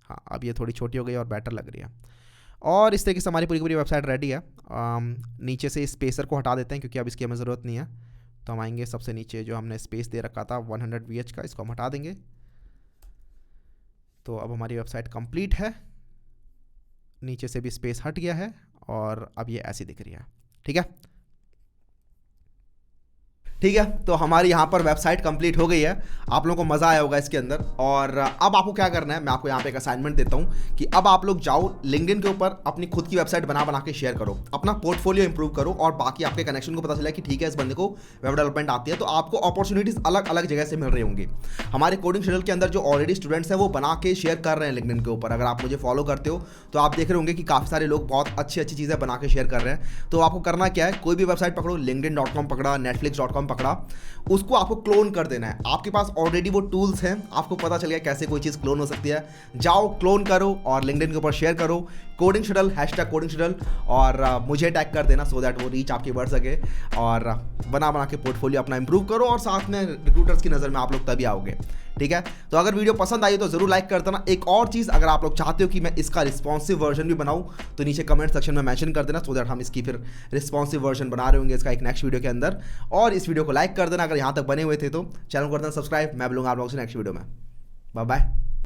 S1: हाँ, अब ये थोड़ी छोटी हो गई और बेटर लग रही है। और इस तरीके से हमारी पूरी पूरी वेबसाइट रेडी है। नीचे से स्पेसर को हटा देते हैं क्योंकि अब इसकी हमें ज़रूरत नहीं है। तो हम आएंगे सबसे नीचे, जो हमने स्पेस दे रखा था 100 VH का, इसको हम हटा देंगे। तो अब हमारी वेबसाइट कंप्लीट है। नीचे से भी स्पेस हट गया है और अब ये ऐसी दिख रही है। ठीक है, ठीक है। तो हमारी यहाँ पर वेबसाइट कंप्लीट हो गई है। आप लोगों को मज़ा आया होगा इसके अंदर। और अब आपको क्या करना है, मैं आपको यहाँ पे एक असाइनमेंट देता हूँ कि अब आप लोग जाओ लिंक्डइन के ऊपर अपनी खुद की वेबसाइट बना के शेयर करो, अपना पोर्टफोलियो इंप्रूव करो, और बाकी आपके कनेक्शन को पता चला कि ठीक है इस बंदे को वेब डेवलपमेंट आती है, तो आपको अपॉर्चुनिटीज़ अलग अलग जगह से मिल रही होंगी। हमारे कोडिंग शेड्यूल के अंदर जो ऑलरेडी स्टूडेंट्स हैं वो बना के शेयर कर रहे हैं लिंक्डइन के ऊपर। अगर आप मुझे फॉलो करते हो तो आप देख रहे होंगे कि काफ़ी सारे लोग बहुत अच्छी अच्छी चीज़ें बना के शेयर कर रहे हैं। तो आपको करना क्या है, कोई भी वेबसाइट पकड़ो, linkedin.com पकड़ा, netflix.com पकड़ा, उसको आपको क्लोन कर देना है। आपके पास ऑलरेडी वो टूल्स हैं, आपको पता चल गया कैसे कोई चीज़ क्लोन हो सकती है। जाओ क्लोन करो और लिंक्डइन के ऊपर शेयर करो, कोडिंग शेड्यूल, #कोडिंग शेड्यूल, और मुझे टैग कर देना सो दैट वो रीच आपकी बढ़ सके। और बना के पोर्टफोलियो अपना इंप्रूव करो, और साथ में रिक्रूटर्स की नज़र में आप लोग तभी आओगे। ठीक है, तो अगर वीडियो पसंद आई तो ज़रूर लाइक कर देना। एक और चीज़, अगर आप लोग चाहते हो कि मैं इसका रिस्पॉन्सिव वर्जन भी बनाऊं तो नीचे कमेंट सेक्शन में मेंशन कर देना, सो दैट हम इसकी फिर रिस्पॉन्सिव वर्जन बना रहे होंगे इसका एक नेक्स्ट वीडियो के अंदर। और इस वीडियो को लाइक कर देना अगर यहाँ तक बने हुए थे तो। चैनल को कर देना सब्सक्राइब। मैं मिलूंगा आप लोगों से नेक्स्ट वीडियो में। Bye bye.